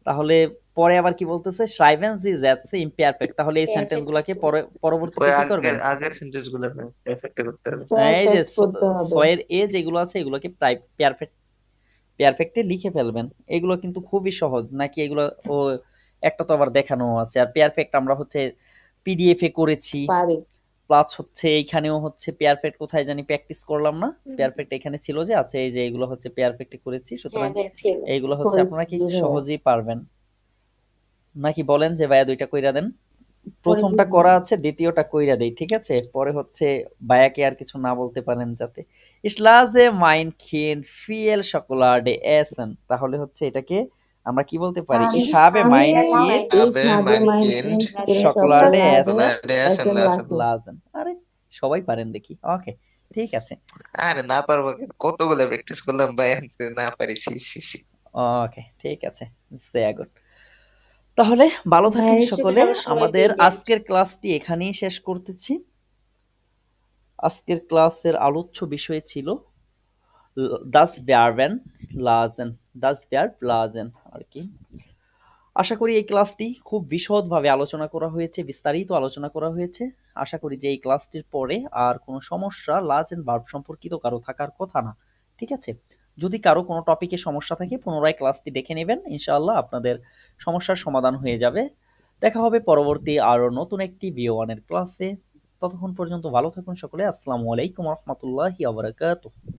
তাহলে পরে আবার কি বলতেছে, schreiben Sie Sätze im Perfekt, তাহলে এই সেন্টেন্স গুলাকে পরবর্তীতে কি করবেন, আগের সেন্টেন্স গুলো পারফেক্ট করতে হবে। এই যে পারফেক্ট করতে হবে। ছয়ের এ যেগুলো আছে এগুলোকে পারফেক্টে লিখে ফেলবেন। এগুলো কিন্তু খুবই সহজ, নাকি এগুলো ও একটা তো আবার দেখানো আছে। আর পারফেক্ট আমরা হচ্ছে পিডিএফ এ করেছি, পারি। প্লাস হচ্ছে এইখানেও হচ্ছে পারফেক্ট কোথায় জানি প্র্যাকটিস করলাম না, পারফেক্ট এখানে ছিল যে, আচ্ছা এই যে এগুলো হচ্ছে পারফেক্টে করেছি, সুতরাং হ্যাঁ ভাইয়া ছিল। এইগুলো হচ্ছে করেছি, আপনারা কি জি ভাইয়া। সহজেই পারবেন। নাকি বলেন যে ভাইয়া দুইটা কইরা দেন, করে প্রথমটা দিব। করা আছে, দ্বিতীয়টা কইরা দেই, ঠিক আছে। পরে হচ্ছে ভাইয়াকে আর কিছু না বলতে পারেন যাতে। Ich lasse mein Kind viel Schokolade essen, তাহলে হচ্ছে এটাকে আমরা কি বলতে পারি, আমি Ich habe আমি mein habe Kind mein Ich habe mein Kind Schokolade Schokolade essen essen lassen. lassen। আরে সবাই পারেন দেখি, ওকে ঠিক আছে, আরে না পারবো কিন্তু, কতগুলো প্র্যাকটিস করলাম ভাই, আমি তো না পারি, সি। ওকে ঠিক আছে, sehr gut। তাহলে ভালো থাকেন ভাইয়ের সাথে সকলে, আবার সবাই আমাদের বলবেন। আজকের ক্লাসটি এখানেই শেষ করতেছি। আজকের ক্লাসের আলোচ্য বিষয় ছিল das Verben lassen, das Verb lassen আর কি। আশা করি এই ক্লাসটি খুব বিশদভাবে আলোচনা করা হয়েছে, বিস্তারিত আলোচনা করা হয়েছে। আশা করি যে এই ক্লাসটির পরে আর কোনো সমস্যা লাজেন ভার্ব সম্পর্কিত কারো থাকার কথা না, ঠিক আছে। যদি কারো কোনো টপিকে সমস্যা থাকে পুনরায় ক্লাসটি দেখে নেবেন, ইনশাআল্লাহ আপনাদের সমস্যার সমাধান হয়ে যাবে। দেখা হবে পরবর্তী আরো নতুন একটি ভিও1 এর ক্লাসে। ততক্ষণ পর্যন্ত ভালো থাকুন সকলে। আসসালামু আলাইকুম রহমতুল্লাহি ওয়া বারাকাতুহু।